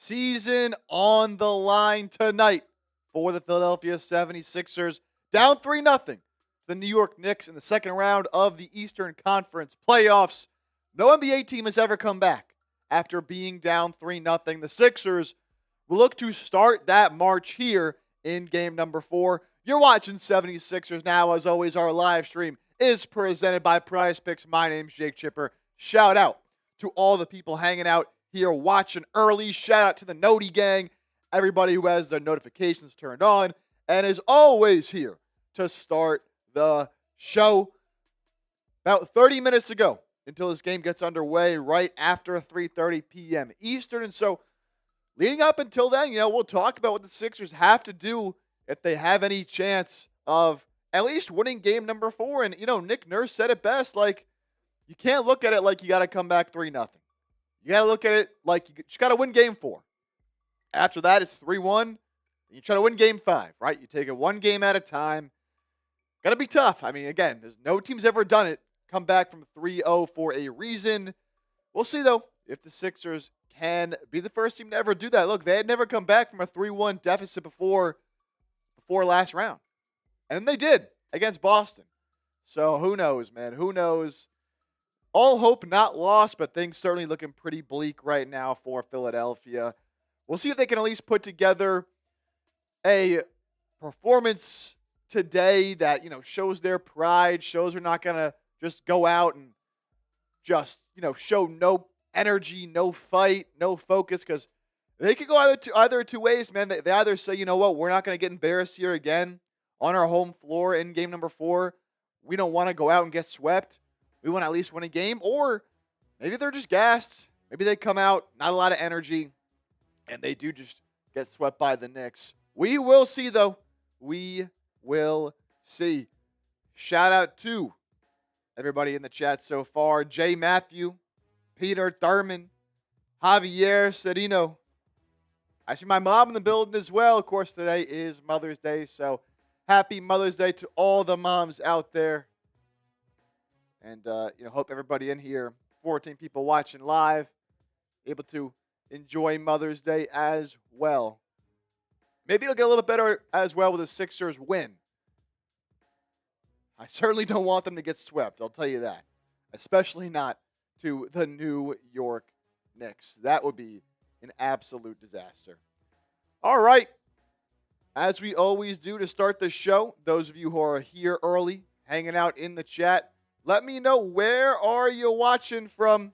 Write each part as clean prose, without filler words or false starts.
Season on the line tonight for the Philadelphia 76ers. Down 3-0. The New York Knicks in the second round of the Eastern Conference playoffs. No NBA team has ever come back after being down 3-0. The Sixers will look to start that march here in game number 4. You're watching 76ers now. As always, our live stream is presented by Prize Picks. My name's Jake Chipper. Shout out to all the people hanging out here watching early. Shout out to the NOTI gang, everybody who has their notifications turned on and is always here to start the show. About 30 minutes to go until this game gets underway right after 3:30 p.m. Eastern. And so leading up until then, we'll talk about what the Sixers have to do if they have any chance of at least winning game number 4. And, Nick Nurse said it best, you can't look at it like you got to come back 3-0. You got to look at it like you got to win game 4. After that, it's 3-1. And you try to win game 5, right? You take it one game at a time. Got to be tough. I mean, again, there's no team's ever done it. Come back from 3-0 for a reason. We'll see, though, if the Sixers can be the first team to ever do that. Look, they had never come back from a 3-1 deficit before last round. And they did against Boston. So who knows, man? Who knows? All hope not lost, but things certainly looking pretty bleak right now for Philadelphia. We'll see if they can at least put together a performance today that, shows their pride, shows they're not going to just go out and just, show no energy, no fight, no focus, because they could go either two ways, man. They either say, you know what, we're not going to get embarrassed here again on our home floor in game number 4. We don't want to go out and get swept. We want to at least win a game. Or maybe they're just gassed. Maybe they come out, not a lot of energy, and they do just get swept by the Knicks. We will see, though. We will see. Shout out to everybody in the chat so far. Jay Matthew, Peter Thurman, Javier Sedino. I see my mom in the building as well. Of course, today is Mother's Day, so happy Mother's Day to all the moms out there. And, hope everybody in here, 14 people watching live, able to enjoy Mother's Day as well. Maybe it'll get a little bit better as well with the Sixers win. I certainly don't want them to get swept, I'll tell you that. Especially not to the New York Knicks. That would be an absolute disaster. All right. As we always do to start the show, those of you who are here early, hanging out in the chat, let me know, where are you watching from?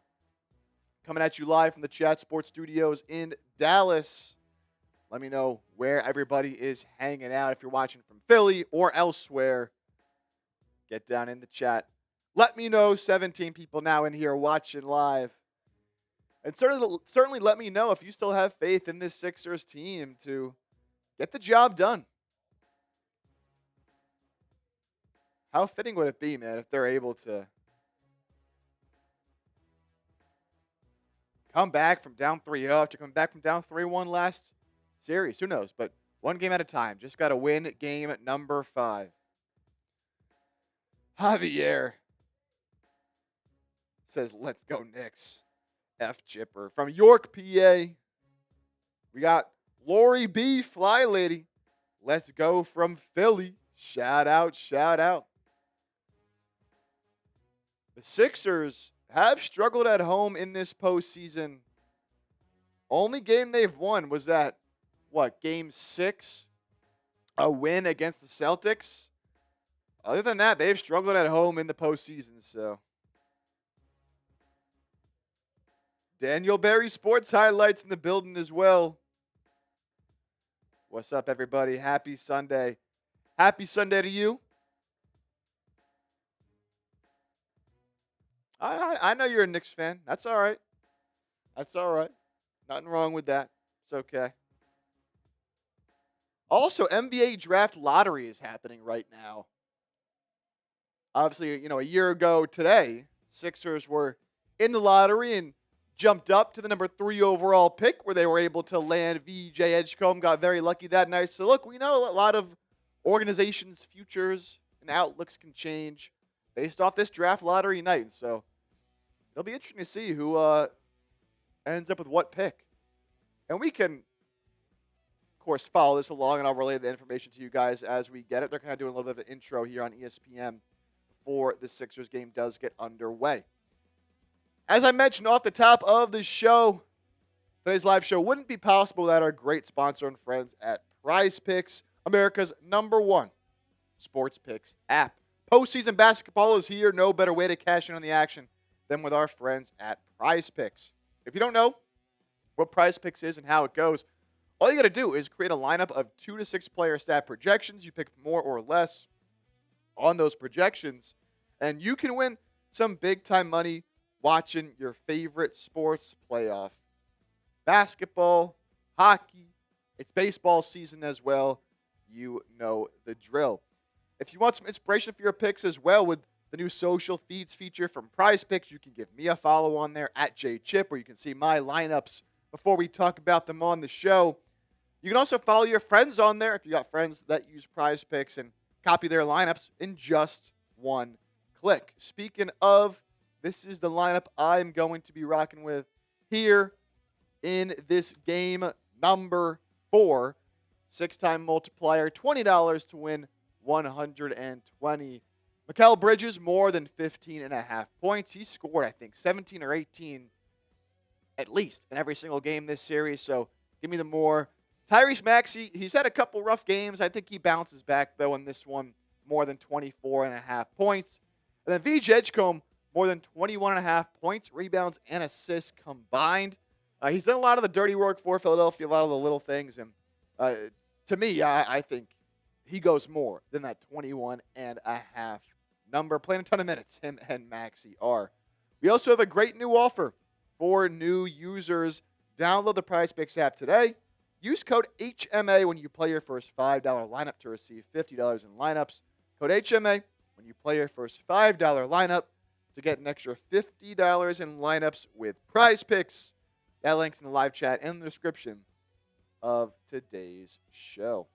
Coming at you live from the Chat Sports Studios in Dallas. Let me know where everybody is hanging out. If you're watching from Philly or elsewhere, get down in the chat. Let me know. 17 people now in here watching live. And certainly let me know if you still have faith in this Sixers team to get the job done. How fitting would it be, man, if they're able to come back from down 3-0 to come back from down 3-1 last series? Who knows? But one game at a time. Just got to win game number 5. Javier says, let's go Knicks. F Chipper. From York, PA, we got Lori B. Fly Lady. Let's go from Philly. Shout out, shout out. The Sixers have struggled at home in this postseason. Only game they've won was that, game 6? A win against the Celtics. Other than that, they've struggled at home in the postseason, so. Daniel Berry Sports Highlights in the building as well. What's up, everybody? Happy Sunday. Happy Sunday to you. I know you're a Knicks fan. That's all right. That's all right. Nothing wrong with that. It's okay. Also, NBA Draft Lottery is happening right now. Obviously, a year ago today, Sixers were in the lottery and jumped up to the number 3 overall pick, where they were able to land VJ Edgecombe. Got very lucky that night. So, look, we know a lot of organizations' futures and outlooks can change based off this draft lottery night. So, it'll be interesting to see who ends up with what pick. And we can, of course, follow this along, and I'll relay the information to you guys as we get it. They're kind of doing a little bit of an intro here on ESPN before the Sixers game does get underway. As I mentioned off the top of the show, today's live show wouldn't be possible without our great sponsor and friends at Prize Picks, America's #1 sports picks app. Postseason basketball is here. No better way to cash in on the action than with our friends at Prize Picks. If you don't know what Prize Picks is and how it goes, all you got to do is create a lineup of 2 to 6 player stat projections. You pick more or less on those projections, and you can win some big-time money watching your favorite sports playoff. Basketball, hockey, it's baseball season as well. You know the drill. If you want some inspiration for your picks as well with the new social feeds feature from Prize Picks, you can give me a follow on there at JChip, where you can see my lineups before we talk about them on the show. You can also follow your friends on there if you got friends that use Prize Picks and copy their lineups in just one click. Speaking of, this is the lineup I'm going to be rocking with here in this game number 4. 6-time multiplier, $20 to win $120. Mikal Bridges, more than 15.5 points. He scored, I think, 17 or 18 at least in every single game this series, so give me the more. Tyrese Maxey, he's had a couple rough games. I think he bounces back, though, in this one, more than 24.5 points. And then VJ Edgecombe, more than 21.5 points, rebounds, and assists combined. He's done a lot of the dirty work for Philadelphia, a lot of the little things. And to me, I think he goes more than that 21.5 number. Playing a ton of minutes, him and Maxey are. We also have a great new offer for new users. Download the Prize Picks app today. Use code HMA when you play your first $5 lineup to receive $50 in lineups. Code HMA when you play your first $5 lineup to get an extra $50 in lineups with Prize Picks. That link's in the live chat and the description of today's show.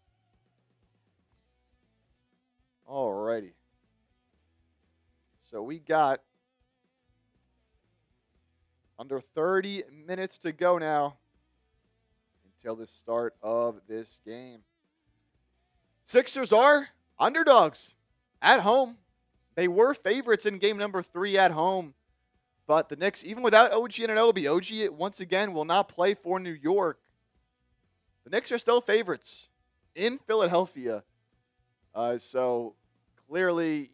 Alrighty. So we got under 30 minutes to go now until the start of this game. Sixers are underdogs at home. They were favorites in game number 3 at home. But the Knicks, even without OG and Anunoby, OG once again will not play for New York. The Knicks are still favorites in Philadelphia. So clearly,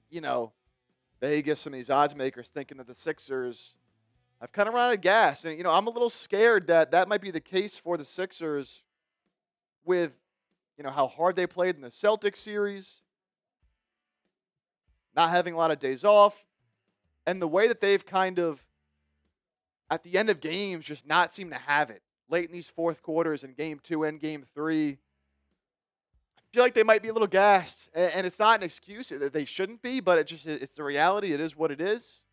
Vegas and these odds makers thinking that the Sixers have kind of run out of gas. And, I'm a little scared that that might be the case for the Sixers with, how hard they played in the Celtics series, not having a lot of days off, and the way that they've kind of, at the end of games, just not seem to have it. Late in these fourth quarters in game 2 and game 3, I feel like they might be a little gassed. And it's not an excuse that they shouldn't be, but it's the reality. It is what it is.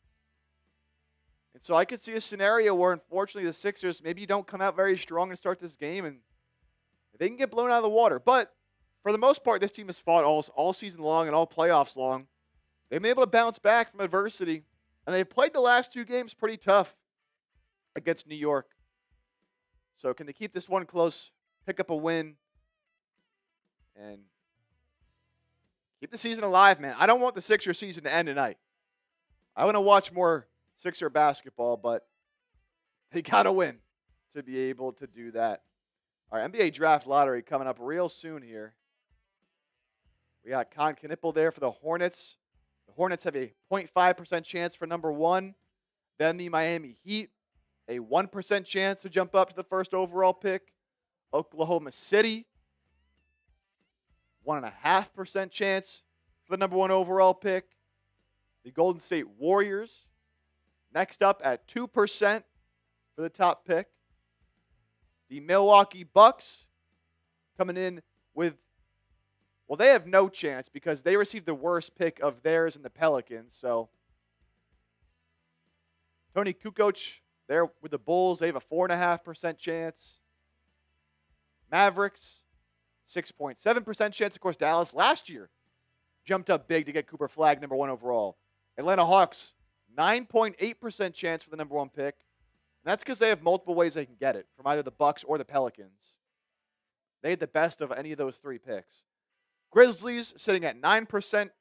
And so I could see a scenario where, unfortunately, the Sixers, maybe you don't come out very strong and start this game, and they can get blown out of the water. But for the most part, this team has fought all season long and all playoffs long. They've been able to bounce back from adversity, and they've played the last 2 games pretty tough against New York. So can they keep this one close, pick up a win, and keep the season alive, man? I don't want the Sixer season to end tonight. I want to watch more Sixer basketball, but they got to win to be able to do that. All right, NBA Draft Lottery coming up real soon here. We got Con Knipple there for the Hornets. The Hornets have a 0.5% chance for number 1. Then the Miami Heat, a 1% chance to jump up to the first overall pick. Oklahoma City, 1.5% chance for the number 1 overall pick. The Golden State Warriors, next up at 2% for the top pick. The Milwaukee Bucks coming in with, well, they have no chance because they received the worst pick of theirs in the Pelicans. So Tony Kukoc there with the Bulls, they have a 4.5% chance. Mavericks, 6.7% chance. Of course, Dallas last year jumped up big to get Cooper Flagg number 1 overall. Atlanta Hawks, 9.8% chance for the number 1 pick. And that's because they have multiple ways they can get it from either the Bucks or the Pelicans. They had the best of any of those 3 picks. Grizzlies sitting at 9%. And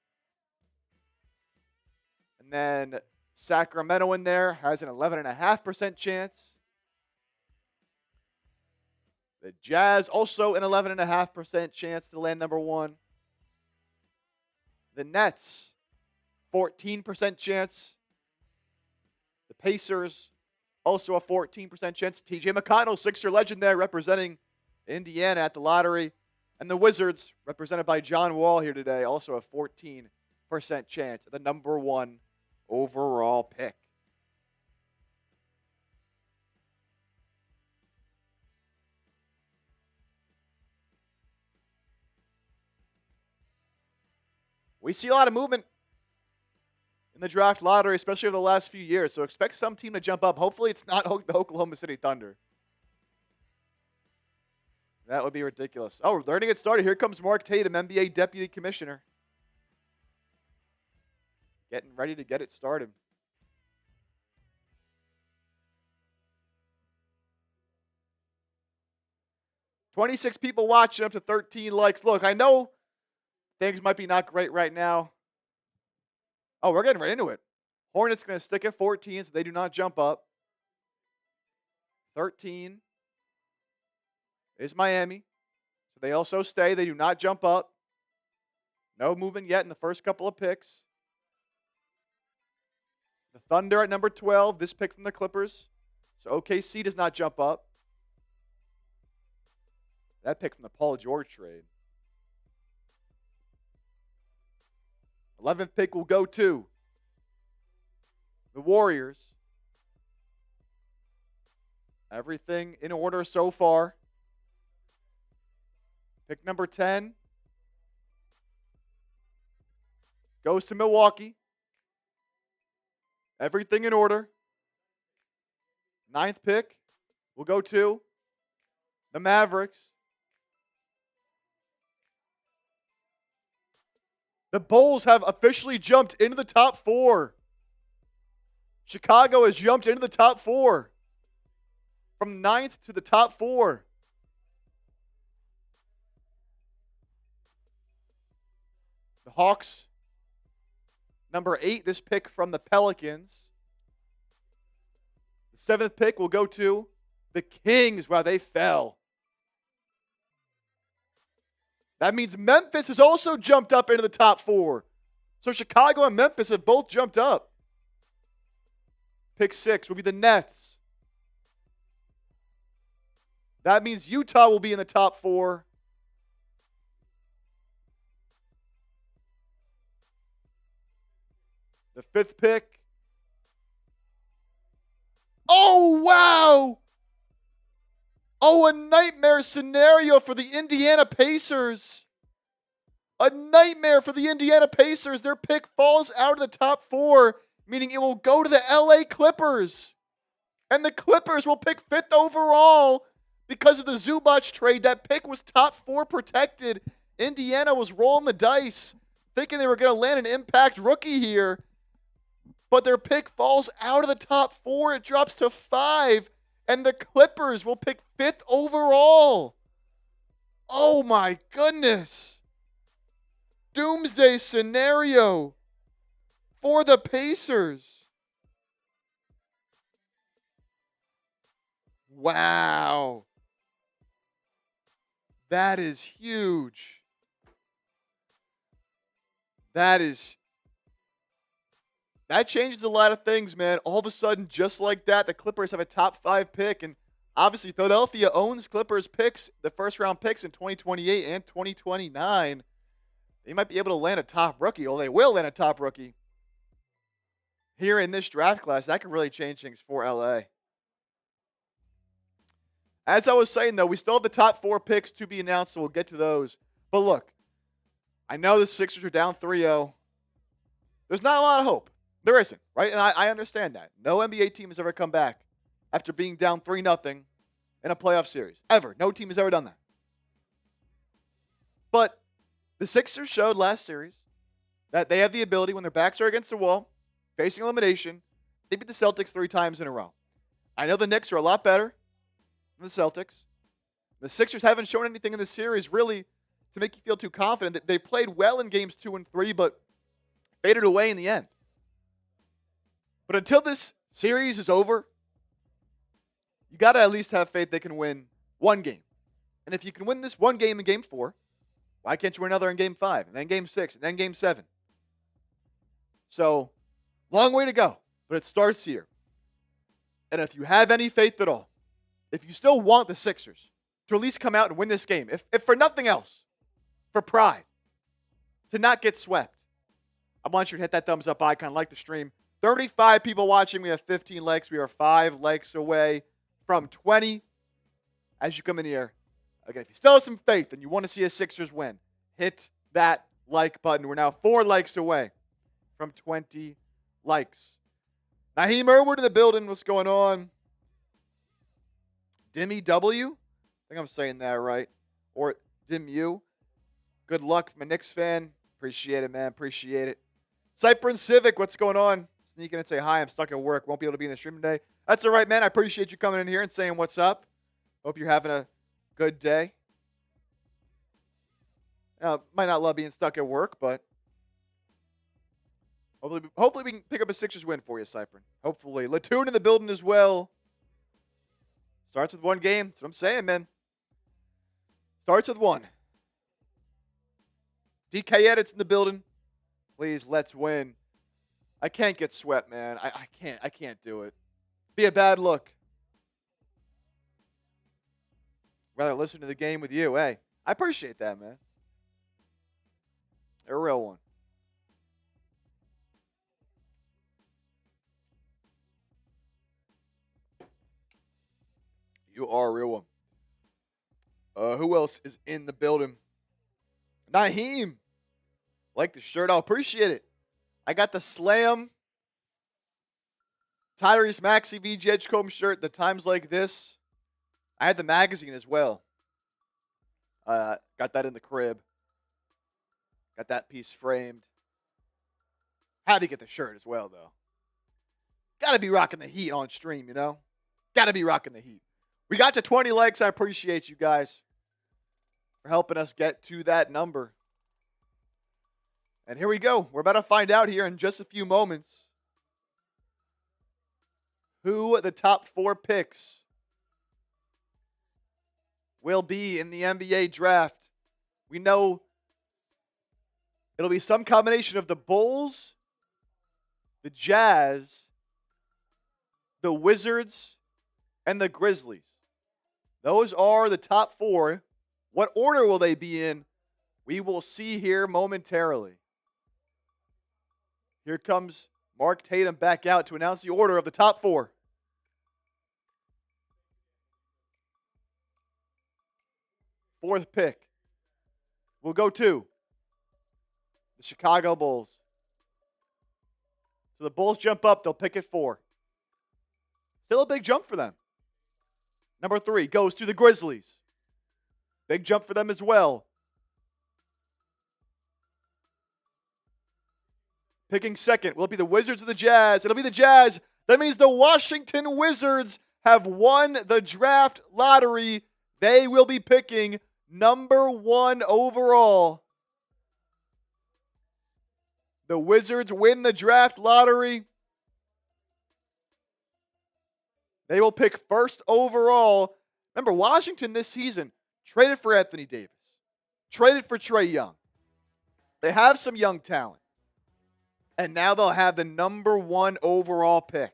then Sacramento in there has an 11.5% chance. The Jazz also an 11.5% chance to land number 1. The Nets, 14% chance. The Pacers, also a 14% chance. TJ McConnell, Sixer legend there, representing Indiana at the lottery. And the Wizards, represented by John Wall here today, also a 14% chance at the number 1 overall pick. We see a lot of movement in the draft lottery, especially over the last few years. So expect some team to jump up. Hopefully it's not the Oklahoma City Thunder. That would be ridiculous. Oh, they're going to get started. Here comes Mark Tatum, NBA Deputy Commissioner. Getting ready to get it started. "26 people watching, up to 13 likes. Look, I know things might be not great right now. Oh, we're getting right into it. Hornets going to stick at 14, so they do not jump up. 13 is Miami. So they also stay. They do not jump up. No movement yet in the first couple of picks. The Thunder at number 12, this pick from the Clippers. So OKC does not jump up. That pick from the Paul George trade. 11th pick will go to the Warriors. Everything in order so far. Pick number 10 goes to Milwaukee. Everything in order. 9th pick will go to the Mavericks. The Bulls have officially jumped into the top 4. Chicago has jumped into the top 4. From 9th to the top 4. The Hawks, number 8, this pick from the Pelicans. The 7th pick will go to the Kings. Wow, they fell. That means Memphis has also jumped up into the top 4. So Chicago and Memphis have both jumped up. Pick 6 will be the Nets. That means Utah will be in the top 4. The 5th pick. Oh, wow! Oh, a nightmare scenario for the Indiana Pacers. A nightmare for the Indiana Pacers. Their pick falls out of the top 4, meaning it will go to the LA Clippers. And the Clippers will pick 5th overall because of the Zubac trade. That pick was top 4 protected. Indiana was rolling the dice, thinking they were going to land an impact rookie here. But their pick falls out of the top 4. It drops to 5. And the Clippers will pick 5th overall. Oh my goodness. Doomsday scenario for the Pacers. Wow. That is huge. That changes a lot of things, man. All of a sudden, just like that, the Clippers have a top 5 pick. And obviously, Philadelphia owns Clippers picks, the first-round picks in 2028 and 2029. They might be able to land a top rookie, or they will land a top rookie here in this draft class. That could really change things for LA. As I was saying, though, we still have the top 4 picks to be announced, so we'll get to those. But look, I know the Sixers are down 3-0. There's not a lot of hope. There isn't, right? And I understand that. No NBA team has ever come back after being down 3-0 in a playoff series. Ever. No team has ever done that. But the Sixers showed last series that they have the ability, when their backs are against the wall, facing elimination, they beat the Celtics 3 times in a row. I know the Knicks are a lot better than the Celtics. The Sixers haven't shown anything in this series really to make you feel too confident. That they played well in games 2 and 3, but faded away in the end. But until this series is over, you got to at least have faith they can win one game. And if you can win this one game in game 4, why can't you win another in game 5, and then game 6, and then game 7? So, long way to go, but it starts here. And if you have any faith at all, if you still want the Sixers to at least come out and win this game, if for nothing else, for pride, to not get swept, I want you to hit that thumbs up icon, like the stream. 35 people watching. We have 15 likes. We are 5 likes away from 20. As you come in here, again, if you still have some faith and you want to see a Sixers win, hit that like button. We're now 4 likes away from 20 likes. Naheem Irwood in the building. What's going on? Dimmy W? I think I'm saying that right. Or Dimu. Good luck from a Knicks fan. Appreciate it, man. Appreciate it. Cyprin Civic, what's going on? Sneak in and say hi. I'm stuck at work. Won't be able to be in the stream today. That's all right, man. I appreciate you coming in here and saying what's up. Hope you're having a good day. Might not love being stuck at work, but hopefully we can pick up a Sixers win for you, Cyprin. Hopefully. Latoon in the building as well. Starts with one game. That's what I'm saying, man. Starts with one. DK Edits in the building. Please, let's win. I can't get swept, man. I can't do it. Be a bad look. Rather listen to the game with you. Hey, I appreciate that, man. A real one. You are a real one. Who else is in the building? Naheem. Like the shirt. I'll appreciate it. I got the Slam Tyrese Maxey VG Edgecombe shirt. The times like this. I had the magazine as well. Got that in the crib. Got that piece framed. Had to get the shirt as well, though. Got to be rocking the heat on stream, you know? Got to be rocking the heat. We got to 20 likes. I appreciate you guys for helping us get to that number. And here we go. We're about to find out here in just a few moments who the top 4 picks will be in the NBA draft. We know it'll be some combination of the Bulls, the Jazz, the Wizards, and the Grizzlies. Those are the top 4. What order will they be in? We will see here momentarily. Here comes Mark Tatum back out to announce the order of the top 4. Fourth pick will go to the Chicago Bulls. So the Bulls jump up. They'll pick at 4. Still a big jump for them. Number 3 goes to the Grizzlies. Big jump for them as well. Picking second, will it be the Wizards or the Jazz? It'll be the Jazz. That means the Washington Wizards have won the draft lottery. They will be picking number 1 overall. The Wizards win the draft lottery. They will pick first overall. Remember, Washington this season traded for Anthony Davis. Traded for Trae Young. They have some young talent. And now they'll have the number 1 overall pick.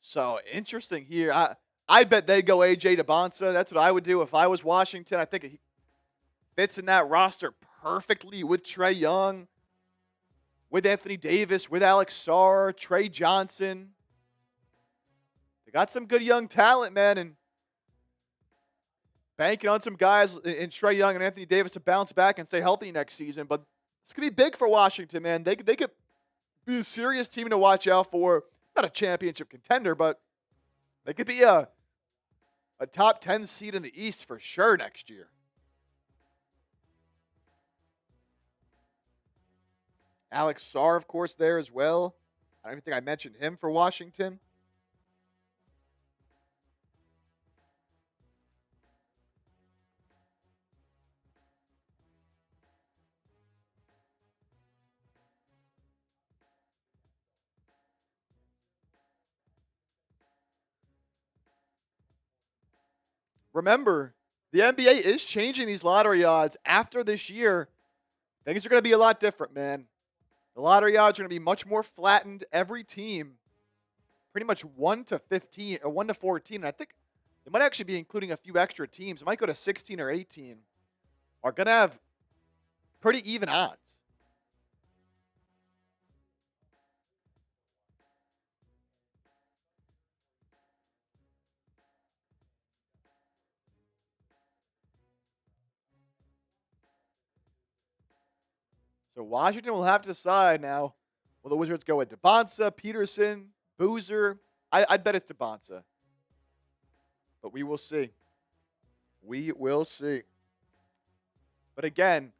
So, interesting here. I bet they'd go AJ DeBonsa. That's what I would do if I was Washington. I think he fits in that roster perfectly with Trae Young, with Anthony Davis, with Alex Sarr, Trey Johnson. They got some good young talent, man, and banking on some guys in Trae Young and Anthony Davis to bounce back and stay healthy next season. But it's going to be big for Washington, man. They could be a serious team to watch out for. Not a championship contender, but they could be a top 10 seed in the East for sure next year. Alex Sarr, of course, there as well. I don't even think I mentioned him for Washington. Remember, the NBA is changing these lottery odds after this year. Things are going to be a lot different, man. The lottery odds are going to be much more flattened. Every team, pretty much 1 to 15 or 1 to 14. And I think it might actually be including a few extra teams. It might go to 16 or 18. Are going to have pretty even odds. So Washington will have to decide now. Will the Wizards go with DeBonsa, Peterson, Boozer? I'd bet it's DeBonsa. But we will see. We will see. But again,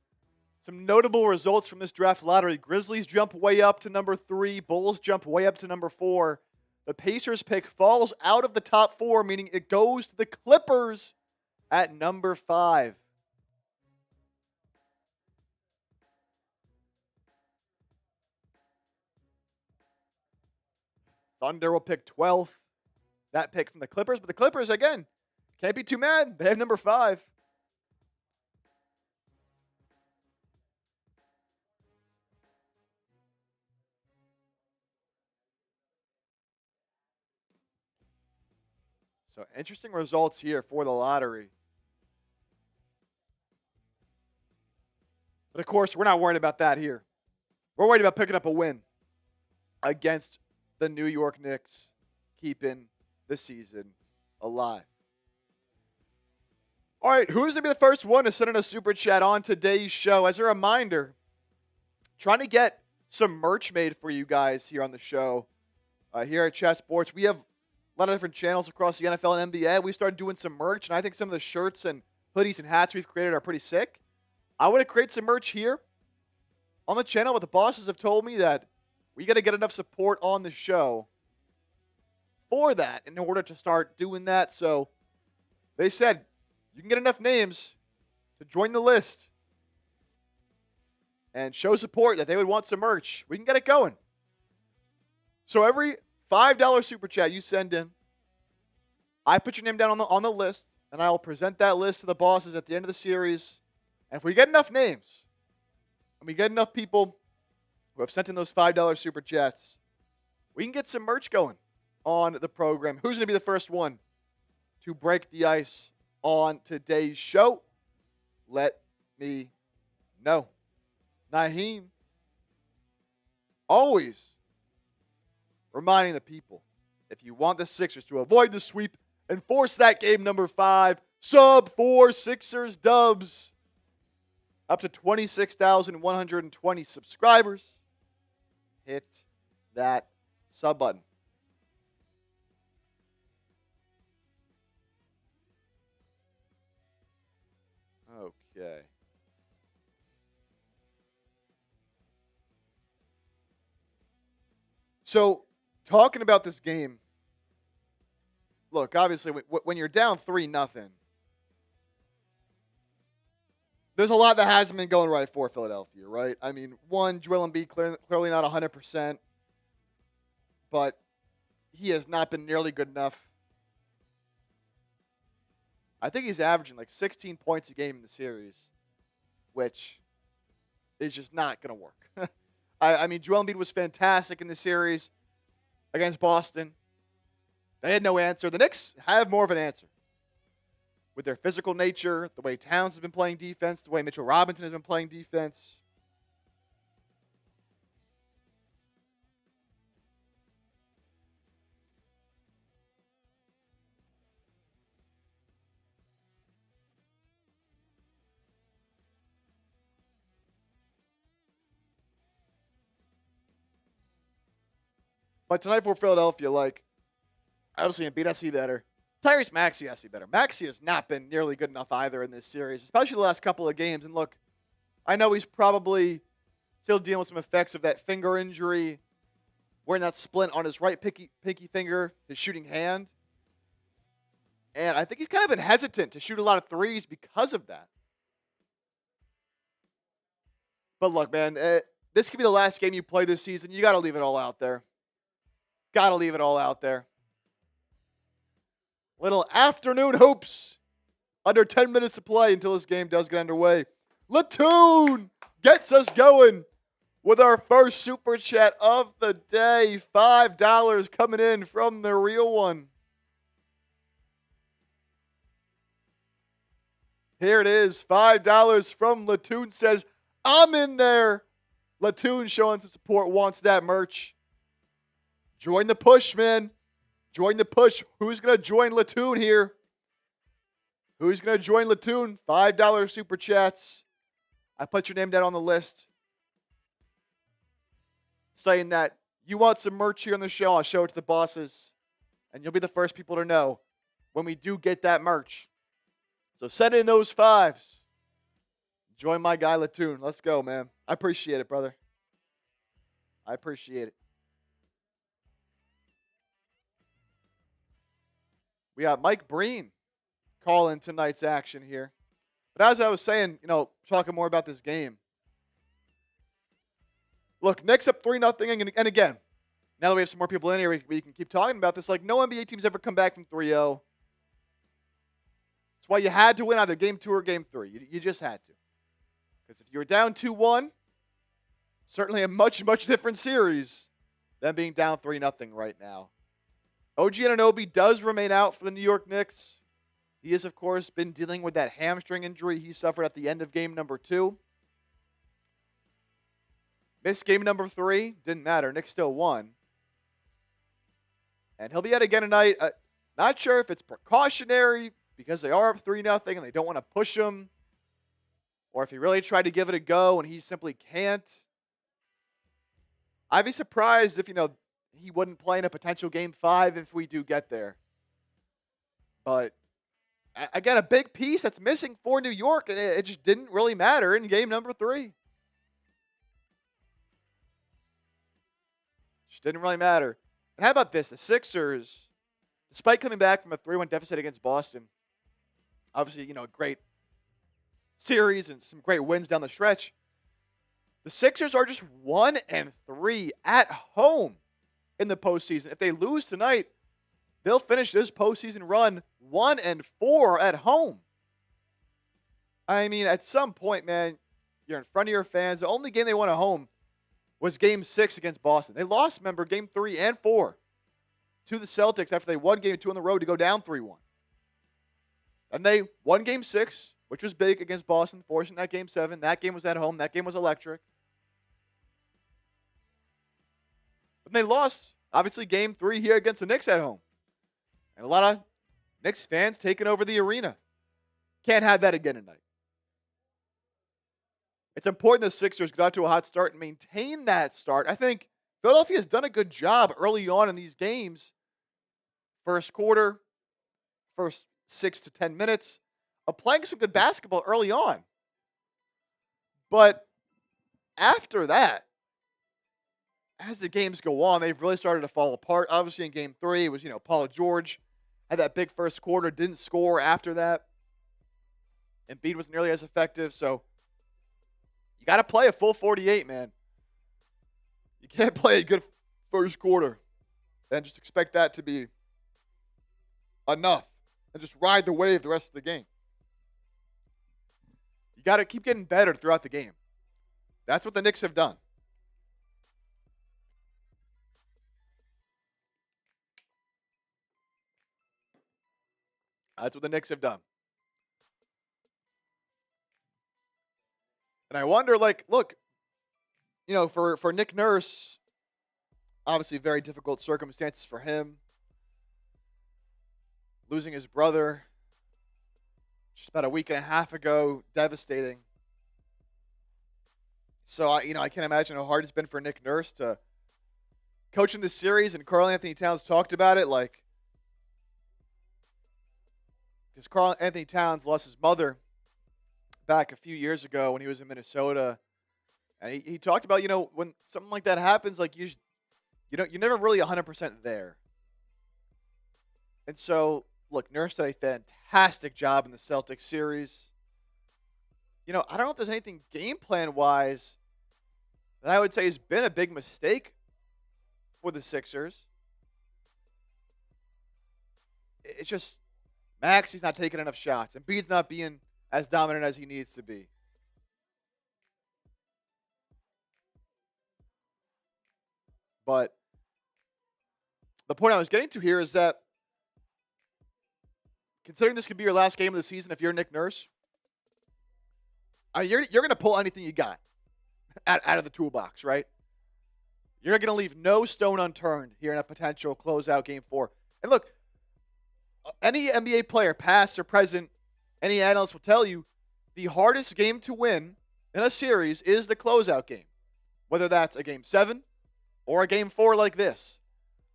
some notable results from this draft lottery. Grizzlies jump way up to number 3. Bulls jump way up to number 4. The Pacers pick falls out of the top 4, meaning it goes to the Clippers at number 5. Thunder will pick 12th. That pick from the Clippers. But the Clippers, again, can't be too mad. They have number 5. So interesting results here for the lottery. But of course, we're not worried about that here. We're worried about picking up a win against the New York Knicks, keeping the season alive. All right, who's going to be the first one to send in a super chat on today's show? As a reminder, trying to get some merch made for you guys here on the show. Here at Chat Sports, we have a lot of different channels across the NFL and NBA. We started doing some merch, and I think some of the shirts and hoodies and hats we've created are pretty sick. I want to create some merch here on the channel, but the bosses have told me that we got to get enough support on the show for that in order to start doing that. So they said you can get enough names to join the list and show support that they would want some merch. We can get it going. So every $5 super chat you send in, I put your name down on the list, and I will present that list to the bosses at the end of the series. And if we get enough names, and we get enough people who have sent in those $5 super chats, we can get some merch going on the program. Who's going to be the first one to break the ice on today's show? Let me know. Naheem, always reminding the people, if you want the Sixers to avoid the sweep and force that game number 5, sub 4 Sixers dubs. Up to 26,120 subscribers. Hit that sub button. Okay. So, talking about this game, look, obviously, when you're down 3-0, there's a lot that hasn't been going right for Philadelphia, right? I mean, one, Joel Embiid clearly not 100%, but he has not been nearly good enough. I think he's averaging like 16 points a game in the series, which is just not going to work. I mean, Joel Embiid was fantastic in the series against Boston. They had no answer. The Knicks have more of an answer with their physical nature, the way Towns has been playing defense, the way Mitchell Robinson has been playing defense. But tonight for Philadelphia, like, obviously Embiid has to be better. Tyrese Maxey has to be better. Maxey has not been nearly good enough either in this series, especially the last couple of games. And look, I know he's probably Still dealing with some effects of that finger injury, wearing that splint on his right pinky finger, his shooting hand. And I think he's kind of been hesitant to shoot a lot of threes because of that. But look, man, this could be the last game you play this season. You got to leave it all out there. Got to leave it all out there. Little afternoon hoops. Under 10 minutes to play until this game does get underway. Latoon gets us going with our first super chat of the day. $5 coming in from the real one. Here it is. $5 from Latoon says, I'm in there. Latoon showing some support, wants that merch. Join the push, man. Join the push. Who's going to join Latoon here? Who's going to join Latoon? $5 super chats. I put your name down on the list. Saying that you want some merch here on the show, I'll show it to the bosses. And you'll be the first people to know when we do get that merch. So send in those fives. Join my guy Latoon. Let's go, man. I appreciate it, brother. I appreciate it. We got Mike Breen calling tonight's action here. But as I was saying, talking more about this game. Look, Knicks up 3-0. And again, now that we have some more people in here, we can keep talking about this. Like, no NBA team's ever come back from 3-0. That's why you had to win either game 2 or game 3. You just had to. Because if you were down 2-1, certainly a much, much different series than being down 3-0 right now. OG Anunoby does remain out for the New York Knicks. He has, of course, been dealing with that hamstring injury he suffered at the end of game number 2. Missed game number 3. Didn't matter. Knicks still won. And he'll be out again tonight. Not sure if it's precautionary because they are up 3-0 and they don't want to push him. Or if he really tried to give it a go and he simply can't. I'd be surprised if, he wouldn't play in a potential game 5 if we do get there. But I got a big piece that's missing for New York, and it just didn't really matter in game number 3. Just didn't really matter. And how about this? The Sixers, despite coming back from a 3-1 deficit against Boston, obviously, a great series and some great wins down the stretch. The Sixers are just 1-3 at home in the postseason. If they lose tonight, they'll finish this postseason run 1-4 at home. I mean, at some point, man, you're in front of your fans. The only game they won at home was game 6 against Boston. They lost, remember, game 3 and 4 to the Celtics after they won game 2 on the road to go down 3-1. And they won game 6, which was big against Boston, forcing that game 7. That game was at home. That game was electric. But they lost, obviously, game 3 here against the Knicks at home. And a lot of Knicks fans taking over the arena. Can't have that again tonight. It's important the Sixers get out to a hot start and maintain that start. I think Philadelphia has done a good job early on in these games. First quarter, first 6 to 10 minutes of playing some good basketball early on. But after that, as the games go on, they've really started to fall apart. Obviously, in game 3, it was, Paul George had that big first quarter, didn't score after that. Embiid wasn't nearly as effective, so you got to play a full 48, man. You can't play a good first quarter and just expect that to be enough and just ride the wave the rest of the game. You got to keep getting better throughout the game. That's what the Knicks have done. That's what the Knicks have done. And I wonder, look, for Nick Nurse, obviously very difficult circumstances for him. Losing his brother just about a week and a half ago, devastating. So, I can't imagine how hard it's been for Nick Nurse to coach in this series. And Karl-Anthony Towns talked about it, because Karl-Anthony Towns lost his mother back a few years ago when he was in Minnesota. And he talked about, when something like that happens, like you're never really 100% there. And so, look, Nurse did a fantastic job in the Celtics series. I don't know if there's anything game plan wise that I would say has been a big mistake for the Sixers. It's just Maxey's not taking enough shots. Embiid's not being as dominant as he needs to be. But the point I was getting to here is that considering this could be your last game of the season if you're Nick Nurse, you're going to pull anything you got out of the toolbox, right? You're going to leave no stone unturned here in a potential closeout Game 4. And look, any NBA player, past or present, any analyst will tell you the hardest game to win in a series is the closeout game. Whether that's a Game 7 or a Game 4 like this.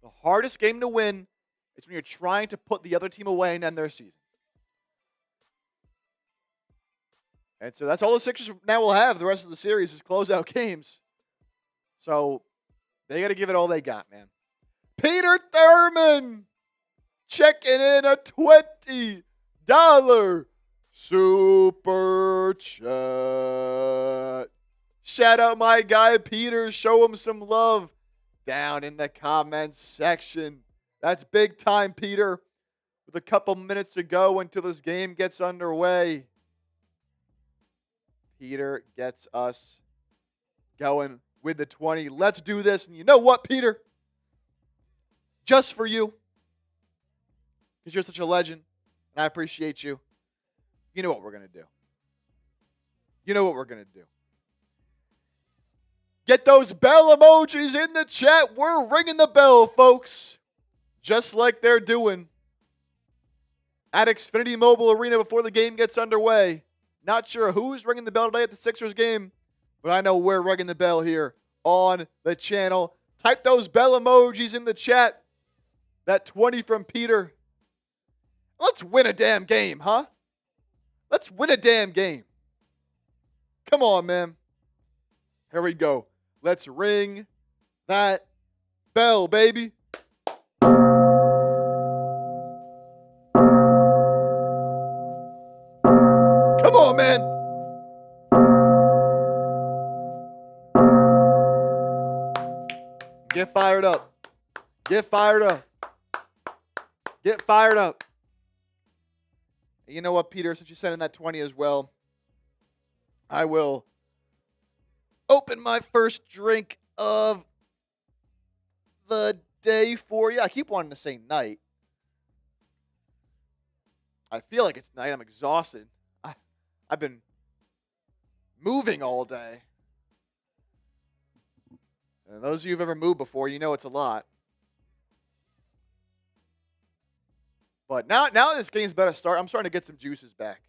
The hardest game to win is when you're trying to put the other team away and end their season. And so that's all the Sixers now will have the rest of the series is closeout games. So they got to give it all they got, man. Peter Thurman checking in a $20 super chat. Shout out my guy Peter. Show him some love down in the comments section. That's big time, Peter. With a couple minutes to go until this game gets underway. Peter gets us going with the 20. Let's do this. And you know what, Peter? Just for you, because you're such a legend, and I appreciate you, you know what we're going to do. You know what we're going to do. Get those bell emojis in the chat. We're ringing the bell, folks. Just like they're doing at Xfinity Mobile Arena before the game gets underway. Not sure who's ringing the bell today at the Sixers game, but I know we're ringing the bell here on the channel. Type those bell emojis in the chat. That 20 from Peter. Let's win a damn game, huh? Let's win a damn game. Come on, man. Here we go. Let's ring that bell, baby. Come on, man. Get fired up. Get fired up. Get fired up. And you know what, Peter? Since you sent in that 20 as well, I will open my first drink of the day for you. I keep wanting to say night. I feel like it's night. I'm exhausted. I've been moving all day. And those of you who've ever moved before, you know it's a lot. But now this game's about to start, I'm starting to get some juices back.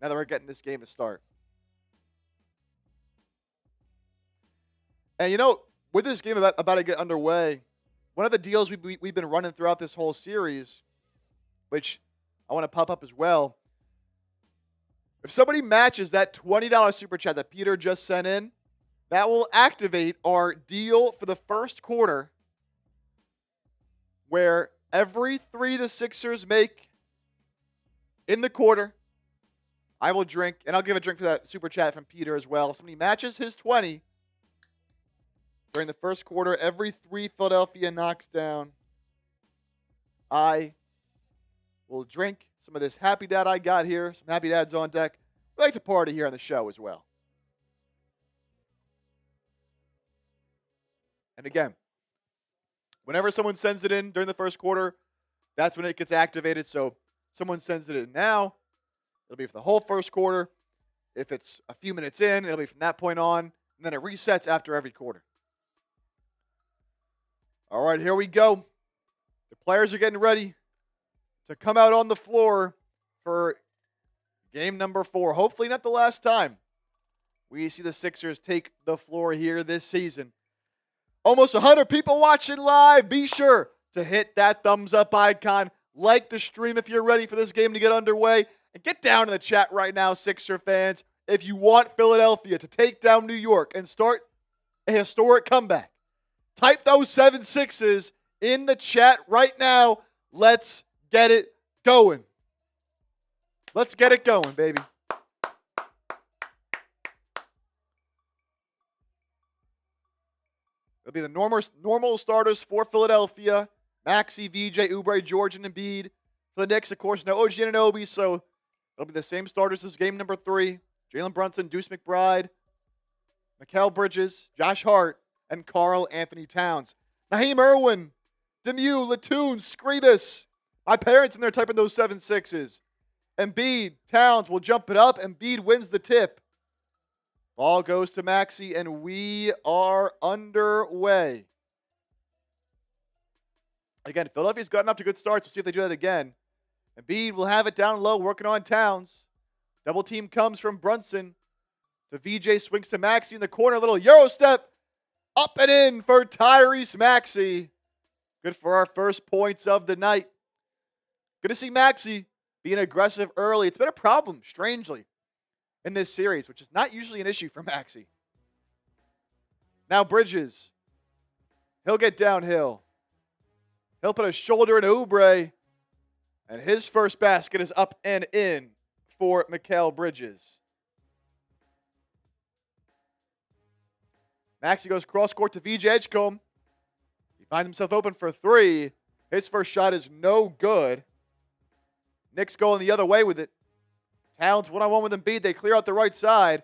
Now that we're getting this game to start. And with this game about to get underway, one of the deals we've been running throughout this whole series, which I want to pop up as well. If somebody matches that $20 super chat that Peter just sent in, that will activate our deal for the first quarter, where every 3 the Sixers make in the quarter, I will drink, and I'll give a drink for that super chat from Peter as well. If somebody matches his 20 during the first quarter, every 3 Philadelphia knocks down, I will drink some of this Happy Dad I got here. Some Happy Dads on deck. We like to party here on the show as well. And again, whenever someone sends it in during the first quarter, that's when it gets activated. So someone sends it in now, it'll be for the whole first quarter. If it's a few minutes in, it'll be from that point on. And then it resets after every quarter. All right, here we go. The players are getting ready to come out on the floor for game number 4. Hopefully not the last time we see the Sixers take the floor here this season. Almost 100 people watching live. Be sure to hit that thumbs up icon. Like the stream if you're ready for this game to get underway. And get down in the chat right now, Sixer fans, if you want Philadelphia to take down New York and start a historic comeback. Type those 7-6s in the chat right now. Let's get it going. Let's get it going, baby. It'll be the normal starters for Philadelphia. Maxey, VJ, Oubre, Jr, and Embiid. For the Knicks, of course, no OG Anunoby, so it'll be the same starters as game number 3. Jalen Brunson, Deuce McBride, Mikal Bridges, Josh Hart, and Karl-Anthony Towns. Naheem Irwin, Demu, Latoon, Scribus. My parents in there typing those 7-6s. Embiid, Towns will jump it up. Embiid wins the tip. Ball goes to Maxey, and we are underway. Again, Philadelphia's gotten up to good starts. We'll see if they do that again. Embiid will have it down low, working on Towns. Double team comes from Brunson. To VJ, swings to Maxey in the corner. Little Euro step. Up and in for Tyrese Maxey. Good for our first points of the night. Good to see Maxey being aggressive early. It's been a problem, strangely, in this series, which is not usually an issue for Maxey. Now Bridges. He'll get downhill. He'll put a shoulder in Oubre. And his first basket is up and in for Mikal Bridges. Maxey goes cross-court to VJ Edgecombe. He finds himself open for 3. His first shot is no good. Knicks going the other way with it. Towns one-on-one with Embiid. They clear out the right side.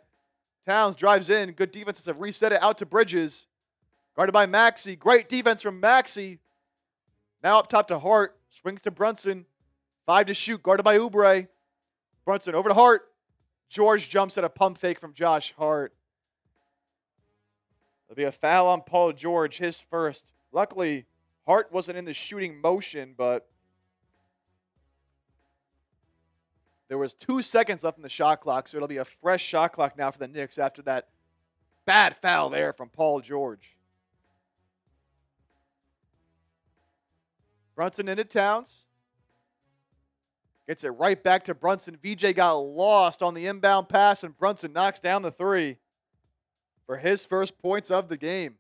Towns drives in. Good defenses have reset it out to Bridges. Guarded by Maxey. Great defense from Maxey. Now up top to Hart. Swings to Brunson. 5 to shoot. Guarded by Oubre. Brunson over to Hart. George jumps at a pump fake from Josh Hart. There'll be a foul on Paul George, his first. Luckily, Hart wasn't in the shooting motion, but there was 2 seconds left in the shot clock, so it'll be a fresh shot clock now for the Knicks after that bad foul there from Paul George. Brunson into Towns. Gets it right back to Brunson. VJ got lost on the inbound pass, and Brunson knocks down the 3 for his first points of the game.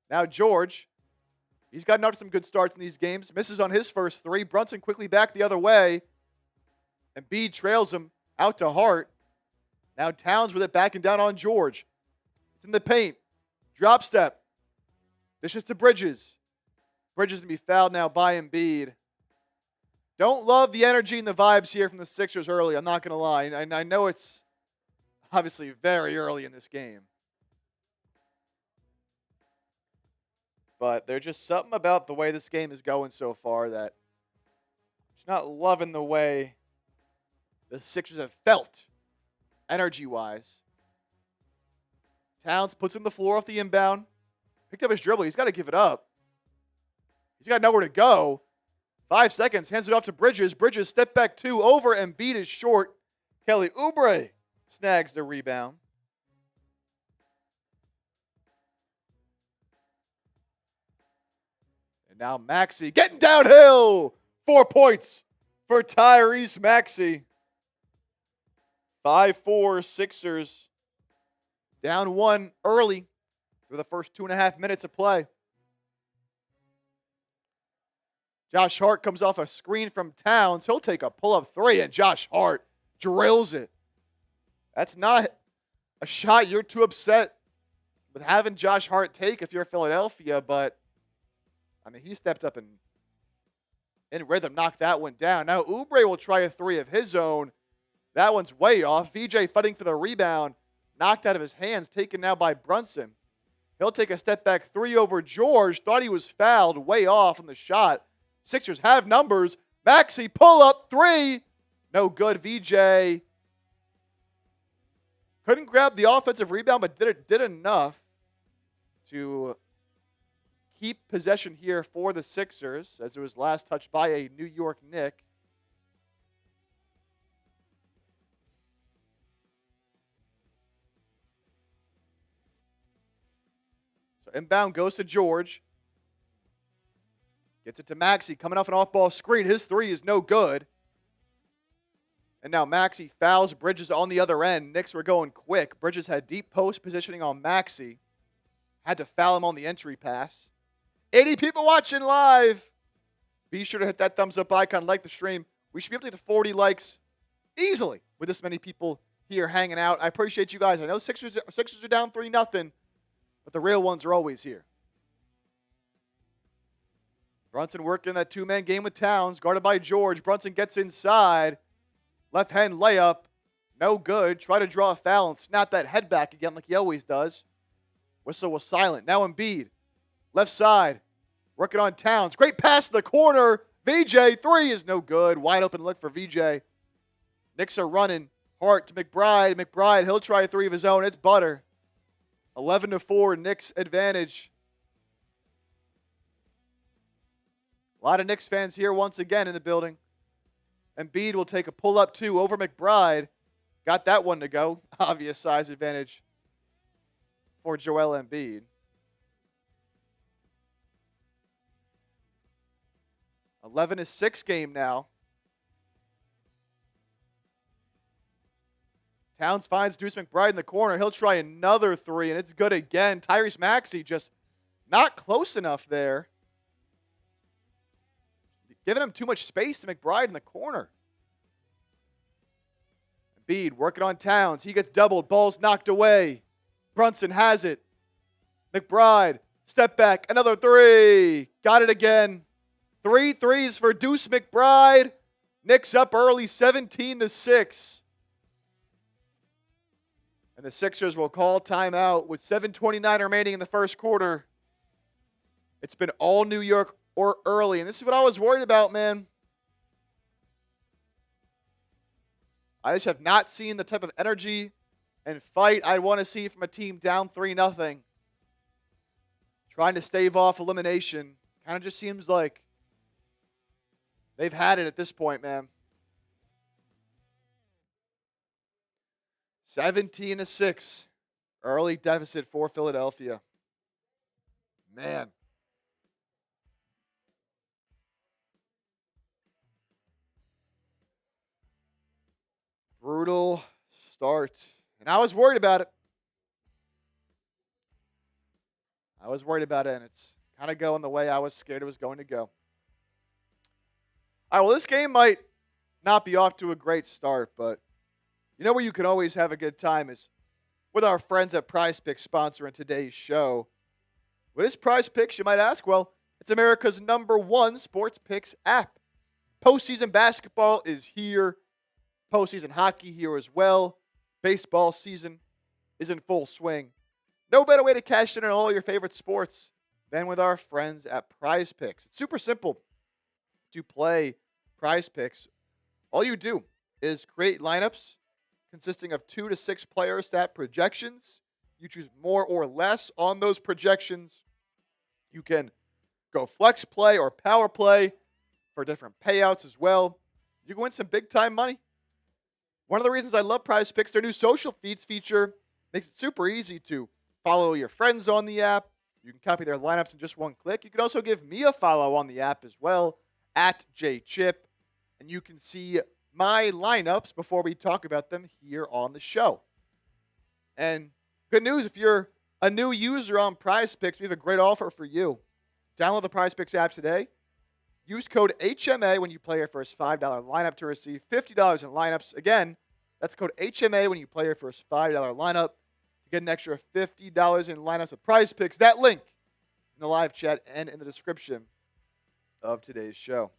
Now George. He's gotten out to some good starts in these games. Misses on his first 3. Brunson quickly back the other way. Embiid trails him out to Hart. Now Towns with it backing down on George. It's in the paint. Drop step. Dishes to Bridges. Bridges to be fouled now by Embiid. Don't love the energy and the vibes here from the Sixers early. I'm not going to lie. And I know it's obviously very early in this game. But there's just something about the way this game is going so far that I'm just not loving the way the Sixers have felt energy-wise. Towns puts him the floor off the inbound. Picked up his dribble. He's got to give it up. He's got nowhere to go. 5 seconds. Hands it off to Bridges. Bridges step back 2 over. Embiid is short. Kelly Oubre snags the rebound. And now Maxey getting downhill. 4 points for Tyrese Maxey. 5-4 Sixers. Down 1 early for the first 2.5 minutes of play. Josh Hart comes off a screen from Towns. He'll take a pull-up 3, and Josh Hart drills it. That's not a shot you're too upset with having Josh Hart take if you're Philadelphia, but, I mean, he stepped up and in rhythm knocked that one down. Now Oubre will try a 3 of his own. That one's way off. VJ fighting for the rebound. Knocked out of his hands, taken now by Brunson. He'll take a step back 3 over George. Thought he was fouled, way off on the shot. Sixers have numbers. Maxey pull up 3. No good. VJ couldn't grab the offensive rebound, but did enough to keep possession here for the Sixers, as it was last touched by a New York Knick. So inbound goes to George. Gets it to Maxey, coming off an off-ball screen. His three is no good. And now Maxey fouls Bridges on the other end. Knicks were going quick. Bridges had deep post positioning on Maxey. Had to foul him on the entry pass. 80 people watching live. Be sure to hit that thumbs up icon, like the stream. We should be able to get to 40 likes easily with this many people here hanging out. I appreciate you guys. I know Sixers are down 3-0, but the real ones are always here. Brunson working that two-man game with Towns, guarded by George. Brunson gets inside. Left-hand layup. No good. Try to draw a foul and snap that head back again like he always does. Whistle was silent. Now Embiid. Left side. Working on Towns. Great pass to the corner. VJ, three is no good. Wide open look for VJ. Knicks are running. Hart to McBride. McBride, he'll try a three of his own. It's butter. 11-4, Knicks advantage. A lot of Knicks fans here once again in the building. Embiid will take a pull-up two over McBride. Got that one to go. Obvious size advantage for Joel Embiid. 11-6 game now. Towns finds Deuce McBride in the corner. He'll try another three, and it's good again. Tyrese Maxey just not close enough there. Giving him too much space to McBride in the corner. Embiid working on Towns. He gets doubled. Ball's knocked away. Brunson has it. McBride, step back. Another three. Got it again. 3 threes for Deuce McBride. Knicks up early, 17-6. And the Sixers will call timeout with 7:29 remaining in the first quarter. It's been all New York or early. And this is what I was worried about, man. I just have not seen the type of energy and fight I want to see from a team down 3-0. Trying to stave off elimination. Kind of just seems like they've had it at this point, man. 17-6. Early deficit for Philadelphia. Man. Brutal start. And I was worried about it. And it's kind of going the way I was scared it was going to go. All right, well, this game might not be off to a great start, but you know where you can always have a good time is with our friends at PrizePicks sponsoring today's show. What is PrizePicks, you might ask? Well, it's America's #1 sports picks app. Postseason basketball is here. Postseason hockey here as well. Baseball season is in full swing. No better way to cash in on all your favorite sports than with our friends at PrizePicks. It's super simple to play PrizePicks. All you do is create lineups consisting of 2 to 6 player stat projections. You choose more or less on those projections. You can go flex play or power play for different payouts as well. You can win some big time money. One of the reasons I love PrizePicks, their new social feeds feature makes it super easy to follow your friends on the app. You can copy their lineups in just one click. You can also give me a follow on the app as well, at JChip. And you can see my lineups before we talk about them here on the show. And good news, if you're a new user on PrizePicks, we have a great offer for you. Download the PrizePicks app today. Use code HMA when you play your first $5 lineup to receive $50 in lineups. Again, that's code HMA when you play your first $5 lineup to get an extra $50 in lineups with PrizePicks. That link in the live chat and in the description of today's show.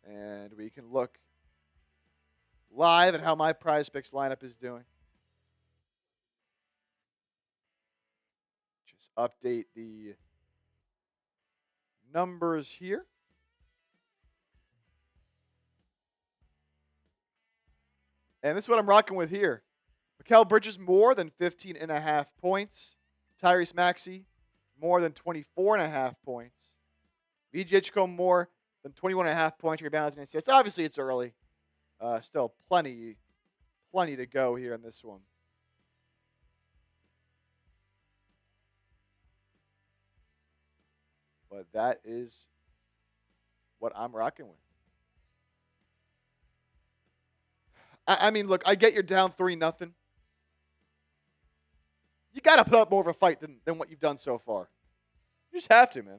And we can look live at how my PrizePicks lineup is doing. Just update the numbers here. And this is what I'm rocking with here. Mikal Bridges more than 15.5 points. Tyrese Maxey more than 24.5 points. Edgecombe more than 21.5 points, rebounds, and assists. Obviously, it's early. Still plenty to go here in this one. But that is what I'm rocking with. I mean, look, I get you're down 3-0. You got to put up more of a fight than what you've done so far. You just have to, man.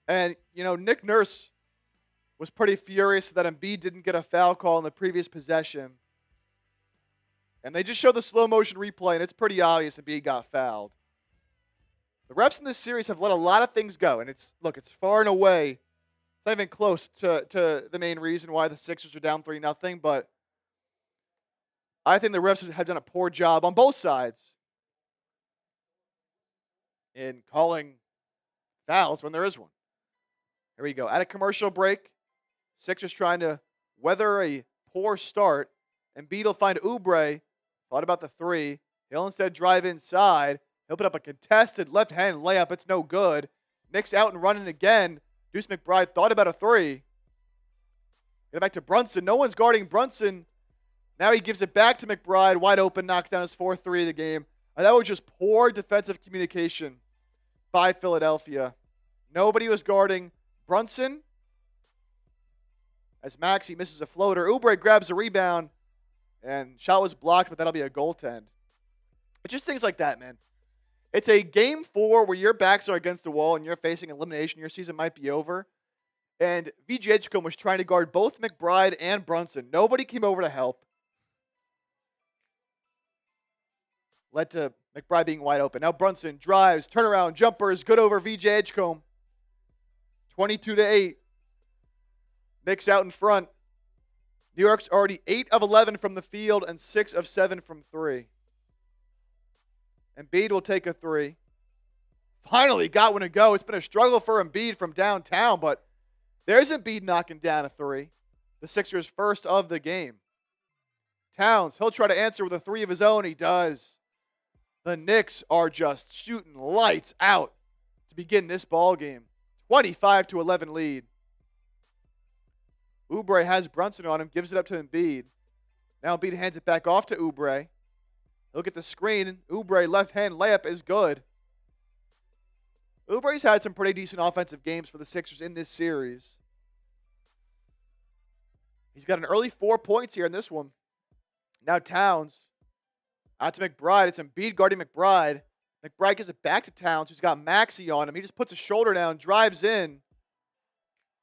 And, Nick Nurse was pretty furious that Embiid didn't get a foul call in the previous possession. And they just showed the slow motion replay, and it's pretty obvious Embiid got fouled. The refs in this series have let a lot of things go, and it's far and away, it's not even close to the main reason why the Sixers are down 3-0, but I think the refs have done a poor job on both sides in calling fouls when there is one. Here we go. At a commercial break, Sixers trying to weather a poor start. Embiid will find Oubre. Thought about the three. He'll instead drive inside. He'll put up a contested left-hand layup. It's no good. Knicks out and running again. Deuce McBride thought about a three. Get it back to Brunson. No one's guarding Brunson. Now he gives it back to McBride. Wide open. Knocks down his 4-3 of the game. And that was just poor defensive communication by Philadelphia. Nobody was guarding Brunson. As Maxey misses a floater. Oubre grabs a rebound. And shot was blocked, but that'll be a goaltend. It's just things like that, man. It's a game 4 where your backs are against the wall and you're facing elimination. Your season might be over. And VJ Edgecombe was trying to guard both McBride and Brunson. Nobody came over to help. Led to McBride being wide open. Now Brunson drives, turnaround, jumper is good over VJ Edgecombe. 22-8. Knicks out in front. New York's already 8 of 11 from the field and 6 of 7 from 3. Embiid will take a 3. Finally got one to go. It's been a struggle for Embiid from downtown, but there's Embiid knocking down a 3. The Sixers' first of the game. Towns, he'll try to answer with a 3 of his own. He does. The Knicks are just shooting lights out to begin this ball game. 25-11 lead. Oubre has Brunson on him, gives it up to Embiid. Now Embiid hands it back off to Oubre. He'll get the screen. Oubre left-hand layup is good. Oubre's had some pretty decent offensive games for the Sixers in this series. He's got an early 4 points here in this one. Now Towns. Out to McBride. It's Embiid guarding McBride. McBride gives it back to Towns, who's got Maxey on him. He just puts a shoulder down, drives in.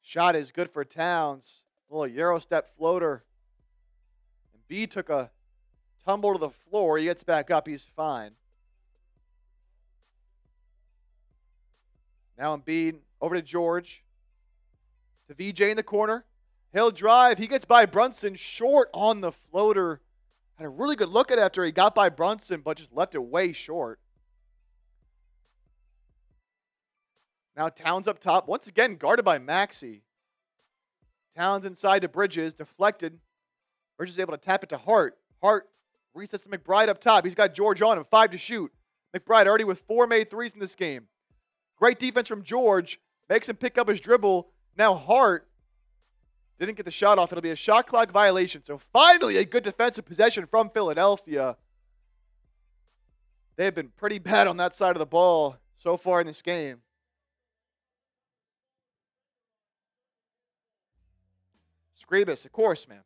Shot is good for Towns. A little Euro step floater. Embiid took a tumble to the floor. He gets back up. He's fine. Now Embiid over to George. To VJ in the corner. He'll drive. He gets by Brunson. Short on the floater. Had a really good look at it after he got by Brunson, but just left it way short. Now Towns up top. Once again, guarded by Maxey. Towns inside to Bridges. Deflected. Bridges is able to tap it to Hart. Hart resets to McBride up top. He's got George on him. 5 to shoot. McBride already with 4 made threes in this game. Great defense from George. Makes him pick up his dribble. Now Hart didn't get the shot off. It'll be a shot clock violation. So finally a good defensive possession from Philadelphia. They have been pretty bad on that side of the ball so far in this game. Scribus, of course, man.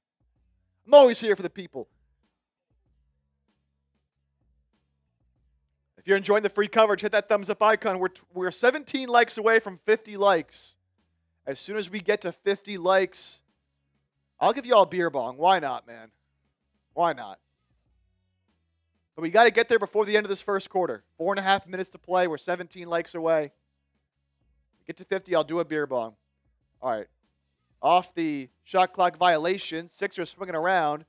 I'm always here for the people. If you're enjoying the free coverage, hit that thumbs up icon. We're 17 likes away from 50 likes. As soon as we get to 50 likes, I'll give you all a beer bong. Why not, man? Why not? But we got to get there before the end of this first quarter. 4.5 minutes to play. We're 17 likes away. Get to 50, I'll do a beer bong. All right. Off the shot clock violation. Sixers swinging around.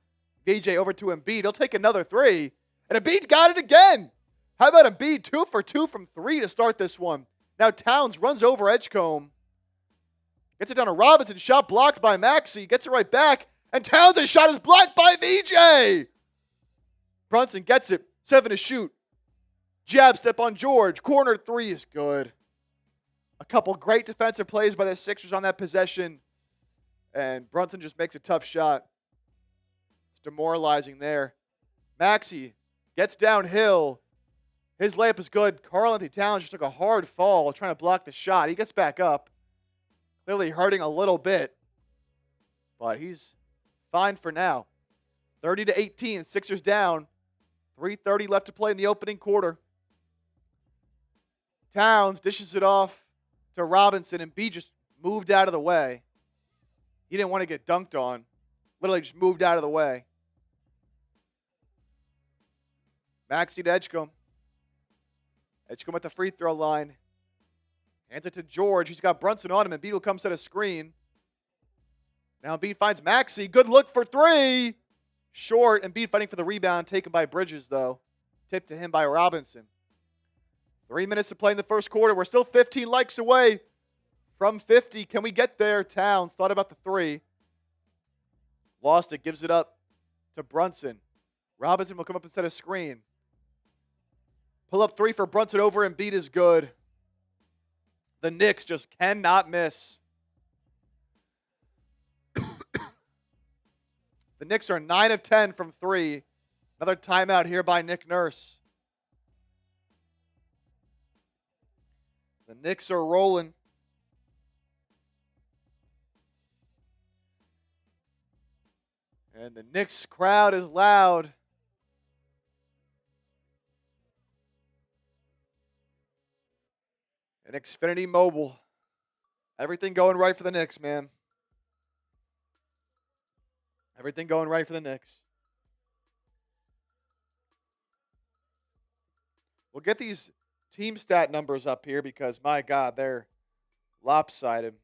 VJ over to Embiid. He'll take another 3. And Embiid got it again. How about Embiid? 2 for 2 from 3 to start this one. Now Towns runs over Edgecombe. Gets it down to Robinson. Shot blocked by Maxey. Gets it right back. And Towns' shot is blocked by VJ. Brunson gets it. 7 to shoot. Jab step on George. Corner 3 is good. A couple great defensive plays by the Sixers on that possession. And Brunson just makes a tough shot. It's demoralizing there. Maxey gets downhill. His layup is good. Karl-Anthony Towns just took a hard fall trying to block the shot. He gets back up. Clearly hurting a little bit. But he's fine for now. 30-18. Sixers down. 3:30 left to play in the opening quarter. Towns dishes it off to Robinson, and Embiid just moved out of the way. He didn't want to get dunked on. Literally just moved out of the way. Maxey to Edgecombe. Edgecombe at the free throw line. Hands it to George. He's got Brunson on him. Embiid will come set a screen. Now Embiid finds Maxey. Good look for three. Short. Embiid fighting for the rebound. Taken by Bridges, though. Tipped to him by Robinson. 3 minutes to play in the first quarter. We're still 15 likes away from 50. Can we get there? Towns thought about the three. Lost it. Gives it up to Brunson. Robinson will come up and set a screen. Pull up three for Brunson over Embiid is good. The Knicks just cannot miss. The Knicks are 9 of 10 from three. Another timeout here by Nick Nurse. The Knicks are rolling. And the Knicks crowd is loud. And Xfinity Mobile. Everything going right for the Knicks, man. Everything going right for the Knicks. We'll get these team stat numbers up here because, my God, they're lopsided.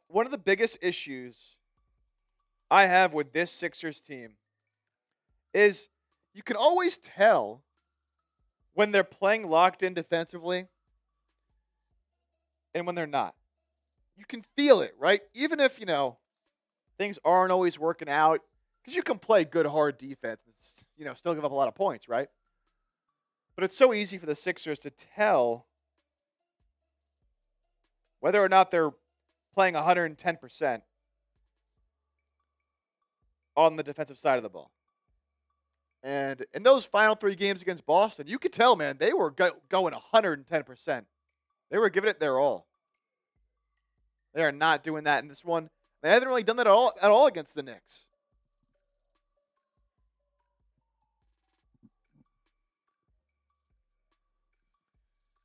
One of the biggest issues I have with this Sixers team is you can always tell when they're playing locked in defensively and when they're not. You can feel it, right? Even if, things aren't always working out, because you can play good, hard defense and, still give up a lot of points, right? But it's so easy for the Sixers to tell whether or not they're playing 110% on the defensive side of the ball. And in those final three games against Boston, you could tell, man, they were going 110%. They were giving it their all. They are not doing that in this one. They haven't really done that at all against the Knicks.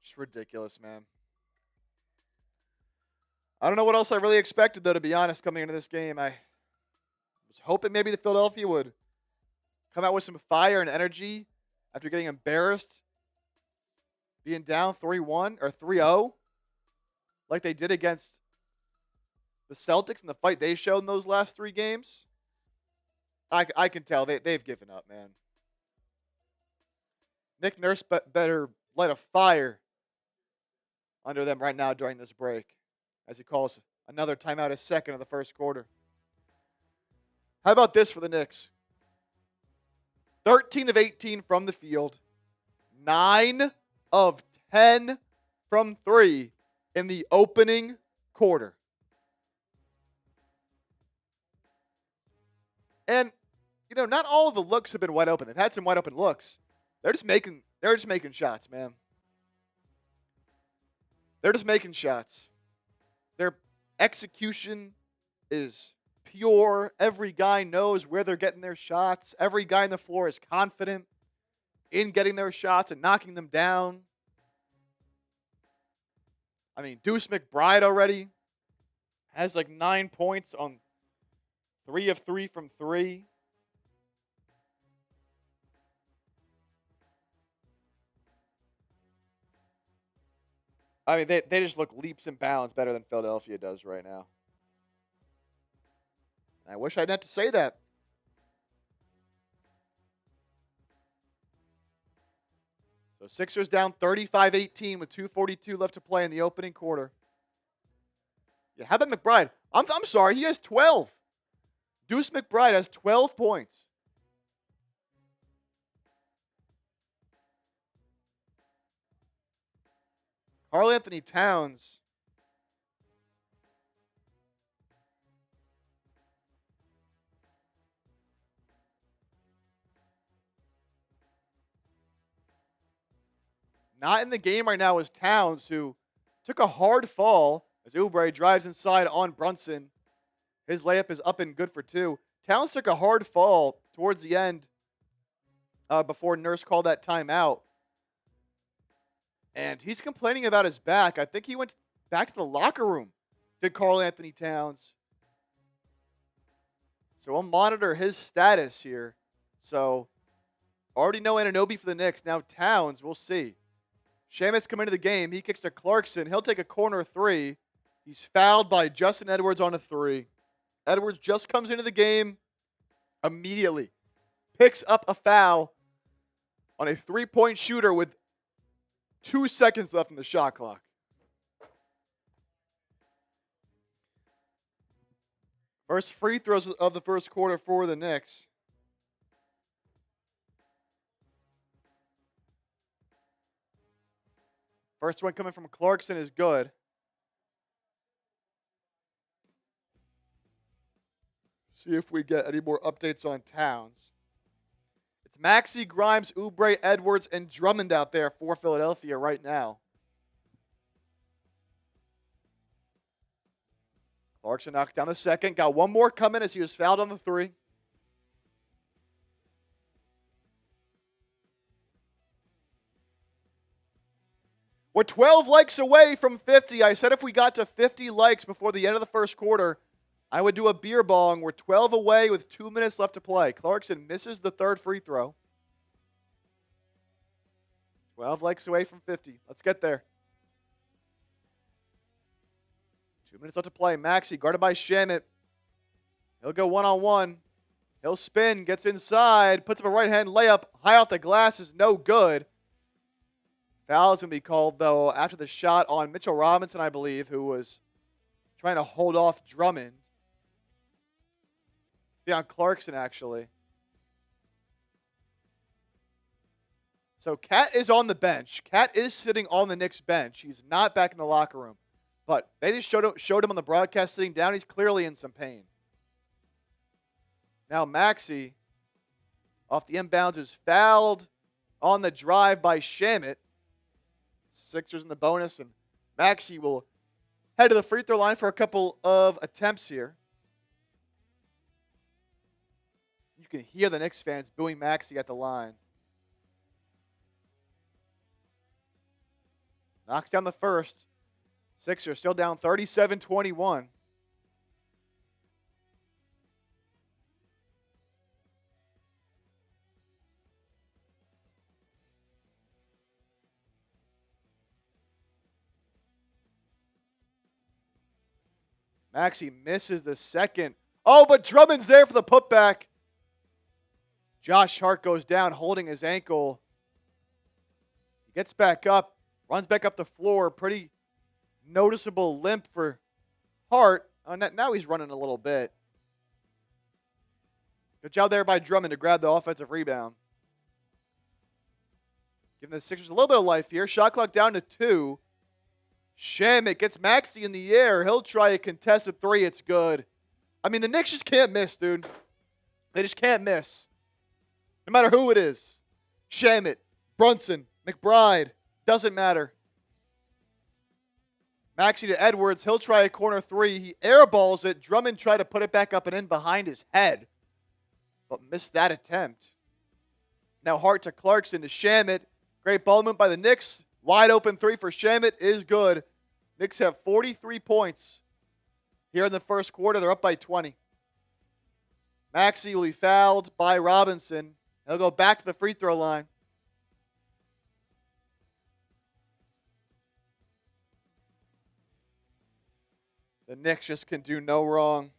Just ridiculous, man. I don't know what else I really expected, though, to be honest, coming into this game. I was hoping maybe the Philadelphia would come out with some fire and energy after getting embarrassed, being down 3-1 or 3-0, like they did against the Celtics in the fight they showed in those last three games. I can tell they've given up, man. Nick Nurse better light a fire under them right now during this break, as he calls another timeout, his second of the first quarter. How about this for the Knicks? 13 of 18 from the field. 9 of 10 from three in the opening quarter. And, not all of the looks have been wide open. They've had some wide open looks. They're just making shots, man. They're just making shots. Their execution is pure. Every guy knows where they're getting their shots. Every guy on the floor is confident in getting their shots and knocking them down. I mean, Deuce McBride already has like 9 points on 3 of 3 from three. I mean, they just look leaps and bounds better than Philadelphia does right now. I wish I didn't have to say that. So Sixers down 35-18 with 2:42 left to play in the opening quarter. Yeah, how about McBride? I'm sorry, he has 12. Deuce McBride has 12 points. Karl-Anthony Towns. Not in the game right now is Towns, who took a hard fall as Oubre drives inside on Brunson. His layup is up and good for two. Towns took a hard fall towards the end before Nurse called that timeout. And he's complaining about his back. I think he went back to the locker room, did Karl-Anthony Towns. So we'll monitor his status here. So already know Anunoby for the Knicks. Now Towns, we'll see. Shamet's come into the game. He kicks to Clarkson. He'll take a corner three. He's fouled by Justin Edwards on a three. Edwards just comes into the game immediately. Picks up a foul on a three-point shooter with 2 seconds left in the shot clock. First free throws of the first quarter for the Knicks. First one coming from Clarkson is good. See if we get any more updates on Towns. It's Maxey, Grimes, Oubre, Edwards, and Drummond out there for Philadelphia right now. Clarkson knocked down the second. Got one more coming as he was fouled on the three. We're 12 likes away from 50. I said if we got to 50 likes before the end of the first quarter, I would do a beer bong. We're 12 away with 2 minutes left to play. Clarkson misses the third free throw. 12 likes away from 50. Let's get there. 2 minutes left to play. Maxey guarded by Shamet. He'll go one-on-one. He'll spin, gets inside, puts up a right-hand layup. High off the glass is no good. Foul is going to be called, though, after the shot on Mitchell Robinson, I believe, who was trying to hold off Drummond. Be on Clarkson, actually. So Cat is on the bench. Cat is sitting on the Knicks bench. He's not back in the locker room. But they just showed him on the broadcast sitting down. He's clearly in some pain. Now Maxey, off the inbounds, is fouled on the drive by Shamet. Sixers in the bonus, and Maxey will head to the free throw line for a couple of attempts here. You can hear the Knicks fans booing Maxey at the line. Knocks down the first. Sixers still down 37-21. Maxey misses the second. Oh, but Drummond's there for the putback. Josh Hart goes down holding his ankle. He gets back up, runs back up the floor. Pretty noticeable limp for Hart. Now he's running a little bit. Good job there by Drummond to grab the offensive rebound. Giving the Sixers a little bit of life here. Shot clock down to 2. Shamet gets Maxey in the air. He'll try a contested three. It's good. I mean, the Knicks just can't miss, dude. They just can't miss. No matter who it is. Shamet, Brunson, McBride. Doesn't matter. Maxey to Edwards. He'll try a corner three. He airballs it. Drummond tried to put it back up and in behind his head, but missed that attempt. Now Hart to Clarkson to Shamet. Great ball movement by the Knicks. Wide open three for Shamet is good. Knicks have 43 points here in the first quarter. They're up by 20. Maxey will be fouled by Robinson. He'll go back to the free throw line. The Knicks just can do no wrong.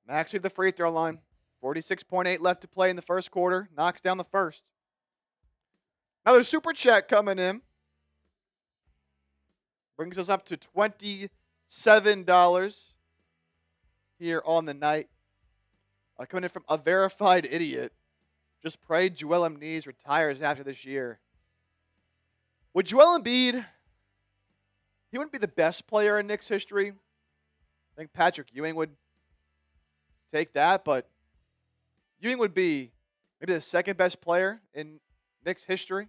Maxey at the free throw line. 46.8 left to play in the first quarter. Knocks down the first. Another super chat coming in. Brings us up to $27 here on the night. Coming in from a verified idiot. Just pray Joel Embiid retires after this year. Would Joel Embiid, He wouldn't be the best player in Knicks history. I think Patrick Ewing would take that, but Ewing would be maybe the second best player in Knicks history.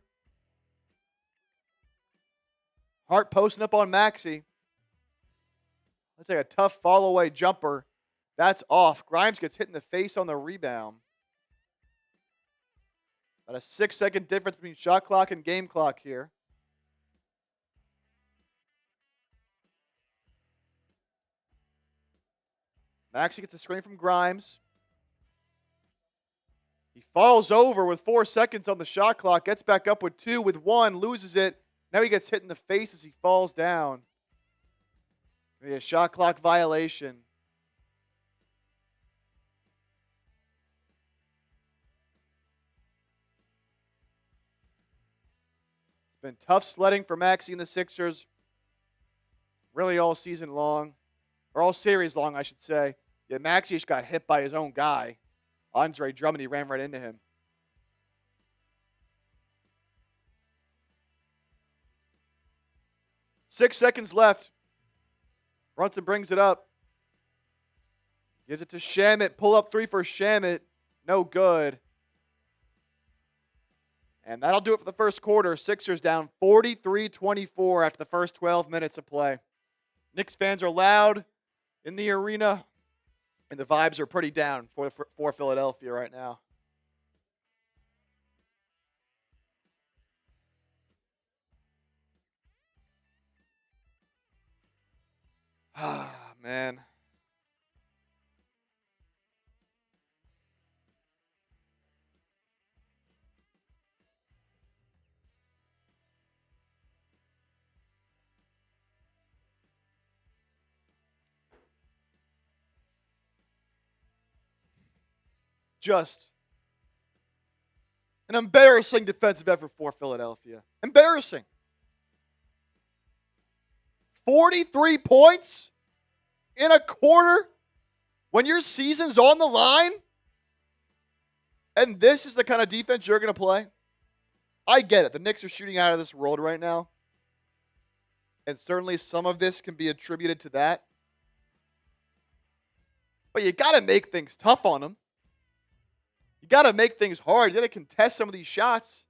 Hart posting up on Maxey. Let's take a tough follow-away jumper. That's off. Grimes gets hit in the face on the rebound. About a 6-second difference between shot clock and game clock here. Maxey gets a screen from Grimes. He falls over with 4 seconds on the shot clock. Gets back up with 2, with 1, loses it. Now he gets hit in the face as he falls down. A shot clock violation. It's been tough sledding for Maxey and the Sixers. Really all season long. Or all series long, I should say. Yeah, Maxey just got hit by his own guy. Andre Drummond, he ran right into him. Six seconds left. Brunson brings it up. Gives it to Shamet. Pull up 3 for Shamet. No good. And that'll do it for the first quarter. Sixers down 43-24 after the first 12 minutes of play. Knicks fans are loud in the arena, and the vibes are pretty down for Philadelphia right now. Ah, man. Just an embarrassing defensive effort for Philadelphia. Embarrassing. 43 points in a quarter when your season's on the line? And this is the kind of defense you're going to play? I get it. The Knicks are shooting out of this world right now. And certainly some of this can be attributed to that. But you got to make things tough on them. You got to make things hard. You got to contest some of these shots.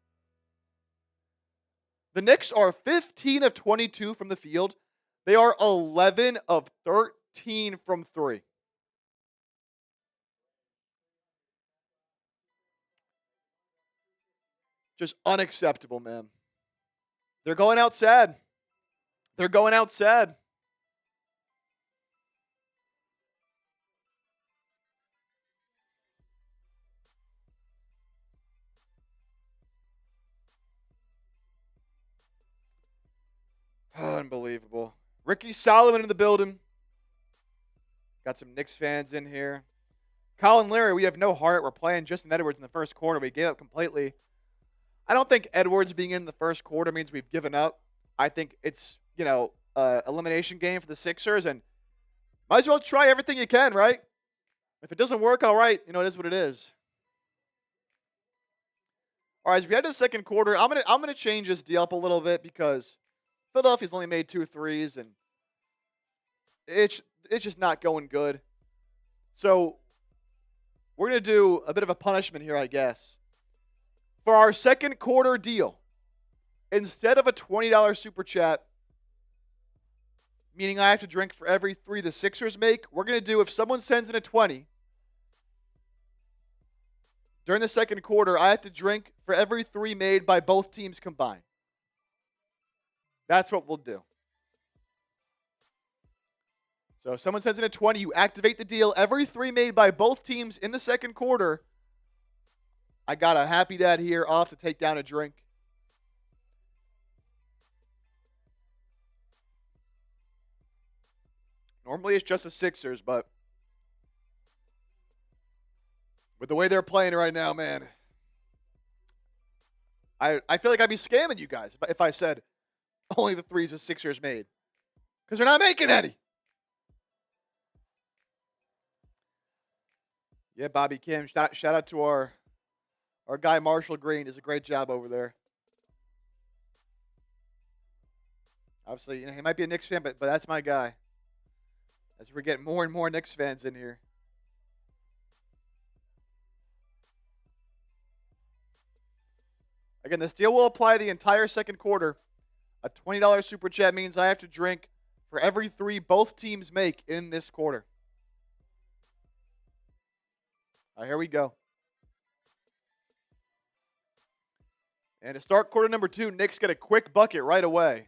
The Knicks are 15 of 22 from the field. They are 11 of 13 from 3. Just unacceptable, man. They're going out sad. They're going out sad. Unbelievable. Ricky Solomon in the building. Got some Knicks fans in here. Colin Leary, we have no heart. We're playing Justin Edwards in the first quarter. We gave up completely. I don't think Edwards being in the first quarter means we've given up. I think it's, elimination game for the Sixers, and might as well try everything you can, right? If it doesn't work, all right. It is what it is. All right, as we head to the second quarter, I'm gonna change this deal up a little bit because Philadelphia's only made 2 threes, and it's just not going good. So we're going to do a bit of a punishment here, I guess. For our second quarter deal, instead of a $20 super chat, meaning I have to drink for every 3 the Sixers make, we're going to do, if someone sends in a 20, during the second quarter, I have to drink for every 3 made by both teams combined. That's what we'll do. So if someone sends in a 20, you activate the deal. Every 3 made by both teams in the second quarter, I got a happy dad here. I'll have to take down a drink. Normally it's just the Sixers, but with the way they're playing right now, man, I feel like I'd be scamming you guys if I said only the 3s the Sixers made. Because they're not making any. Yeah, Bobby Kim. Shout out to our guy Marshall Green. Does a great job over there. Obviously, he might be a Knicks fan, but that's my guy. As we're getting more and more Knicks fans in here. Again, this deal will apply the entire second quarter. A $20 super chat means I have to drink for every 3 both teams make in this quarter. All right, here we go. And to start quarter number 2, Knicks get a quick bucket right away.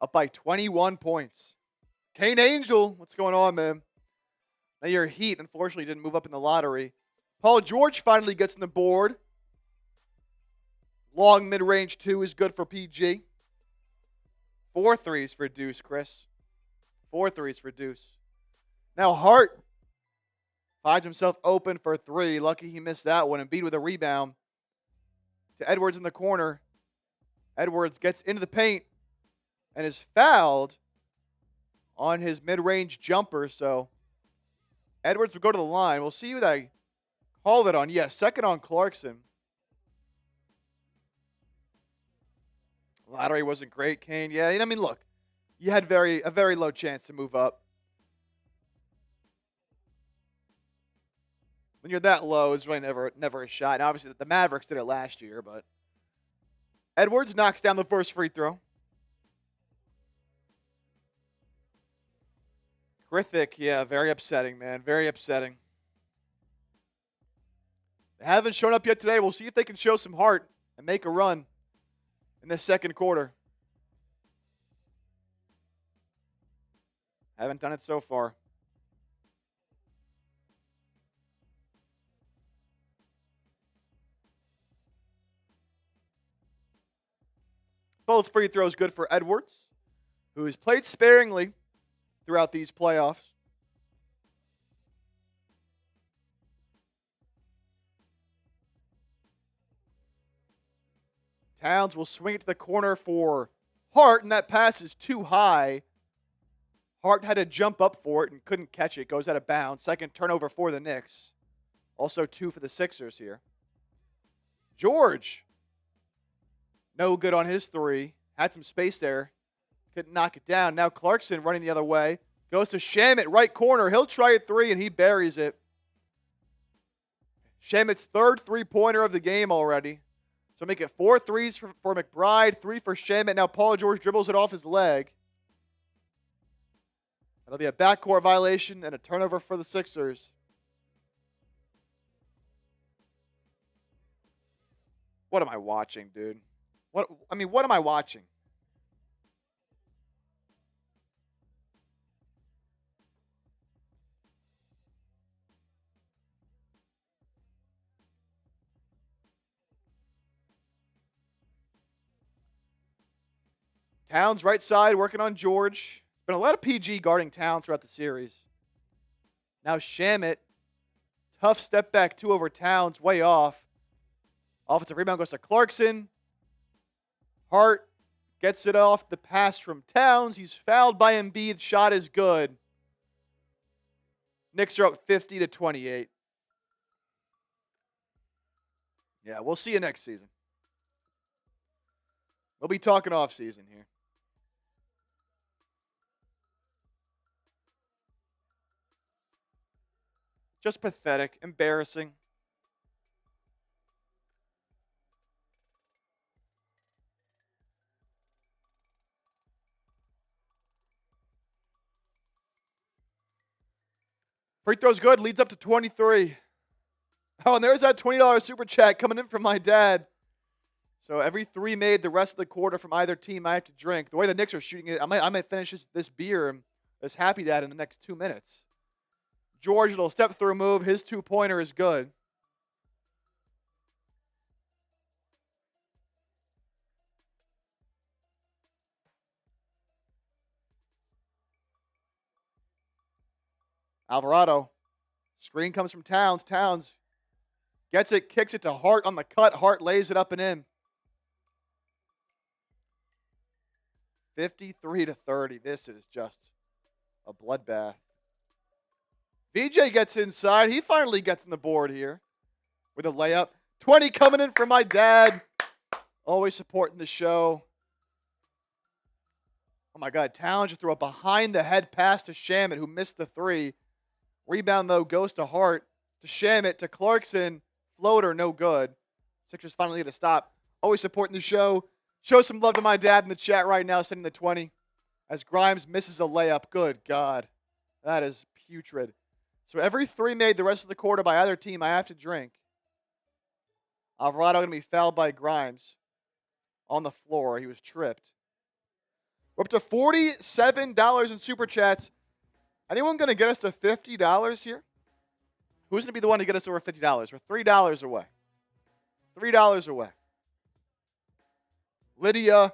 Up by 21 points. Kane Angel, what's going on, man? Now your Heat, unfortunately, didn't move up in the lottery. Paul George finally gets on the board. Long mid-range 2 is good for PG. 4 threes for Deuce, Chris. 4 threes for Deuce. Now Hart finds himself open for 3. Lucky he missed that one. Embiid with a rebound. To Edwards in the corner. Edwards gets into the paint and is fouled on his mid-range jumper. So Edwards will go to the line. We'll see who they called it on. Yes, second on Clarkson. Lottery wasn't great, Kane. Yeah, I mean, look, you had a very low chance to move up. When you're that low, it's really never a shot. And obviously, the Mavericks did it last year, but Edwards knocks down the first free throw. Griffith, yeah, very upsetting, man. Very upsetting. They haven't shown up yet today. We'll see if they can show some heart and make a run in the second quarter. Haven't done it so far. Both free throws good for Edwards, who has played sparingly throughout these playoffs. Towns will swing it to the corner for Hart, and that pass is too high. Hart had to jump up for it and couldn't catch it. Goes out of bounds. Second turnover for the Knicks. Also 2 for the Sixers here. George, no good on his 3. Had some space there. Couldn't knock it down. Now Clarkson running the other way. Goes to Shamet, right corner. He'll try a 3, and he buries it. Shamet's 3rd three-pointer of the game already. So make it 4 threes for McBride, 3 for Shamet. Now Paul George dribbles it off his leg. That'll be a backcourt violation and a turnover for the Sixers. What am I watching, dude? What am I watching? Towns right side working on George. Been a lot of PG guarding Towns throughout the series. Now Shamet. Tough step back 2 over Towns. Way off. Offensive rebound goes to Clarkson. Hart gets it off the pass from Towns. He's fouled by Embiid. Shot is good. Knicks are up 50-28. Yeah, we'll see you next season. We'll be talking off season here. Just pathetic, embarrassing. Free throw's good, leads up to 23. Oh, and there's that $20 super chat coming in from my dad. So every 3 made the rest of the quarter from either team, I have to drink. The way the Knicks are shooting it, I might finish this beer and this Happy Dad in the next 2 minutes. George, little step through move. His 2-pointer is good. Alvarado. Screen comes from Towns. Towns gets it, kicks it to Hart on the cut. Hart lays it up and in. 53-30. This is just a bloodbath. VJ gets inside. He finally gets on the board here with a layup. 20 coming in from my dad. Always supporting the show. Oh my God, Towns just threw a behind-the-head pass to Shamet, who missed the three. Rebound, though, goes to Hart, to Shamet, to Clarkson. Floater, no good. Sixers finally get a stop. Always supporting the show. Show some love to my dad in the chat right now, sending the 20. As Grimes misses a layup. Good God. That is putrid. So every three made the rest of the quarter by either team, I have to drink. Alvarado going to be fouled by Grimes on the floor. He was tripped. We're up to $47 in Super Chats. Anyone going to get us to $50 here? Who's going to be the one to get us over $50? We're $3 away. $3 away. Lydia,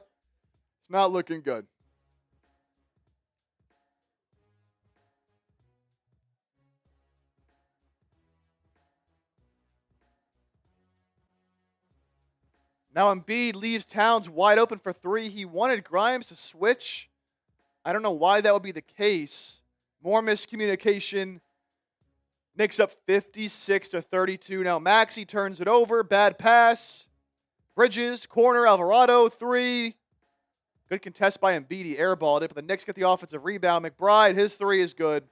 it's not looking good. Now Embiid leaves Towns wide open for three. He wanted Grimes to switch. I don't know why that would be the case. More miscommunication. Knicks up 56-32. Now Maxey turns it over. Bad pass. Bridges, corner, Alvarado, three. Good contest by Embiid. He airballed it, but the Knicks get the offensive rebound. McBride, his three is good.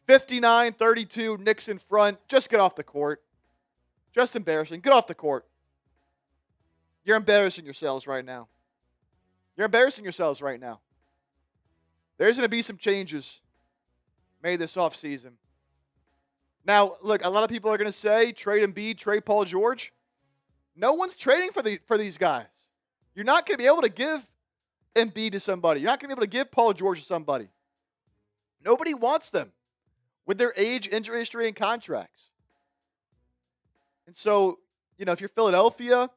59-32. Knicks in front. Just get off the court. Just embarrassing. Get off the court. You're embarrassing yourselves right now. You're embarrassing yourselves right now. There's going to be some changes made this offseason. Now, look, a lot of people are going to say, trade Embiid, trade Paul George. No one's trading for these guys. You're not going to be able to give Embiid to somebody. You're not going to be able to give Paul George to somebody. Nobody wants them with their age, injury history, and contracts. And so, if you're Philadelphia,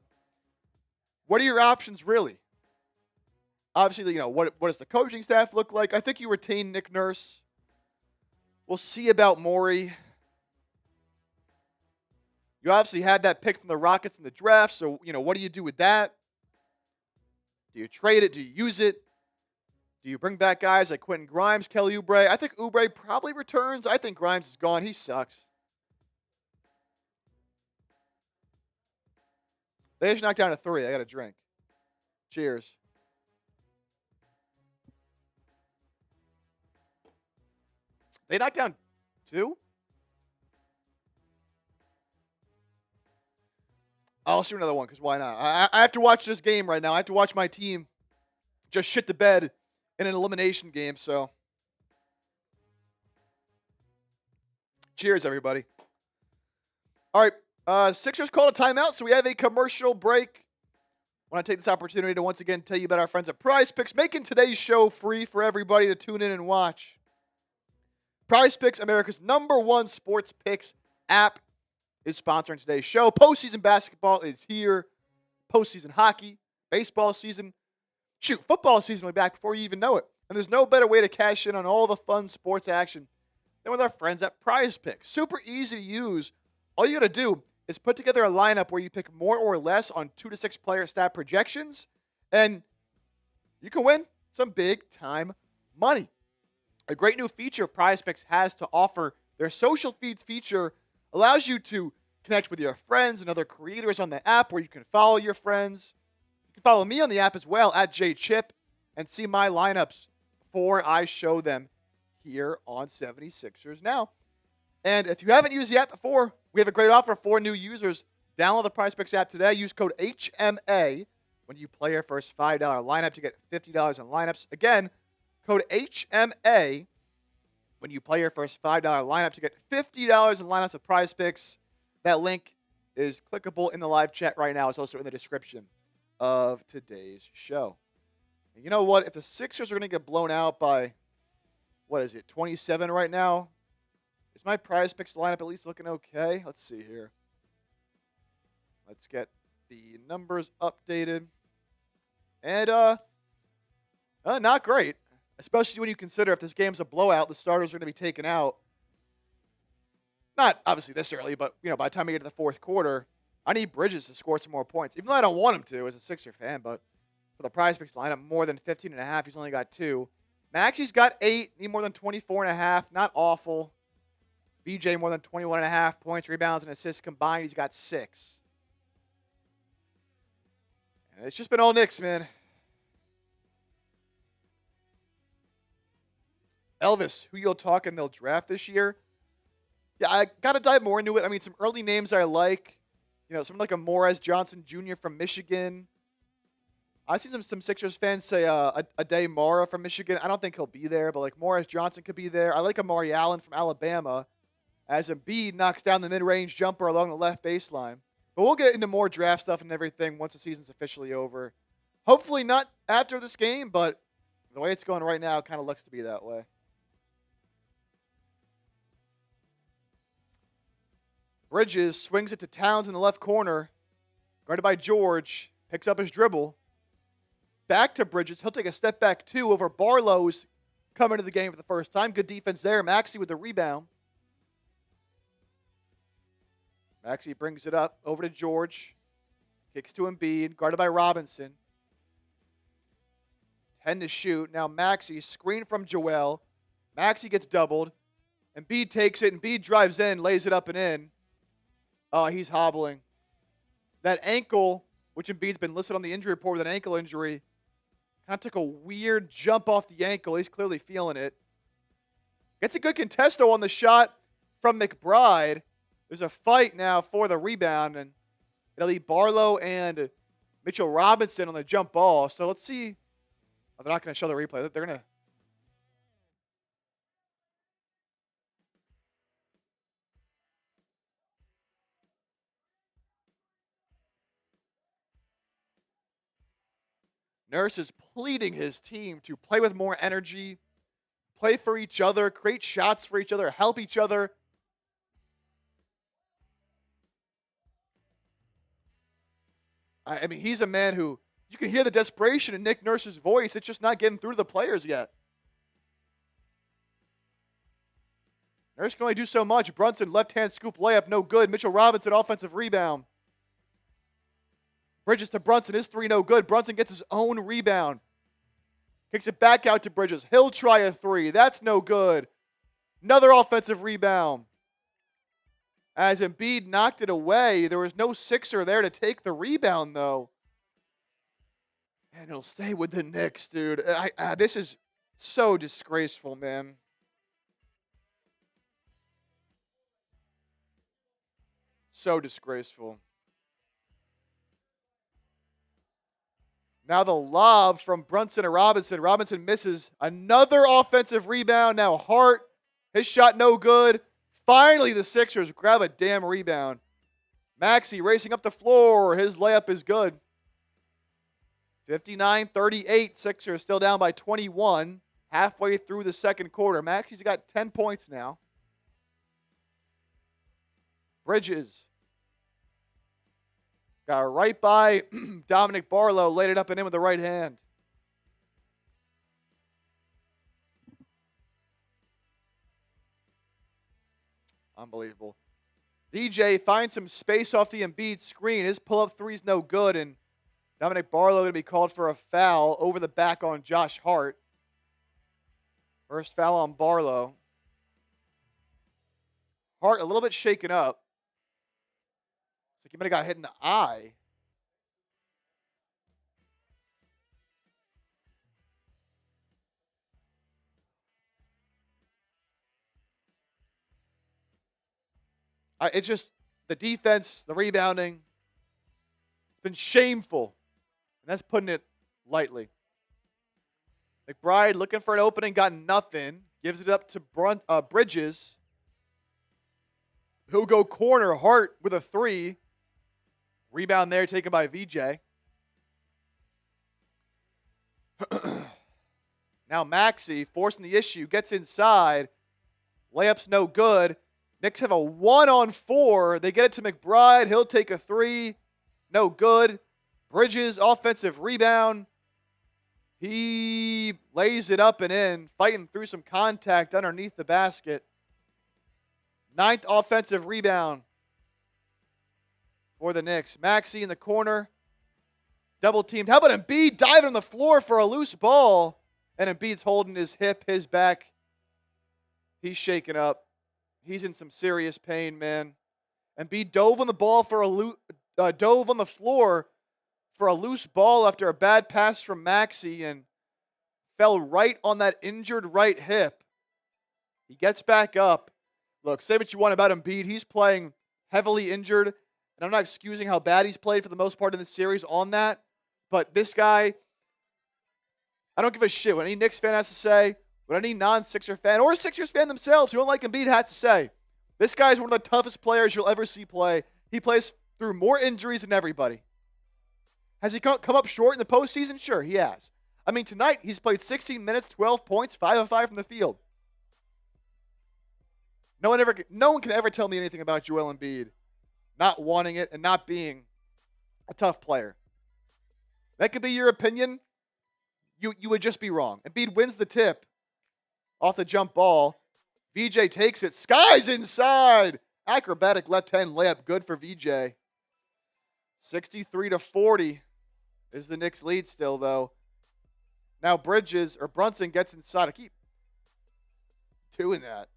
what are your options really? Obviously, what does the coaching staff look like? I think you retain Nick Nurse. We'll see about Morey. You obviously had that pick from the Rockets in the draft, so, what do you do with that? Do you trade it? Do you use it? Do you bring back guys like Quentin Grimes, Kelly Oubre? I think Oubre probably returns. I think Grimes is gone. He sucks. They just knocked down a three. I got a drink. Cheers. They knocked down two? I'll shoot another one because why not? I have to watch this game right now. I have to watch my team just shit the bed in an elimination game. So, cheers, everybody. All right. Sixers called a timeout, so we have a commercial break. I want to take this opportunity to once again tell you about our friends at Prize Picks, making today's show free for everybody to tune in and watch. Prize Picks, America's #1 sports picks app, is sponsoring today's show. Postseason basketball is here. Postseason hockey, baseball season. Football season will be back before you even know it. And there's no better way to cash in on all the fun sports action than with our friends at Prize Picks. Super easy to use. All you got to do is put together a lineup where you pick more or less on 2 to 6 player stat projections, and you can win some big-time money. A great new feature Prize Picks has to offer, their social feeds feature, allows you to connect with your friends and other creators on the app where you can follow your friends. You can follow me on the app as well, at JChip, and see my lineups before I show them here on 76ers Now. And if you haven't used the app before, we have a great offer for new users. Download the Prize Picks app today. Use code HMA when you play your first $5 lineup to get $50 in lineups. Again, code HMA when you play your first $5 lineup to get $50 in lineups with Prize Picks. That link is clickable in the live chat right now. It's also in the description of today's show. And you know what? If the Sixers are going to get blown out by, 27 right now? Is my Prize Picks lineup at least looking okay? Let's see here. Let's get the numbers updated. And, not great. Especially when you consider if this game's a blowout, the starters are going to be taken out. Not obviously this early, but, by the time we get to the fourth quarter, I need Bridges to score some more points. Even though I don't want him to as a Sixer fan, but for the Prize Picks lineup, more than 15.5. He's only got 2. Maxey's got 8. Need more than 24.5. Not awful. BJ more than 21.5 points, rebounds, and assists combined. He's got 6. And it's just been all Knicks, man. Elvis, who you'll talk and they'll draft this year. Yeah, I got to dive more into it. I mean, some early names I like. You know, someone like a Oubre Johnson Jr. from Michigan. I've seen some Sixers fans say Ade Mara from Michigan. I don't think he'll be there, but like Morris Johnson could be there. I like Amari Allen from Alabama as Embiid knocks down the mid-range jumper along the left baseline. But we'll get into more draft stuff and everything once the season's officially over. Hopefully not after this game, but the way it's going right now, it kind of looks to be that way. Bridges swings it to Towns in the left corner. Guarded by George. Picks up his dribble. Back to Bridges. He'll take a step back two over Barlow's coming to the game for the first time. Good defense there. Maxey with the rebound. Maxey brings it up over to George. Kicks to Embiid. Guarded by Robinson. 10 to shoot. Now Maxey, screen from Joel. Maxey gets doubled. Embiid takes it. Embiid drives in, lays it up and in. Oh, he's hobbling. That ankle, which Embiid's been listed on the injury report with an ankle injury, kind of took a weird jump off the ankle. He's clearly feeling it. Gets a good contesto on the shot from McBride. There's a fight now for the rebound, and it'll be Barlow and Mitchell Robinson on the jump ball. So let's see. Oh, they're not going to show the replay. They're going to. Nurse is pleading his team to play with more energy, play for each other, create shots for each other, help each other. I mean, he's a man who, you can hear the desperation in Nick Nurse's voice. It's just not getting through to the players yet. Nurse can only do so much. Brunson, left-hand scoop layup, no good. Mitchell Robinson, offensive rebound. Bridges to Brunson, his three no good. Brunson gets his own rebound. Kicks it back out to Bridges. He'll try a three. That's no good. Another offensive rebound. As Embiid knocked it away, there was no Sixer there to take the rebound, though. And he'll stay with the Knicks, dude. This is so disgraceful, man. So disgraceful. Now the lob from Brunson to Robinson. Robinson misses. Another offensive rebound. Now Hart. His shot no good. Finally, the Sixers grab a damn rebound. Maxey racing up the floor. His layup is good. 59-38. Sixers still down by 21. Halfway through the second quarter. Maxey's got 10 points now. Bridges. Got right by Dominic Barlow. Laid it up and in with the right hand. Unbelievable. VJ finds some space off the Embiid screen. His pull-up three's no good, and Dominic Barlow going to be called for a foul over the back on Josh Hart. First foul on Barlow. Hart a little bit shaken up. Like he might have got hit in the eye. It's just the defense, the rebounding. It's been shameful. And that's putting it lightly. McBride looking for an opening, got nothing. Gives it up to Bridges. He'll go corner. Hart with a three. Rebound there taken by VJ. Now Maxey forcing the issue. Gets inside. Layup's no good. Knicks have a 1-on-4. They get it to McBride. He'll take a three. No good. Bridges, offensive rebound. He lays it up and in, fighting through some contact underneath the basket. 9th offensive rebound for the Knicks. Maxey in the corner. Double teamed. How about Embiid diving on the floor for a loose ball? And Embiid's holding his hip, his back. He's shaking up. He's in some serious pain, man. Embiid dove on the ball for dove on the floor for a loose ball after a bad pass from Maxey and fell right on that injured right hip. He gets back up. Look, say what you want about Embiid. He's playing heavily injured, and I'm not excusing how bad he's played for the most part in the series on that. But this guy, I don't give a shit what any Knicks fan has to say, what any non-Sixer fan or Sixers fan themselves who don't like Embiid has to say. This guy is one of the toughest players you'll ever see play. He plays through more injuries than everybody. Has he come up short in the postseason? Sure, he has. I mean, tonight he's played 16 minutes, 12 points, 5 of 5 from the field. No one can ever tell me anything about Joel Embiid not wanting it and not being a tough player. That could be your opinion. You would just be wrong. Embiid wins the tip off the jump ball. VJ takes it. Sky's inside. Acrobatic left-hand layup. Good for VJ. 63-40 is the Knicks lead still, though. Now Brunson gets inside. I keep doing that.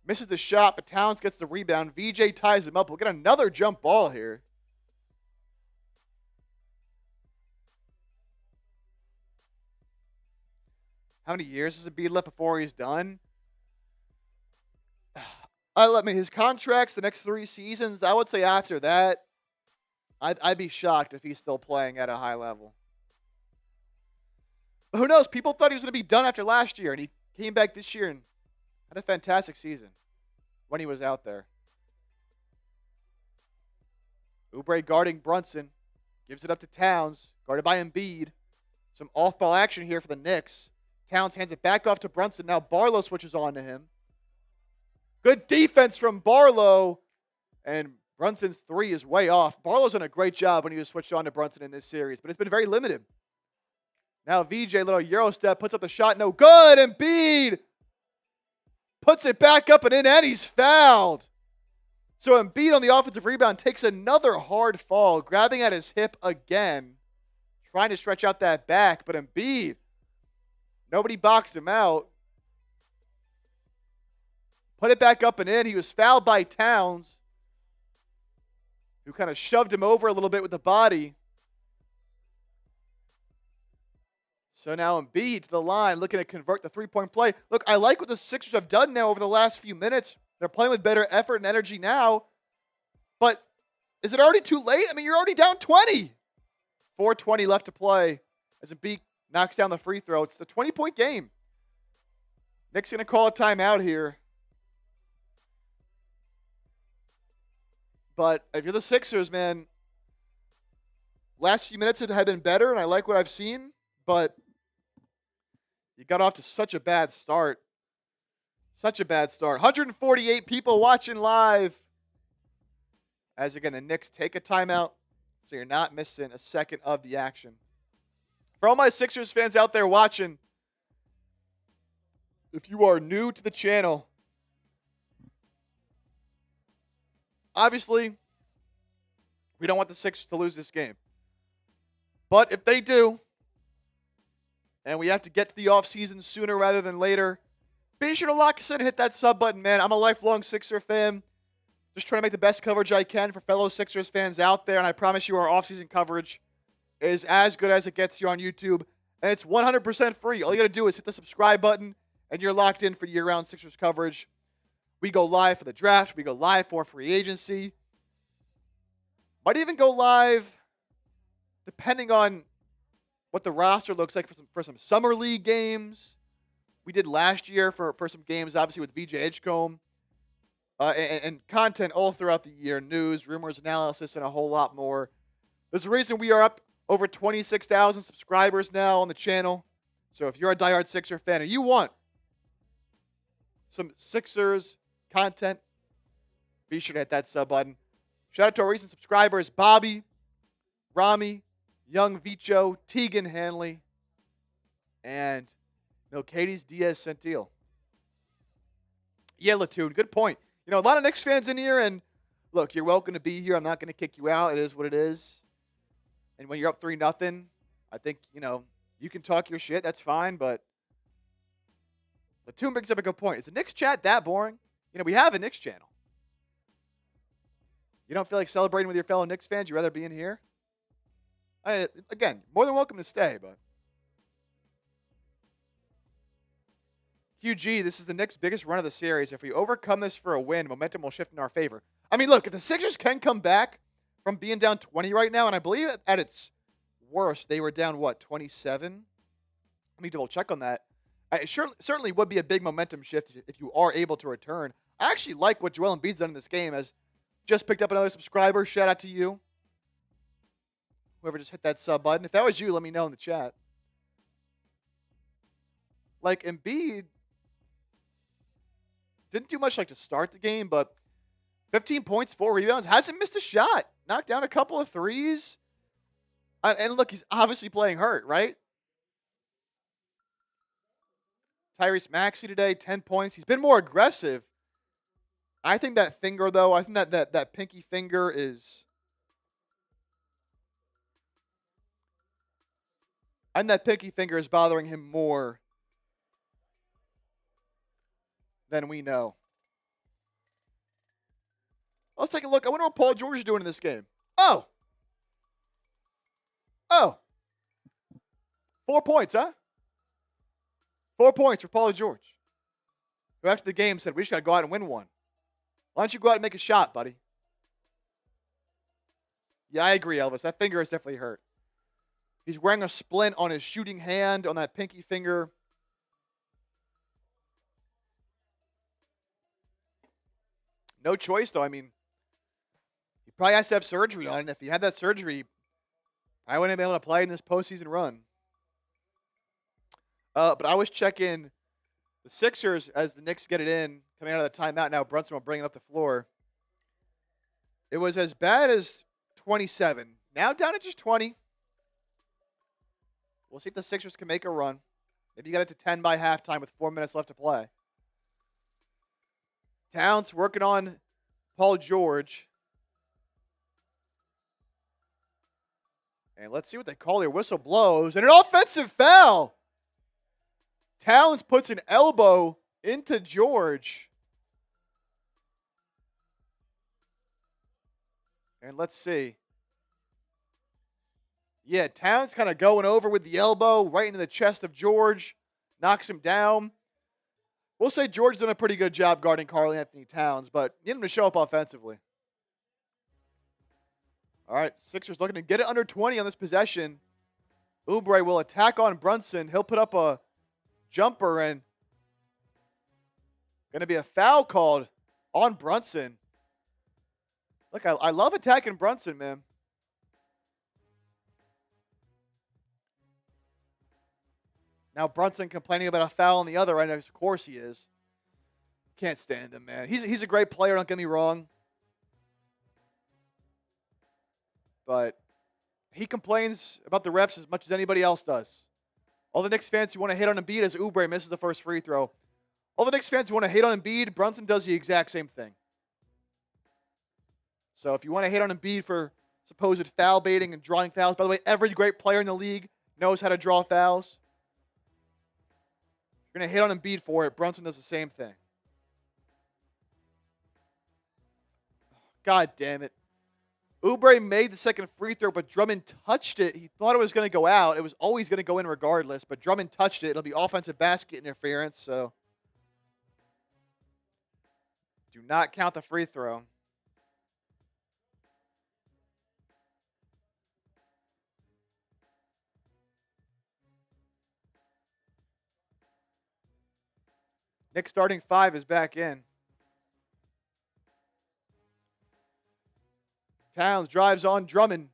Misses the shot, but Towns gets the rebound. VJ ties him up. We'll get another jump ball here. How many years does Embiid left before he's done? I mean, his contract's the next 3 seasons. I would say after that, I'd be shocked if he's still playing at a high level. But who knows? People thought he was going to be done after last year, and he came back this year and had a fantastic season when he was out there. Oubre guarding Brunson. Gives it up to Towns. Guarded by Embiid. Some off-ball action here for the Knicks. Towns hands it back off to Brunson. Now Barlow switches on to him. Good defense from Barlow. And Brunson's 3 is way off. Barlow's done a great job when he was switched on to Brunson in this series, but it's been very limited. Now VJ, little Euro step, puts up the shot. No good. Embiid puts it back up and in, and he's fouled. So Embiid on the offensive rebound takes another hard fall, grabbing at his hip again, trying to stretch out that back, but Embiid, nobody boxed him out. Put it back up and in. He was fouled by Towns, who kind of shoved him over a little bit with the body. So now Embiid to the line, looking to convert the three-point play. Look, I like what the Sixers have done now over the last few minutes. They're playing with better effort and energy now. But is it already too late? I mean, you're already down 20. 4:20 left to play as Embiid knocks down the free throw. It's the 20-point game. Knicks going to call a timeout here. But if you're the Sixers, man, last few minutes have been better, and I like what I've seen. But you got off to such a bad start. Such a bad start. 148 people watching live. As again, the Knicks take a timeout, so you're not missing a second of the action. For all my Sixers fans out there watching, if you are new to the channel, obviously, we don't want the Sixers to lose this game. But if they do, and we have to get to the offseason sooner rather than later, be sure to lock us in and hit that sub button, man. I'm a lifelong Sixer fan. Just trying to make the best coverage I can for fellow Sixers fans out there, and I promise you our offseason coverage is as good as it gets here on YouTube, and it's 100% free. All you got to do is hit the subscribe button, and you're locked in for year-round Sixers coverage. We go live for the draft. We go live for free agency. Might even go live, depending on what the roster looks like for some summer league games. We did last year for some games, obviously, with VJ Edgecombe. And content all throughout the year. News, rumors, analysis, and a whole lot more. There's a reason we are up over 26,000 subscribers now on the channel. So if you're a diehard Sixer fan and you want some Sixers content, be sure to hit that sub button. Shout out to our recent subscribers, Bobby, Rami, Young Vicho, Tegan Hanley, and Milcades Diaz Sentil. Yeah, Latoon, good point. You know, a lot of Knicks fans in here, and look, you're welcome to be here. I'm not going to kick you out. It is what it is. And when you're up 3-0, I think, you know, you can talk your shit. That's fine, but Latoon brings up a good point. Is the Knicks chat that boring? You know, we have a Knicks channel. You don't feel like celebrating with your fellow Knicks fans? You'd rather be in here? Again, more than welcome to stay, but QG, this is the Knicks' biggest run of the series. If we overcome this for a win, momentum will shift in our favor. I mean, look, if the Sixers can come back from being down 20 right now, and I believe at its worst, they were down, what, 27? Let me double check on that. It certainly would be a big momentum shift if you are able to return. I actually like what Joel Embiid's done in this game. Has just picked up another subscriber. Shout out to you. Whoever just hit that sub button. If that was you, let me know in the chat. Like, Embiid didn't do much like to start the game, but 15 points, 4 rebounds. Hasn't missed a shot. Knocked down a couple of threes. And look, he's obviously playing hurt, right? Tyrese Maxey today, 10 points. He's been more aggressive. I think that finger, though, I think that pinky finger is... And that pinky finger is bothering him more than we know. Let's take a look. I wonder what Paul George is doing in this game. Oh. 4 points, huh? 4 points for Paul George, who after the game said, we just got to go out and win one. Why don't you go out and make a shot, buddy? Yeah, I agree, Elvis. That finger is definitely hurt. He's wearing a splint on his shooting hand, on that pinky finger. No choice, though. I mean, he probably has to have surgery on it. If he had that surgery, I wouldn't have been able to play in this postseason run. But I was checking the Sixers as the Knicks get it in, coming out of the timeout. Now Brunson will bring it up the floor. It was as bad as 27. Now down to just 20. We'll see if the Sixers can make a run. Maybe you got it to 10 by halftime with 4 minutes left to play. Towns working on Paul George. And let's see what they call here. Whistle blows. And an offensive foul. Towns puts an elbow into George. And let's see. Yeah, Towns kind of going over with the elbow right into the chest of George. Knocks him down. We'll say George's done a pretty good job guarding Karl-Anthony Towns, but need him to show up offensively. All right, Sixers looking to get it under 20 on this possession. Oubre will attack on Brunson. He'll put up a jumper and going to be a foul called on Brunson. Look, I love attacking Brunson, man. Now Brunson complaining about a foul on the other end. Of course he is. Can't stand him, man. He's a great player, don't get me wrong. But he complains about the refs as much as anybody else does. All the Knicks fans who want to hate on Embiid as Oubre misses the first free throw. All the Knicks fans who want to hate on Embiid, Brunson does the exact same thing. So if you want to hate on Embiid for supposed foul baiting and drawing fouls, by the way, every great player in the league knows how to draw fouls. You're going to hate on Embiid for it. Brunson does the same thing. God damn it. Oubre made the second free throw, but Drummond touched it. He thought it was going to go out. It was always going to go in regardless, but Drummond touched it. It'll be offensive basket interference, so do not count the free throw. Knicks starting 5 is back in. Towns drives on Drummond.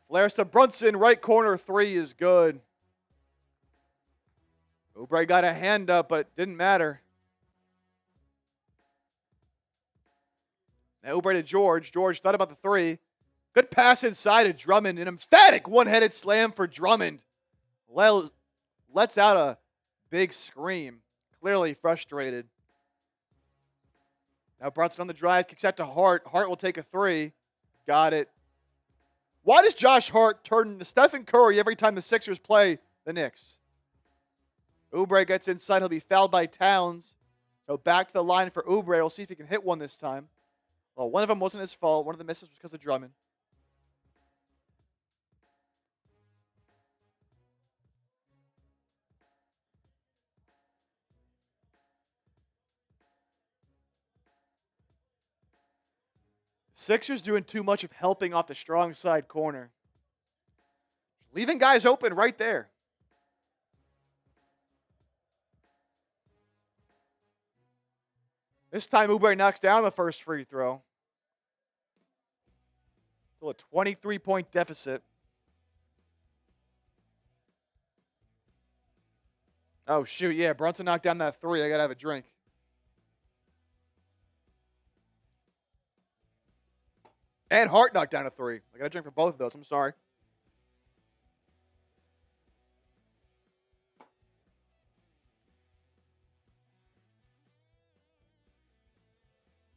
Flares to Brunson. Right corner 3 is good. Oubre got a hand up, but it didn't matter. Now Oubre to George. George thought about the 3. Good pass inside of Drummond. An emphatic one-headed slam for Drummond. Lets out a big scream. Clearly frustrated. Now Brunson on the drive. Kicks out to Hart. Hart will take a 3. Got it. Why does Josh Hart turn into Stephen Curry every time the Sixers play the Knicks? Oubre gets inside. He'll be fouled by Towns. So back to the line for Oubre. We'll see if he can hit one this time. Well, one of them wasn't his fault. One of the misses was because of Drummond. Sixers doing too much of helping off the strong side corner. Leaving guys open right there. This time, Oubre knocks down the first free throw. Still a 23-point deficit. Oh, shoot. Yeah, Brunson knocked down that three. I got to have a drink. And Hart knocked down a three. I got to drink for both of those. I'm sorry.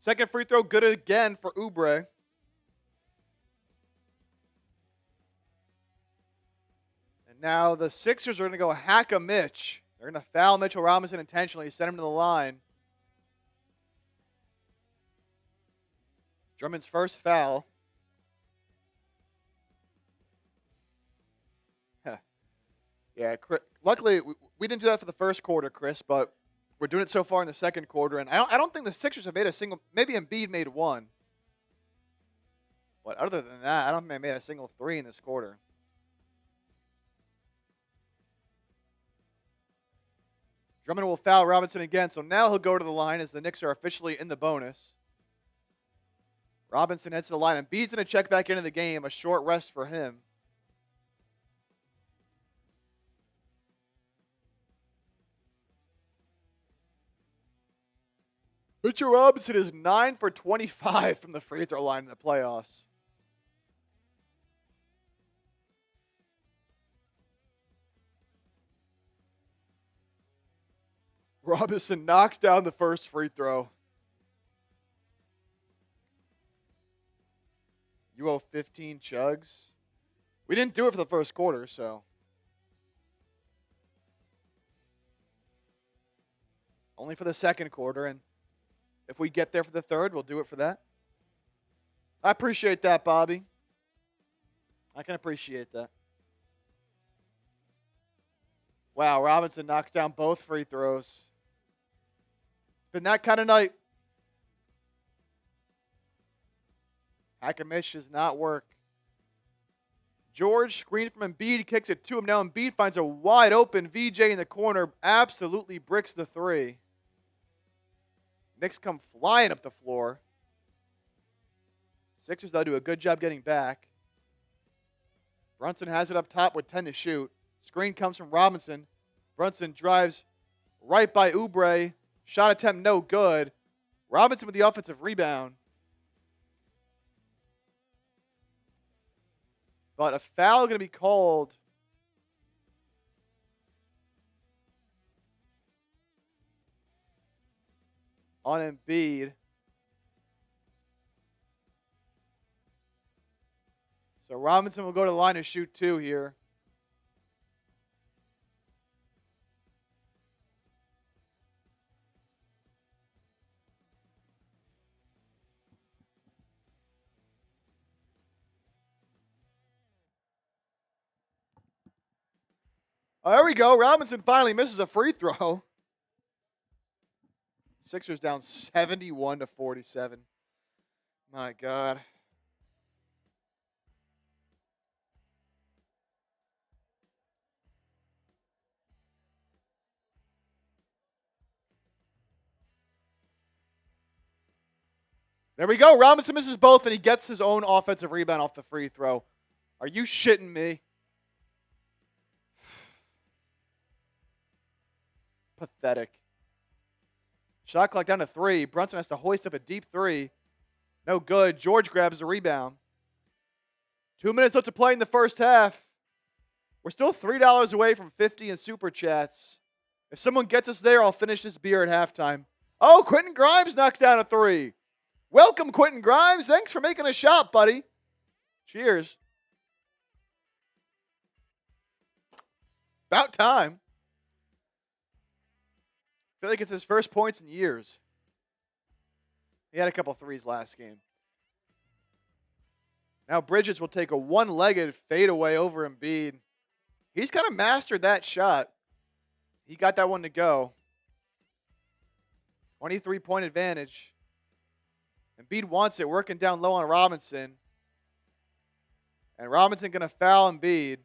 Second free throw, good again for Oubre. And now the Sixers are going to go hack a Mitch. They're going to foul Mitchell Robinson intentionally, send him to the line. Drummond's first foul. Yeah, luckily we didn't do that for the first quarter, Chris, but we're doing it so far in the second quarter, and I don't think the Sixers have made a single. Maybe Embiid made one. But other than that, I don't think they made a single three in this quarter. Drummond will foul Robinson again, so now he'll go to the line as the Knicks are officially in the bonus. Robinson heads to the line. Embiid's going to check back into the game. A short rest for him. Mitchell Robinson is 9 for 25 from the free throw line in the playoffs. Robinson knocks down the first free throw. You owe 15 chugs. We didn't do it for the first quarter, so. Only for the second quarter, and if we get there for the third, we'll do it for that. I appreciate that, Bobby. I can appreciate that. Wow, Robinson knocks down both free throws. It's been that kind of night. Hack-a-Mitch does not work. George, screen from Embiid, kicks it to him. Now Embiid finds a wide open VJ in the corner. Absolutely bricks the three. Knicks come flying up the floor. Sixers, though, do a good job getting back. Brunson has it up top with 10 to shoot. Screen comes from Robinson. Brunson drives right by Oubre. Shot attempt no good. Robinson with the offensive rebound. But a foul going to be called. On Embiid. So Robinson will go to the line to shoot two here. Oh, there we go. Robinson finally misses a free throw. Sixers down 71 to 47. My God. There we go. Robinson misses both, and he gets his own offensive rebound off the free throw. Are you shitting me? Pathetic. Shot clock down to 3. Brunson has to hoist up a deep 3. No good. George grabs the rebound. 2 minutes left to play in the first half. We're still $3 away from 50 in Super Chats. If someone gets us there, I'll finish this beer at halftime. Oh, Quentin Grimes knocks down a 3. Welcome, Quentin Grimes. Thanks for making a shot, buddy. Cheers. About time. I feel like it's his first points in years. He had a couple threes last game. Now Bridges will take a one-legged fadeaway over Embiid. He's kind of mastered that shot. He got that one to go. 23-point advantage. Embiid wants it, working down low on Robinson. And Robinson going to foul Embiid.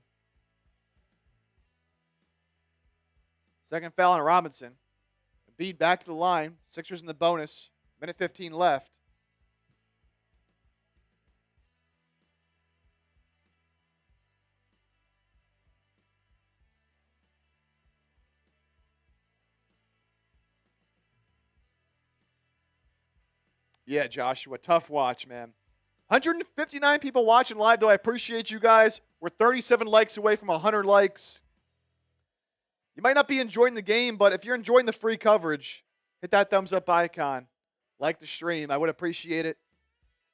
Second foul on Robinson. Embiid back to the line. Sixers in the bonus. Minute 15 left. Yeah, Joshua, tough watch, man. 159 people watching live, though. I appreciate you guys. We're 37 likes away from 100 likes. You might not be enjoying the game, but if you're enjoying the free coverage, hit that thumbs up icon. Like the stream. I would appreciate it.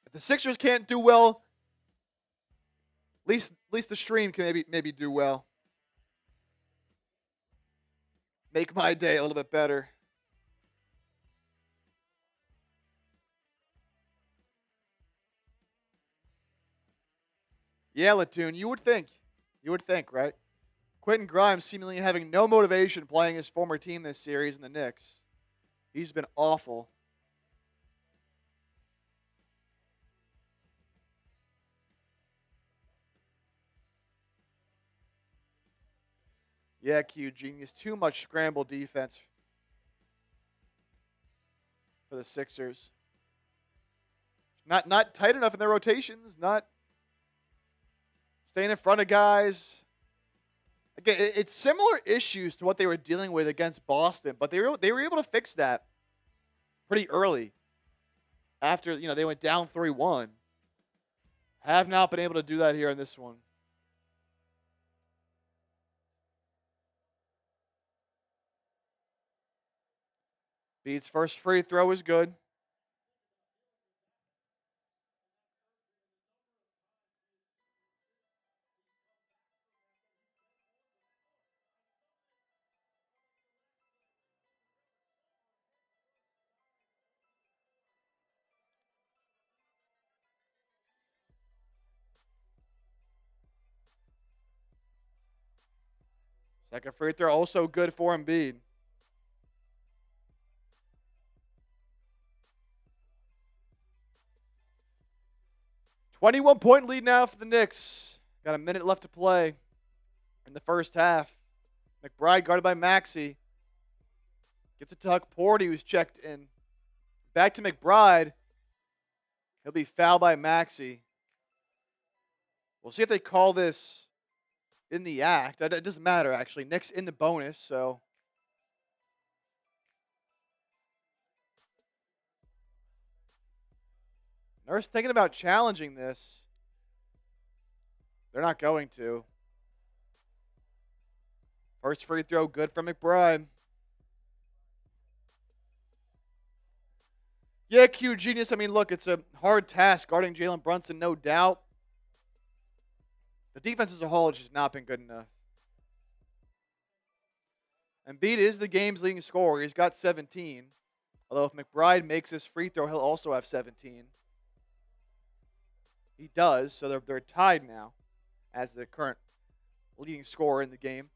If the Sixers can't do well, at least the stream can maybe do well. Make my day a little bit better. Yeah, Latoon, you would think. You would think, right? Quentin Grimes seemingly having no motivation playing his former team this series in the Knicks. He's been awful. Yeah, Q Genius. Too much scramble defense for the Sixers. Not tight enough in their rotations. Not staying in front of guys. Again, it's similar issues to what they were dealing with against Boston, but they were able to fix that pretty early. After they went down 3-1. Have not been able to do that here in this one. Embiid's first free throw is good. Second free throw also good for Embiid. "21-point lead now for the Knicks. Got a minute left to play in the first half. McBride guarded by Maxey. Gets it to Huck Porty, who's checked in. Back to McBride. He'll be fouled by Maxey. We'll see if they call this in the act. It doesn't matter, actually. Knicks in the bonus, so. Nurse thinking about challenging this. They're not going to. First free throw, good from McBride. Yeah, Q Genius. I mean, look, it's a hard task guarding Jalen Brunson, no doubt. The defense as a whole has just not been good enough. Embiid is the game's leading scorer. He's got 17. Although if McBride makes his free throw, he'll also have 17. He does, so they're tied now as the current leading scorer in the game.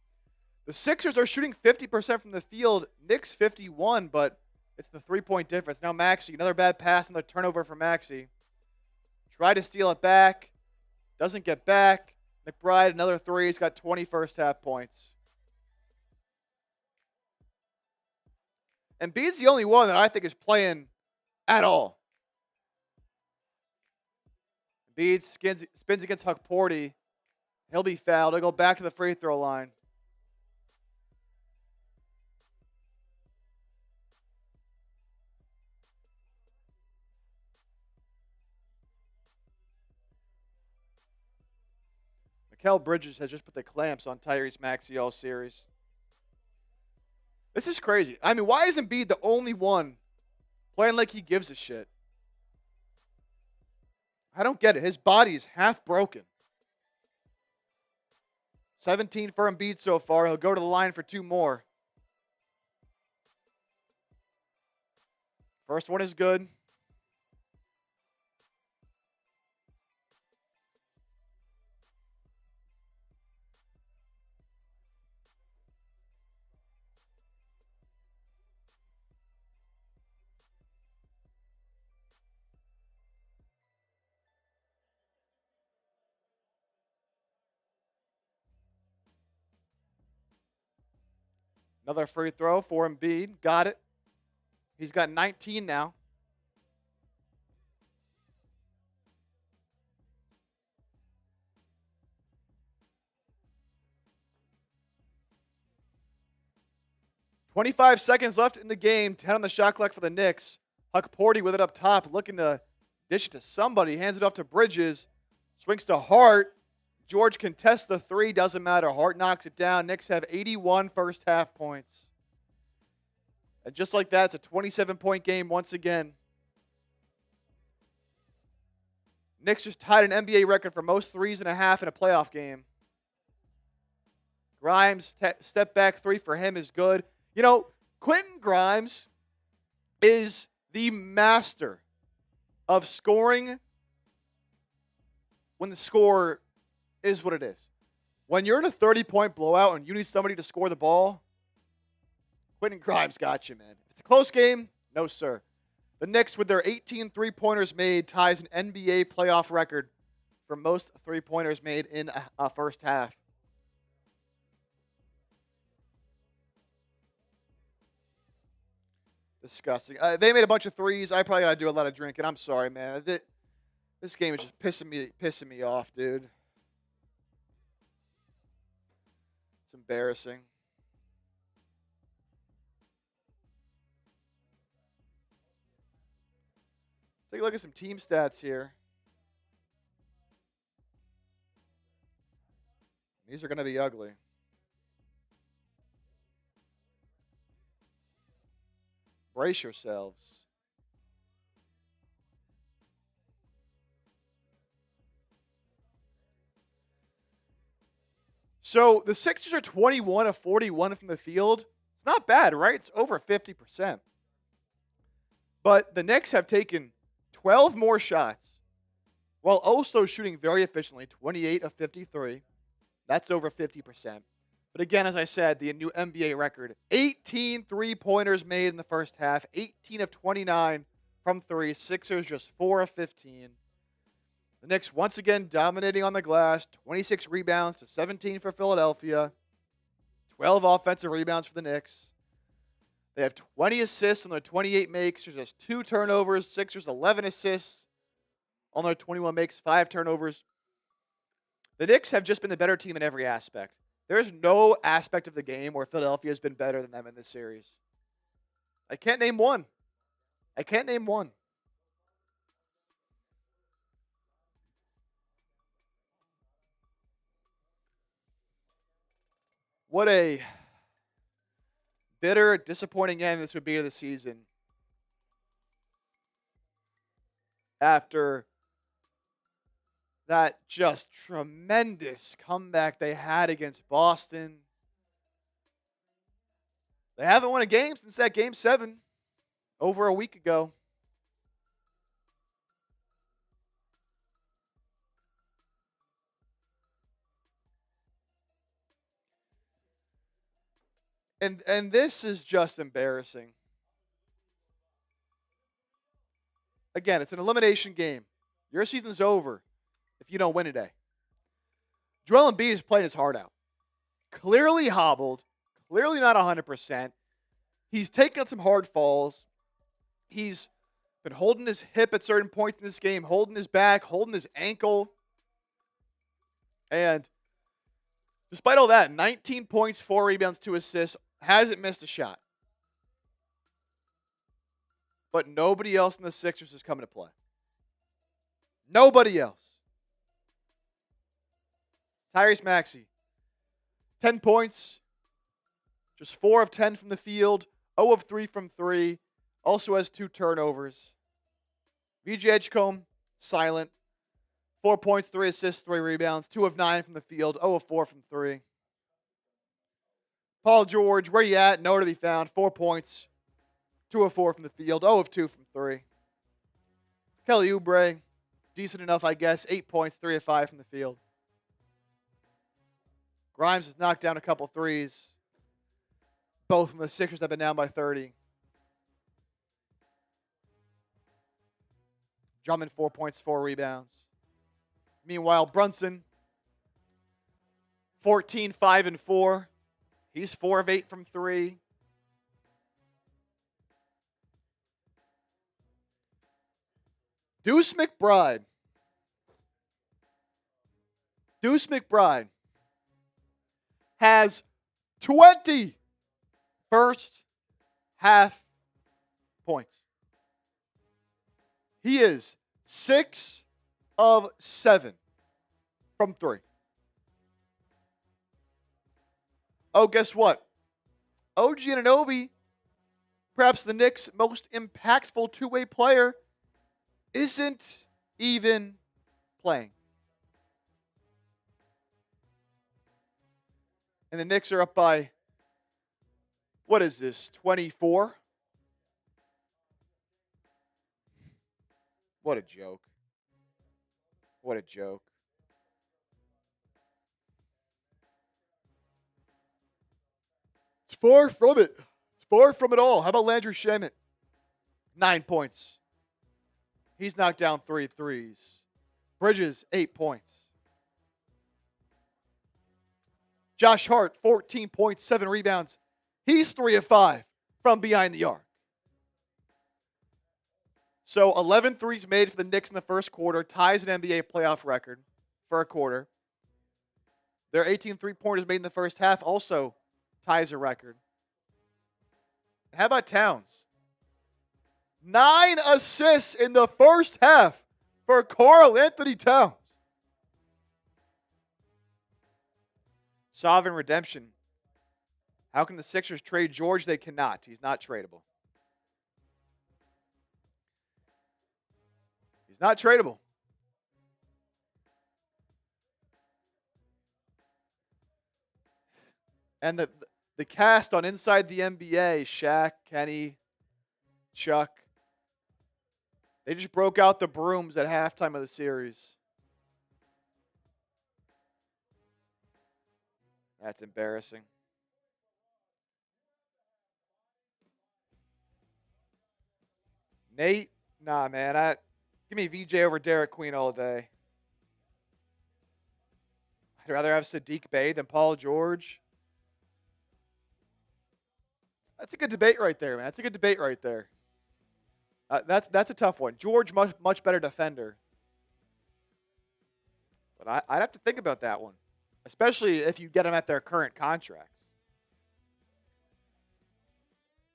The Sixers are shooting 50% from the field. Knicks 51, but it's the three-point difference. Now Maxey, another bad pass, another turnover for Maxey. Tried to steal it back. Doesn't get back. McBride, another three. He's got 20 first-half points. Embiid's the only one that I think is playing at all. Embiid spins against Huck Porty. He'll be fouled. He'll go back to the free throw line. Mikal Bridges has just put the clamps on Tyrese Maxey all series. This is crazy. I mean, why is Embiid the only one playing like he gives a shit? I don't get it. His body is half broken. 17 for Embiid so far. He'll go to the line for two more. First one is good. Another free throw for Embiid. Got it. He's got 19 now. "25 seconds left in the game. 10 on the shot clock for the Knicks. Huck Porty with it up top, looking to dish it to somebody. Hands it off to Bridges. Swings to Hart. George contests the three. Doesn't matter. Hart knocks it down. Knicks have 81 first half points. And just like that, it's a 27-point game once again. Knicks just tied an NBA record for most threes and a half in a playoff game. Grimes, step back three for him is good. You know, Quentin Grimes is the master of scoring when the score is what it is. When you're in a 30-point blowout and you need somebody to score the ball, Quentin Grimes got you, man. If it's a close game, no, sir. The Knicks, with their 18 three-pointers made, ties an NBA playoff record for most three-pointers made in a first half. Disgusting. They made a bunch of threes. I probably got to do a lot of drinking. I'm sorry, man. This game is just pissing me off, dude. It's embarrassing. Take a look at some team stats here. These are going to be ugly. Brace yourselves. So the Sixers are 21 of 41 from the field. It's not bad, right? It's over 50%. But the Knicks have taken 12 more shots while also shooting very efficiently, 28 of 53. That's over 50%. But again, as I said, the new NBA record, 18 three-pointers made in the first half, 18 of 29 from three. Sixers just 4 of 15. The Knicks once again dominating on the glass, 26 rebounds to 17 for Philadelphia, 12 offensive rebounds for the Knicks. They have 20 assists on their 28 makes. There's just 2 turnovers. Sixers 11 assists on their 21 makes, 5 turnovers. The Knicks have just been the better team in every aspect. There's no aspect of the game where Philadelphia has been better than them in this series. I can't name one. I can't name one. What a bitter, disappointing end this would be to the season. After that just tremendous comeback they had against Boston. They haven't won a game since that Game 7 over a week ago. And this is just embarrassing. Again, it's an elimination game. Your season's over if you don't win today. Joel Embiid is playing his heart out. Clearly hobbled. Clearly not 100%. He's taken some hard falls. He's been holding his hip at certain points in this game, holding his back, holding his ankle. And despite all that, 19 points, 4 rebounds, 2 assists, hasn't missed a shot. But nobody else in the Sixers is coming to play. Nobody else. Tyrese Maxey, 10 points, just 4 of 10 from the field, 0 of 3 from 3, also has 2 turnovers. VJ Edgecombe, silent, 4 points, 3 assists, 3 rebounds, 2 of 9 from the field, 0 of 4 from 3. Paul George, where you at? Nowhere to be found, 4 points, 2 of 4 from the field, 0 of 2 from 3. Kelly Oubre, decent enough, I guess, 8 points, 3 of 5 from the field. Grimes has knocked down a couple threes. Both from the Sixers have been down by 30. Drummond, 4 points, 4 rebounds. Meanwhile, Brunson, 14, 5, and 4. He's 4 of 8 from 3. Deuce McBride. Deuce McBride has 20 first half points. He is 6 of 7 from 3. Oh, guess what? OG Anunoby, perhaps the Knicks' most impactful two-way player, isn't even playing. And the Knicks are up by, what is this, 24? What a joke. What a joke. It's far from it. It's far from it all. How about Landry Shamet? 9 points. He's knocked down 3 threes. Bridges, 8 points. Josh Hart, 14 points, 7 rebounds. He's 3 of 5 from behind the arc. So 11 threes made for the Knicks in the first quarter, ties an NBA playoff record for a quarter. Their 18 three-pointers made in the first half also ties a record. How about Towns? 9 assists in the first half for Karl-Anthony Towns. Sovereign redemption. How can the Sixers trade George? They cannot. He's not tradable. He's not tradable. And the cast on Inside the NBA, Shaq, Kenny, Chuck, they just broke out the brooms at halftime of the series. That's embarrassing. Nate, nah, man. Give me VJ over Derek Queen all day. I'd rather have Sadiq Bey than Paul George. That's a good debate right there, man. That's a good debate right there. That's a tough one. George, much better defender. But I'd have to think about that one, especially if you get them at their current contracts.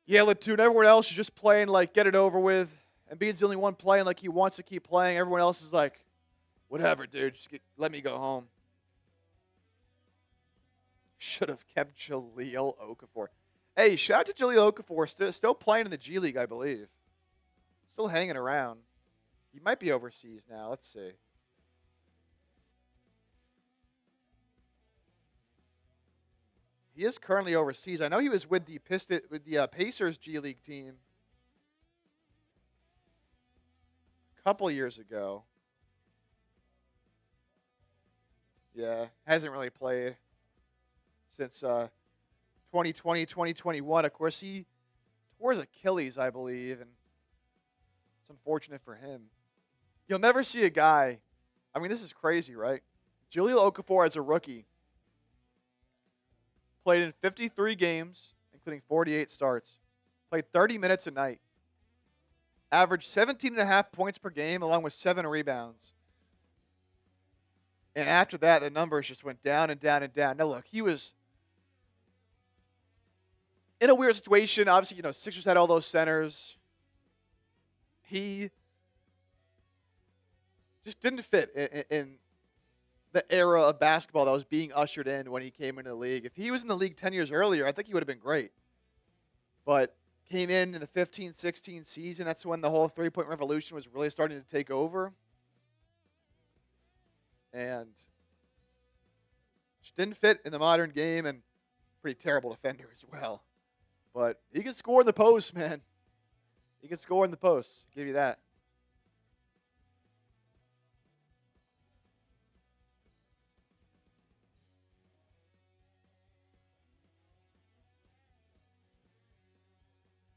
Yeah, Latoon, everyone else is just playing like get it over with. Embiid's the only one playing like he wants to keep playing. Everyone else is like, whatever, dude. Just let me go home. Should have kept Jahlil Okafor. Hey, shout out to Jahlil Okafor. Still playing in the G League, I believe. Still hanging around. He might be overseas now. Let's see. He is currently overseas. I know he was with the Pacers G League team a couple years ago. Yeah, hasn't really played since 2020, 2021. Of course, he tore his Achilles, I believe, and it's unfortunate for him. You'll never see a guy. I mean, this is crazy, right? Jahlil Okafor as a rookie played in 53 games, including 48 starts. Played 30 minutes a night. Averaged 17.5 points per game, along with 7 rebounds. And after that, the numbers just went down and down and down. Now, look, he was in a weird situation. Obviously, Sixers had all those centers. He just didn't fit in the era of basketball that was being ushered in when he came into the league. If he was in the league 10 years earlier, I think he would have been great. But came in the 15-16 season. That's when the whole three-point revolution was really starting to take over. And just didn't fit in the modern game, and pretty terrible defender as well. But he can score in the post, man. He can score in the post. Give you that.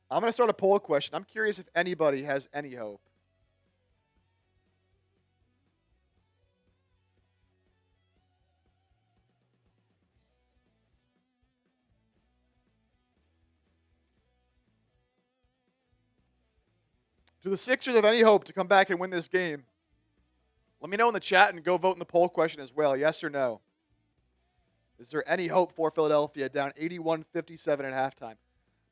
I'm going to start a poll question. I'm curious if anybody has any hope. Do the Sixers have any hope to come back and win this game? Let me know in the chat and go vote in the poll question as well. Yes or no? Is there any hope for Philadelphia down 81-57 at halftime?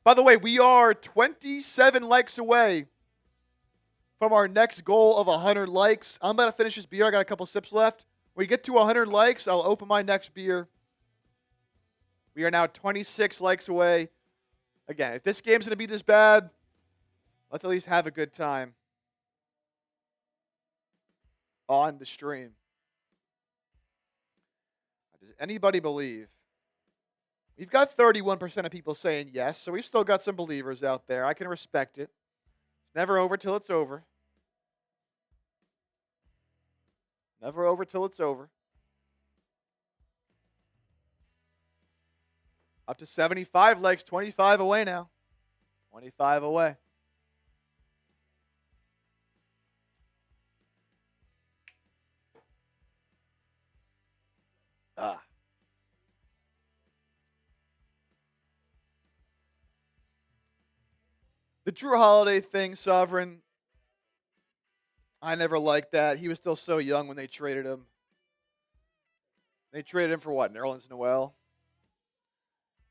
By the way, we are 27 likes away from our next goal of 100 likes. I'm about to finish this beer. I got a couple sips left. When we get to 100 likes, I'll open my next beer. We are now 26 likes away. Again, if this game's going to be this bad, let's at least have a good time on the stream. Does anybody believe? We've got 31% of people saying yes, so we've still got some believers out there. I can respect it. It's never over till it's over. Never over till it's over. Up to 75 likes, 25 away now. 25 away. The Drew Holiday thing, Sovereign, I never liked that. He was still so young when they traded him. They traded him for what? Nerlens Noel?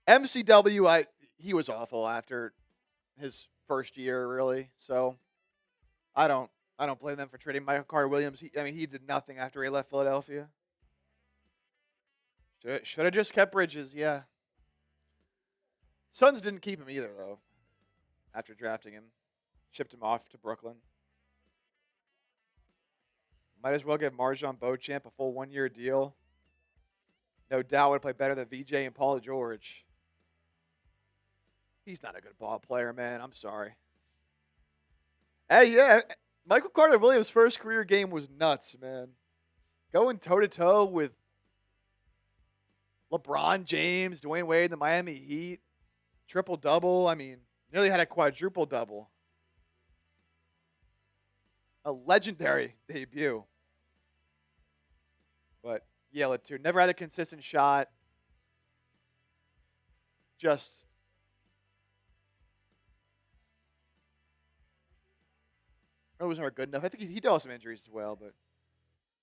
MCW, he was awful after his first year, really. So I don't blame them for trading Michael Carter Williams. He did nothing after he left Philadelphia. Should have just kept Bridges, yeah. Suns didn't keep him either, though. After drafting him, shipped him off to Brooklyn. Might as well give Marjon Beauchamp a full 1-year deal. No doubt would play better than VJ and Paul George. He's not a good ball player, man. I'm sorry. Hey, yeah, Michael Carter Williams' first career game was nuts, man. Going toe-to-toe with LeBron James, Dwayne Wade, the Miami Heat. Triple-double. Nearly had a quadruple-double. A legendary debut. But Yale too. Never had a consistent shot. Just it was never good enough. I think he dealt with some injuries as well, but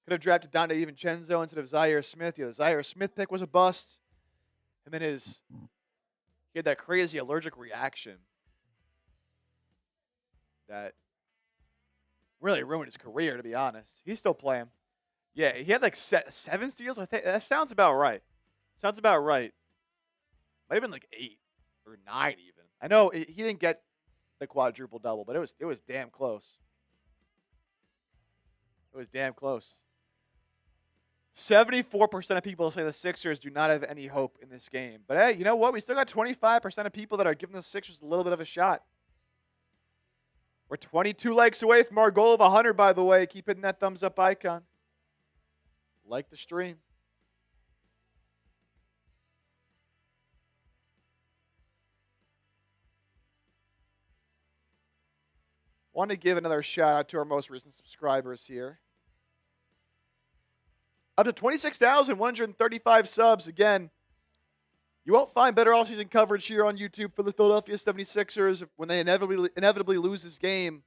could have drafted Dante DiVincenzo instead of Zaire Smith. Yeah, the Zaire Smith pick was a bust. And then he had that crazy allergic reaction that really ruined his career, to be honest. He's still playing. Yeah, he had like 7 steals. I think that sounds about right. Sounds about right. Might have been like 8 or 9 even. I know he didn't get the quadruple double, but it was damn close. It was damn close. 74% of people say the Sixers do not have any hope in this game. But hey, you know what? We still got 25% of people that are giving the Sixers a little bit of a shot. We're 22 likes away from our goal of 100, by the way. Keep hitting that thumbs up icon. Like the stream. Want to give another shout out to our most recent subscribers here. Up to 26,135 subs. Again, you won't find better offseason coverage here on YouTube for the Philadelphia 76ers when they inevitably lose this game.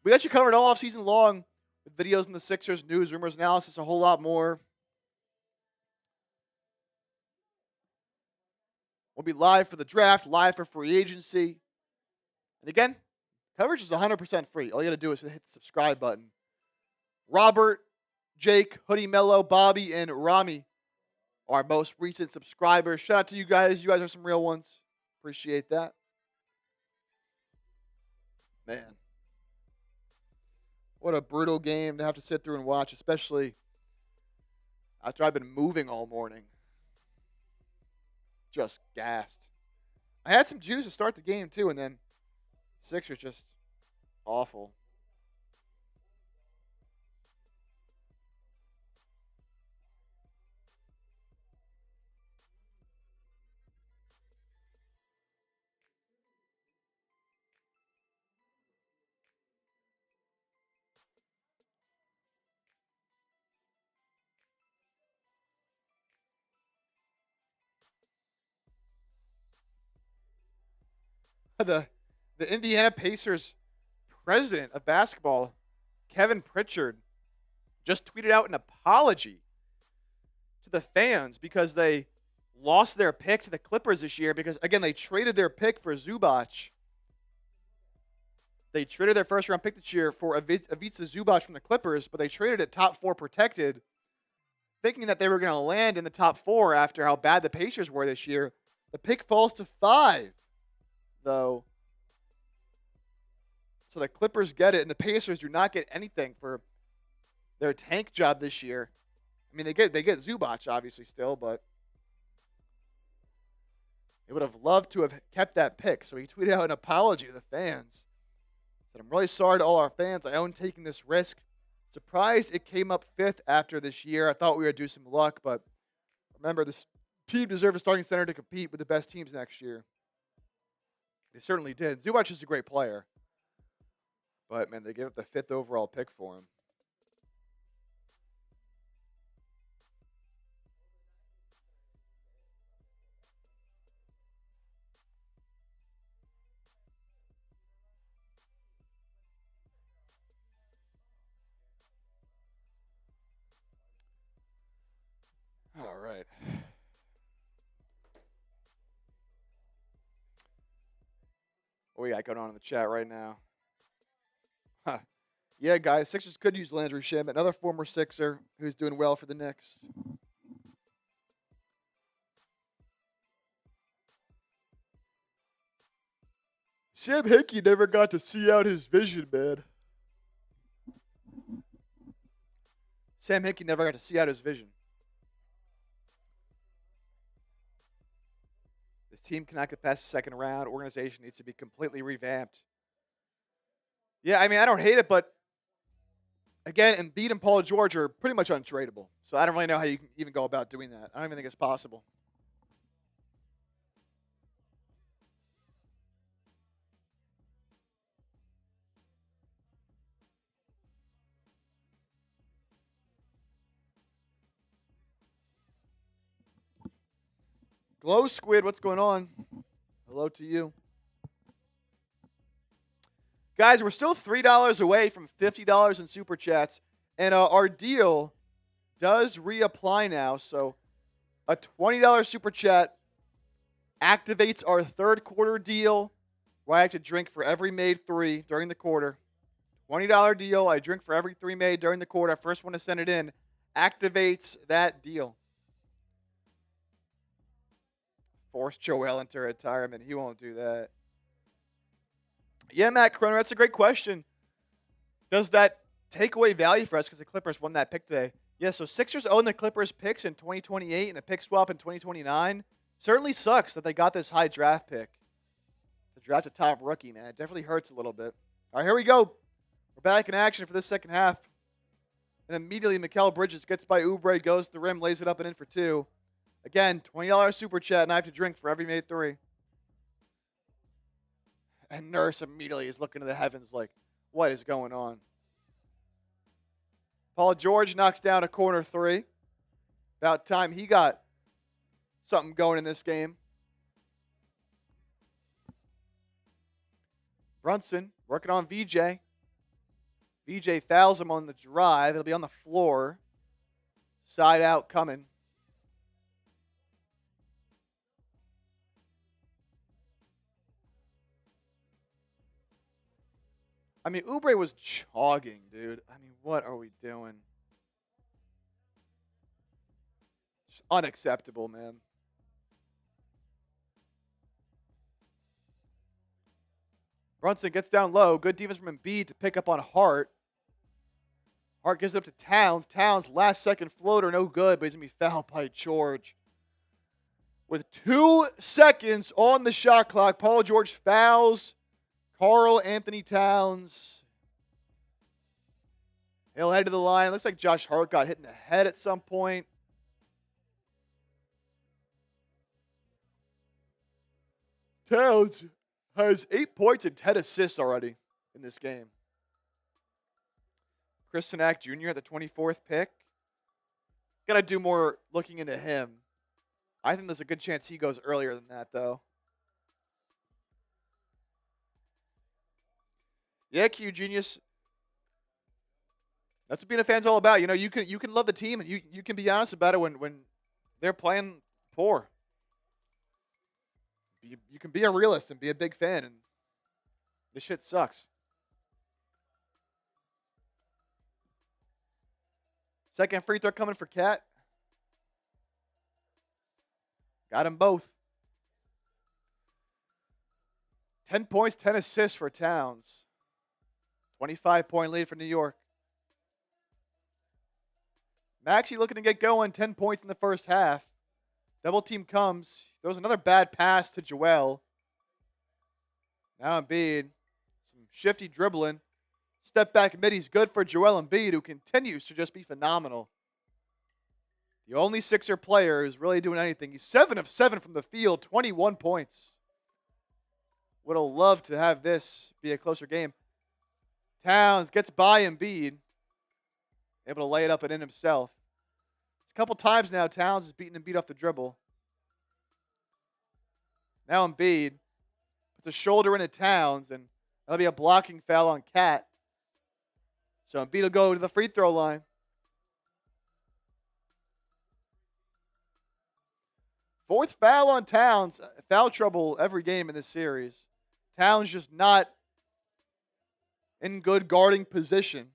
We got you covered all offseason long with videos in the Sixers, news, rumors, analysis, a whole lot more. We'll be live for the draft, live for free agency. And again, coverage is 100% free. All you got to do is hit the subscribe button. Robert, Jake, Hoodie Mello, Bobby, and Rami, our most recent subscribers. Shout out to you guys. You guys are some real ones. Appreciate that. Man. What a brutal game to have to sit through and watch, especially after I've been moving all morning. Just gassed. I had some juice to start the game, too, and then Sixers just awful. The Indiana Pacers president of basketball, Kevin Pritchard, just tweeted out an apology to the fans because they lost their pick to the Clippers this year because, again, they traded their pick for Zubac. They traded their first-round pick this year for Ivica Zubac from the Clippers, but they traded it top 4 protected, thinking that they were going to land in the top 4 after how bad the Pacers were this year. The pick falls to 5, though. So the Clippers get it, and the Pacers do not get anything for their tank job this year. I mean, they get Zubac, obviously, still, but they would have loved to have kept that pick. So he tweeted out an apology to the fans. Said, I'm really sorry to all our fans. I own taking this risk. Surprised it came up 5th after this year. I thought we would do some luck, but remember, this team deserves a starting center to compete with the best teams next year. They certainly did. Zubac is a great player. But, man, they gave up the 5th overall pick for him. All right. What we got going on in the chat right now? Huh. Yeah, guys, Sixers could use Landry Shamet, another former Sixer who's doing well for the Knicks. Sam Hinkie never got to see out his vision, man. Sam Hinkie never got to see out his vision. This team cannot get past the second round. Organization needs to be completely revamped. Yeah, I mean, I don't hate it, but again, Embiid and Paul George are pretty much untradeable. So I don't really know how you can even go about doing that. I don't even think it's possible. Glow Squid, what's going on? Hello to you. Guys, we're still $3 away from $50 in Super Chats. And our deal does reapply now. So a $20 Super Chat activates our third quarter deal where I have to drink for every made 3 during the quarter. $20 deal. I drink for every 3 made during the quarter. First one to send it in activates that deal. Force Joel into retirement. He won't do that. Yeah, Matt Croner, that's a great question. Does that take away value for us because the Clippers won that pick today? Yeah, so Sixers own the Clippers picks in 2028 and a pick swap in 2029. Certainly sucks that they got this high draft pick. To draft a top rookie, man. It definitely hurts a little bit. All right, here we go. We're back in action for this second half. And immediately, Mikal Bridges gets by Oubre, goes to the rim, lays it up and in for 2. Again, $20 Super Chat, and I have to drink for every made 3. And Nurse immediately is looking to the heavens like, what is going on? Paul George knocks down a corner 3. About time he got something going in this game. Brunson working on VJ. VJ fouls him on the drive. It'll be on the floor. Side out coming. I mean, Oubre was jogging, dude. I mean, what are we doing? It's unacceptable, man. Brunson gets down low. Good defense from Embiid to pick up on Hart. Hart gives it up to Towns. Towns, last second floater, no good, but he's going to be fouled by George. With 2 seconds on the shot clock, Paul George fouls Karl-Anthony Towns. He'll head to the line. Looks like Josh Hart got hit in the head at some point. Towns has 8 points and 10 assists already in this game. Karl-Anthony Jr. at the 24th pick. Got to do more looking into him. I think there's a good chance he goes earlier than that, though. Yeah, Q Genius. That's what being a fan's all about. You know, you can love the team and you can be honest about it when they're playing poor. You can be a realist and be a big fan, and this shit sucks. Second free throw coming for Cat. Got them both. 10 points, 10 assists for Towns. 25-point lead for New York. Maxey looking to get going. 10 points in the first half. Double team comes. Throws another bad pass to Joel. Now Embiid. Some shifty dribbling. Step back mid. He's good for Joel Embiid, who continues to just be phenomenal. The only Sixer player who's really doing anything. He's 7 of 7 from the field. 21 points. Would have loved to have this be a closer game. Towns gets by Embiid. Able to lay it up and in himself. It's a couple times now Towns has beaten Embiid off the dribble. Now Embiid puts a shoulder into Towns, and that'll be a blocking foul on Cat. So Embiid will go to the free throw line. Fourth foul on Towns. Foul trouble every game in this series. Towns just not in good guarding position.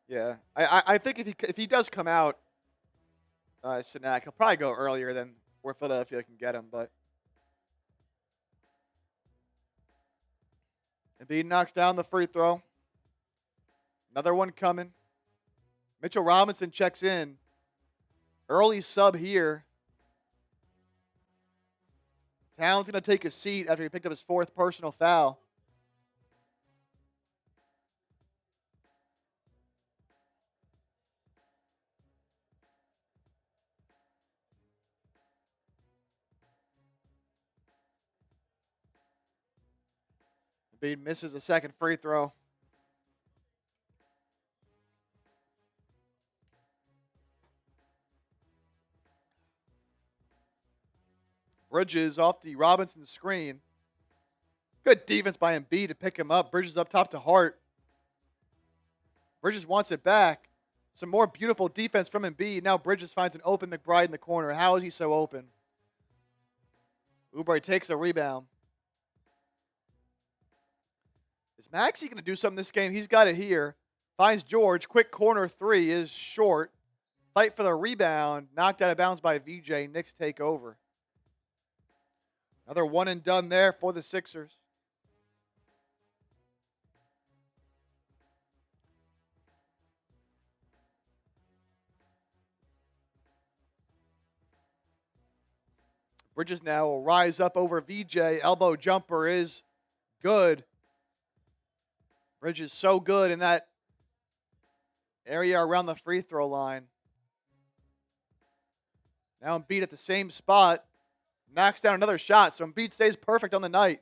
Yeah, I think if he does come out, Sinak, he'll probably go earlier than where Philadelphia can get him. But Embiid knocks down the free throw. Another one coming. Mitchell Robinson checks in. Early sub here. Towns going to take a seat after he picked up his 4th personal foul. Embiid misses the second free throw. Bridges off the Robinson screen. Good defense by Embiid to pick him up. Bridges up top to Hart. Bridges wants it back. Some more beautiful defense from Embiid. Now Bridges finds an open McBride in the corner. How is he so open? Oubre takes the rebound. Is Maxey going to do something this game? He's got it here. Finds George. Quick corner 3 is short. Fight for the rebound. Knocked out of bounds by VJ. Knicks take over. Another one and done there for the Sixers. Bridges now will rise up over VJ. Elbow jumper is good. Bridges so good in that area around the free throw line. Now Embiid at the same spot. Knocks down another shot, so Embiid stays perfect on the night.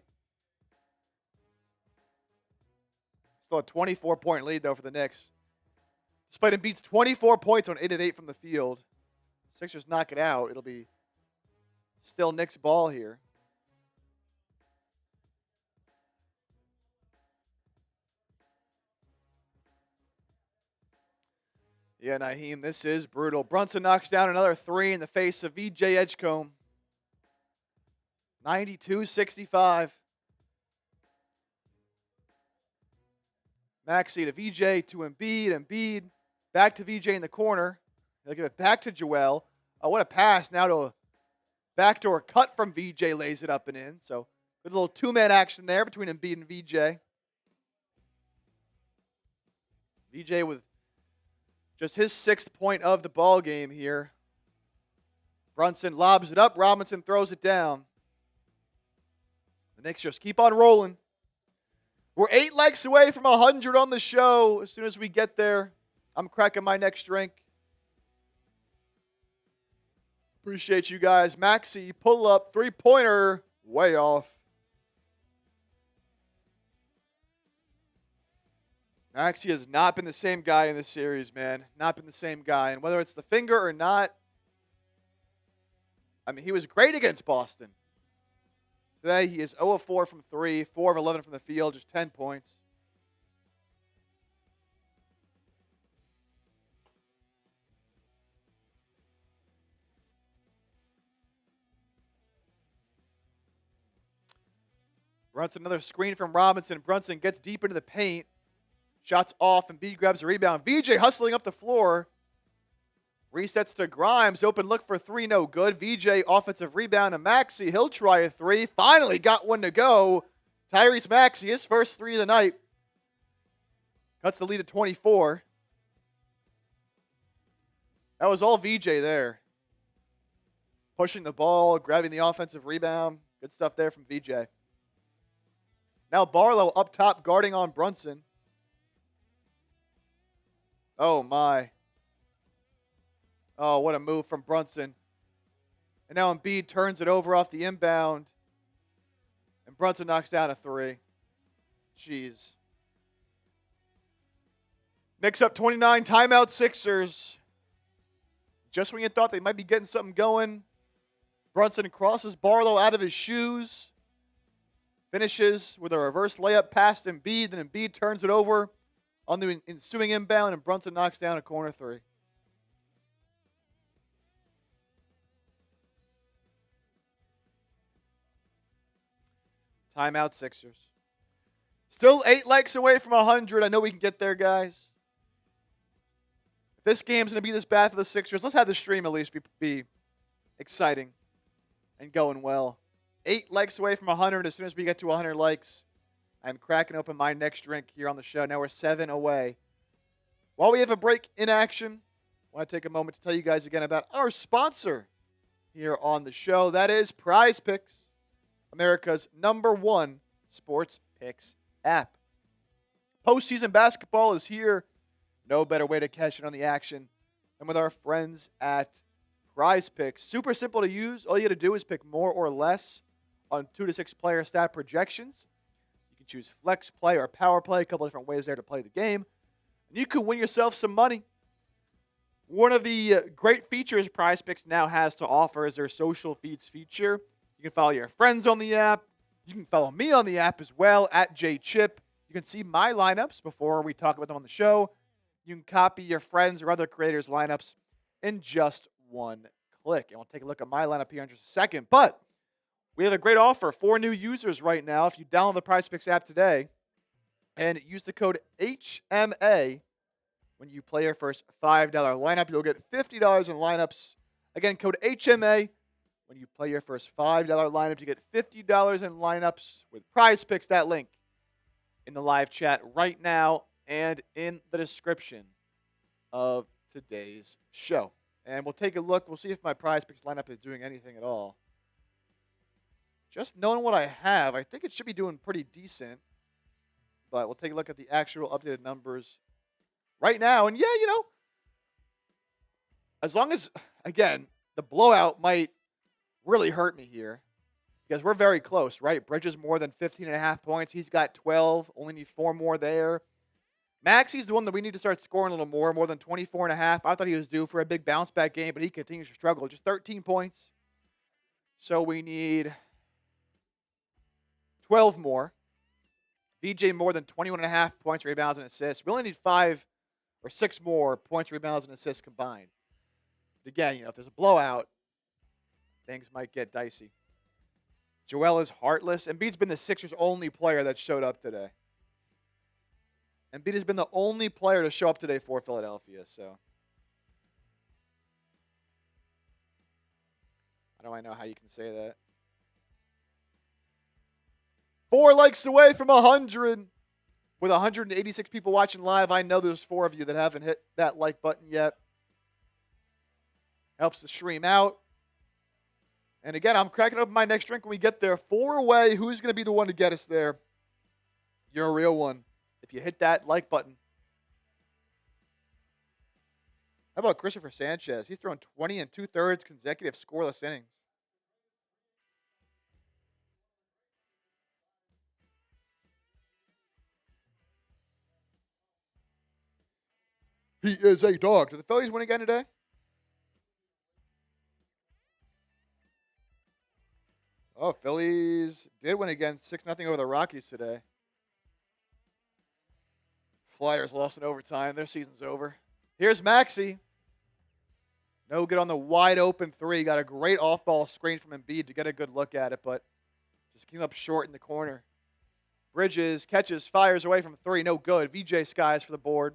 Still a 24-point lead, though, for the Knicks. Despite Embiid's 24 points on 8 of 8 from the field. Sixers knock it out. It'll be still Knicks ball here. Yeah, Naheem, this is brutal. Brunson knocks down another 3 in the face of VJ Edgecombe. 92-65. Maxey to VJ to Embiid. Embiid back to VJ in the corner. They'll give it back to Joel. Oh, what a pass now to a backdoor cut from VJ. Lays it up and in. So good little 2-man action there between Embiid and VJ. VJ with just his 6th point of the ball game here. Brunson lobs it up. Robinson throws it down. The Knicks just keep on rolling. We're 8 likes away from 100 on the show. As soon as we get there, I'm cracking my next drink. Appreciate you guys. Maxey, pull up, 3-pointer, way off. Maxey has not been the same guy in this series, man. Not been the same guy. And whether it's the finger or not, I mean, he was great against Boston. Today, he is 0 of 4 from 3, 4 of 11 from the field, just 10 points. Brunson, another screen from Robinson. Brunson gets deep into the paint. Shots off, and Embiid grabs a rebound. VJ hustling up the floor. Resets to Grimes. Open look for three, no good. VJ offensive rebound to Maxey. He'll try a three. Finally got one to go. Tyrese Maxey, his first three of the night. Cuts the lead to 24. That was all VJ there. Pushing the ball, grabbing the offensive rebound. Good stuff there from VJ. Now Barlow up top guarding on Brunson. Oh, my. Oh, what a move from Brunson. And now Embiid turns it over off the inbound. And Brunson knocks down a three. Jeez. Knicks up 29, timeout Sixers. Just when you thought they might be getting something going, Brunson crosses Barlow out of his shoes. Finishes with a reverse layup past Embiid. Then Embiid turns it over on the ensuing inbound, and Brunson knocks down a corner three. Timeout Sixers. Still 8 likes away from 100. I know we can get there, guys. If this game's going to be this bad for the Sixers, let's have the stream at least be exciting and going well. 8 likes away from 100. As soon as we get to 100 likes, I'm cracking open my next drink here on the show. Now we're 7 away. While we have a break in action, I want to take a moment to tell you guys again about our sponsor here on the show. That is Prize Picks, America's #1 sports picks app. Postseason basketball is here. No better way to cash in on the action than with our friends at Prize Picks. Super simple to use. All you got to do is pick more or less on 2 to 6 player stat projections. You can choose flex play or power play, a couple different ways there to play the game. And you can win yourself some money. One of the great features Prize Picks now has to offer is their social feeds feature. You can follow your friends on the app. You can follow me on the app as well, at JChip. You can see my lineups before we talk about them on the show. You can copy your friends or other creators' lineups in just one click. And we'll take a look at my lineup here in just a second. But we have a great offer for new users right now. If you download the Prize Picks app today and use the code HMA when you play your first $5 lineup, you'll get $50 in lineups. Again, code HMA. When you play your first $5 lineup, you get $50 in lineups with Prize Picks. That link in the live chat right now and in the description of today's show. And we'll take a look. We'll see if my Prize Picks lineup is doing anything at all. Just knowing what I have, I think it should be doing pretty decent. But we'll take a look at the actual updated numbers right now. And yeah, as long as, again, the blowout might really hurt me here because we're very close, right? Bridges more than 15.5 points. He's got 12. Only need 4 more there. Maxey's the one that we need to start scoring a little more than 24.5. I thought he was due for a big bounce back game, but he continues to struggle. Just 13 points. So we need 12 more. VJ more than 21.5 points, rebounds, and assists. We only need 5 or 6 more points, rebounds, and assists combined. But again, if there's a blowout, things might get dicey. Joel is heartless. Embiid's been the Sixers' only player that showed up today. Embiid has been the only player to show up today for Philadelphia. So how do I know how you can say that? 4 likes away from 100. With 186 people watching live, I know there's 4 of you that haven't hit that like button yet. Helps the stream out. And again, I'm cracking open my next drink when we get there. 4 away. Who's going to be the one to get us there? You're a real one if you hit that like button. How about Christopher Sanchez? He's thrown 20 2/3 consecutive scoreless innings. He is a dog. Did the Phillies win again today? Oh, Phillies did win again, 6-0 over the Rockies today. Flyers lost in overtime. Their season's over. Here's Maxey. No good on the wide open three. Got a great off-ball screen from Embiid to get a good look at it, but just came up short in the corner. Bridges catches, fires away from three. No good. VJ skies for the board.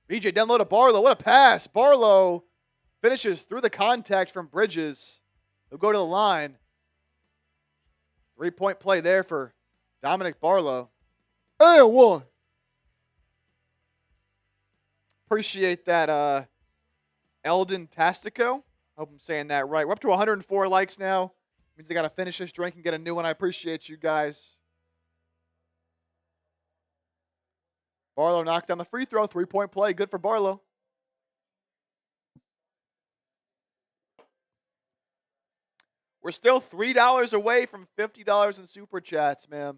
VJ down low to Barlow. What a pass. Barlow finishes through the contact from Bridges. He'll go to the line. 3-point play there for Dominic Barlow. And one. Appreciate that, Eldon Tastico. Hope I'm saying that right. We're up to 104 likes now. Means I got to finish this drink and get a new one. I appreciate you guys. Barlow knocked down the free throw. 3-point play. Good for Barlow. We're still $3 away from $50 in Super Chats, man.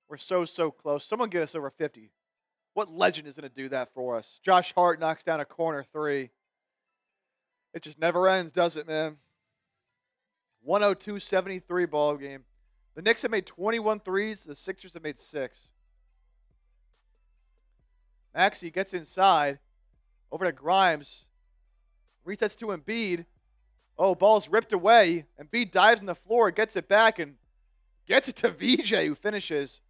We're so close. Someone get us over 50. What legend is going to do that for us? Josh Hart knocks down a corner three. It just never ends, does it, man? 102-73 ball game. The Knicks have made 21 threes. The Sixers have made 6. Maxey gets inside. Over to Grimes. Resets to Embiid. Oh, ball's ripped away. Embiid dives on the floor, gets it back, and gets it to VJ, who finishes.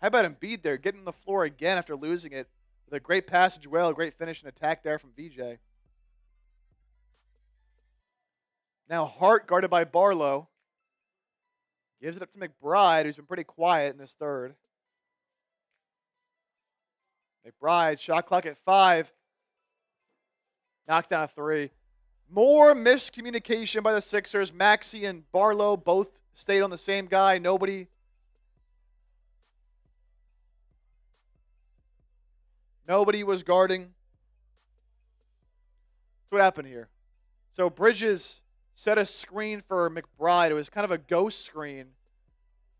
How about Embiid there, getting on the floor again after losing it? With a great passage, a great finish and attack there from VJ. Now Hart, guarded by Barlow. Gives it up to McBride, who's been pretty quiet in this third. McBride, shot clock at 5. Knocks down a 3. More miscommunication by the Sixers. Maxey and Barlow both stayed on the same guy. Nobody was guarding. That's what happened here. So Bridges set a screen for McBride. It was kind of a ghost screen.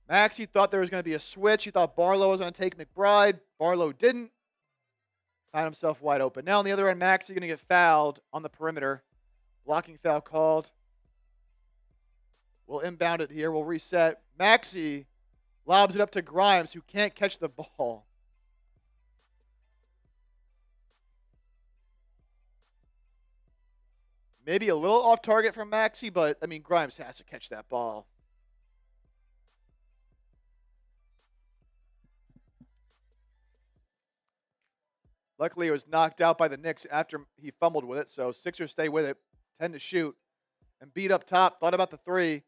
Maxey thought there was going to be a switch. He thought Barlow was going to take McBride. Barlow didn't. Found himself wide open. Now on the other end, Maxey going to get fouled on the perimeter. Blocking foul called. We'll inbound it here. We'll reset. Maxey lobs it up to Grimes, who can't catch the ball. Maybe a little off target from Maxey, but, I mean, Grimes has to catch that ball. Luckily, it was knocked out by the Knicks after he fumbled with it, so Sixers stay with it. 10 to shoot. And beat up top. Thought about the three.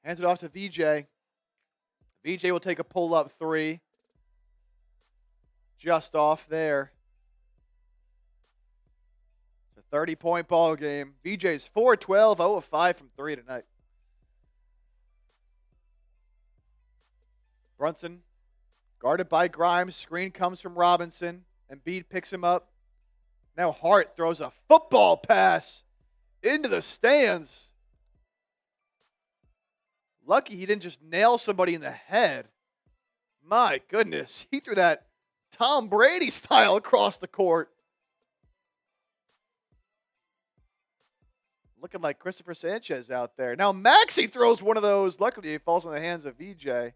Hands it off to VJ. VJ will take a pull-up three. Just off there. It's a 30-point ball game. VJ's 4-12, 0 of 5 from 3 tonight. Brunson, guarded by Grimes. Screen comes from Robinson. Embiid picks him up. Now Hart throws a football pass into the stands. Lucky he didn't just nail somebody in the head. My goodness. He threw that Tom Brady style across the court. Looking like Christopher Sanchez out there. Now Maxey throws one of those. Luckily, it falls in the hands of VJ.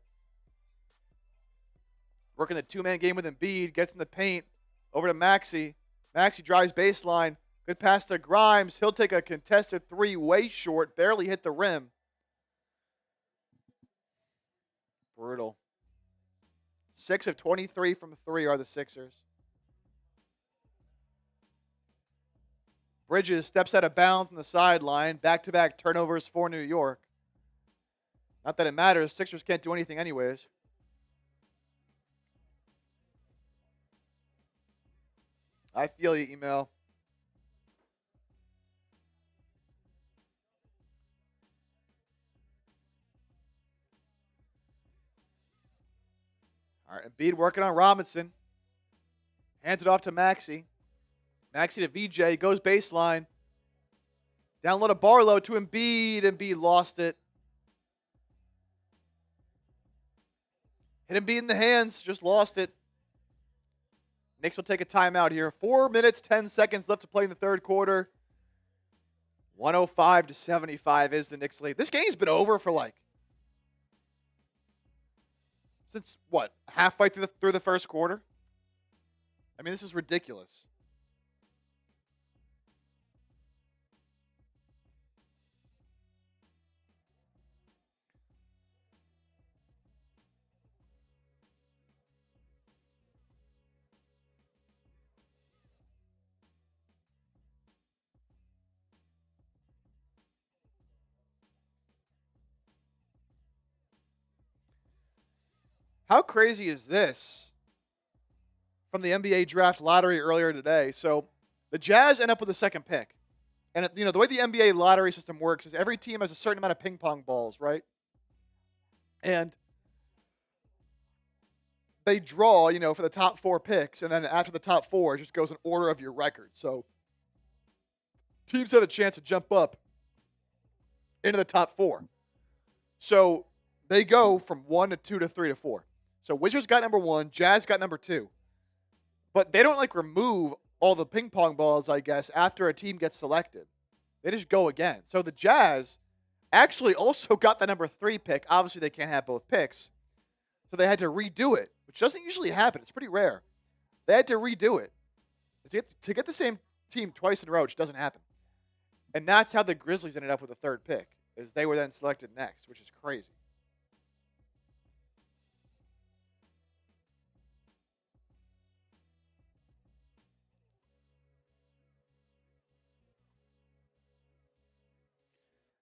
Working the two-man game with Embiid. Gets in the paint. Over to Maxey. Maxey drives baseline. Good pass to Grimes. He'll take a contested three way short. Barely hit the rim. Brutal. 6 of 23 from 3 are the Sixers. Bridges steps out of bounds on the sideline. Back-to-back turnovers for New York. Not that it matters. Sixers can't do anything anyways. I feel you, email. All right, Embiid working on Robinson. Hands it off to Maxey. Maxey to VJ. Goes baseline. Down low to Barlow to Embiid. Embiid lost it. Hit Embiid in the hands. Just lost it. Knicks will take a timeout here. 4 minutes, 10 seconds left to play in the third quarter. 105-75 is the Knicks lead. This game's been over for since what? Halfway through the first quarter? I mean, this is ridiculous. How crazy is this? From the NBA draft lottery earlier today. So the Jazz end up with the second pick. And the way the NBA lottery system works is every team has a certain amount of ping pong balls, right? And they draw, for the top 4 picks, and then after the top 4, it just goes in order of your record. So teams have a chance to jump up into the top 4. So they go from 1 to 2 to 3 to 4. So Wizards got number 1, Jazz got number 2. But they don't remove all the ping pong balls, I guess, after a team gets selected. They just go again. So the Jazz actually also got the number 3 pick. Obviously, they can't have both picks. So they had to redo it, which doesn't usually happen. It's pretty rare. They had to redo it. To get the same team twice in a row, which doesn't happen. And that's how the Grizzlies ended up with the 3rd pick, is they were then selected next, which is crazy.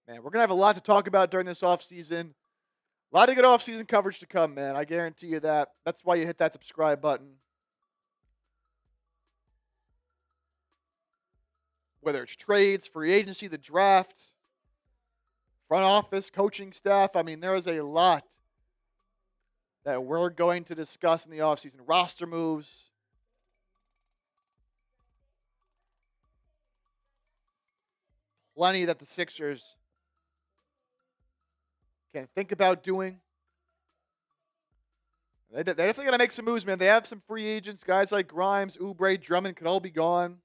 Man, we're going to have a lot to talk about during this offseason. A lot of good offseason coverage to come, man. I guarantee you that. That's why you hit that subscribe button. Whether it's trades, free agency, the draft, front office, coaching staff. I mean, there is a lot that we're going to discuss in the offseason. Roster moves. Plenty that the Sixers can think about doing. They're definitely going to make some moves, man. They have some free agents. Guys like Grimes, Oubre, Drummond could all be gone.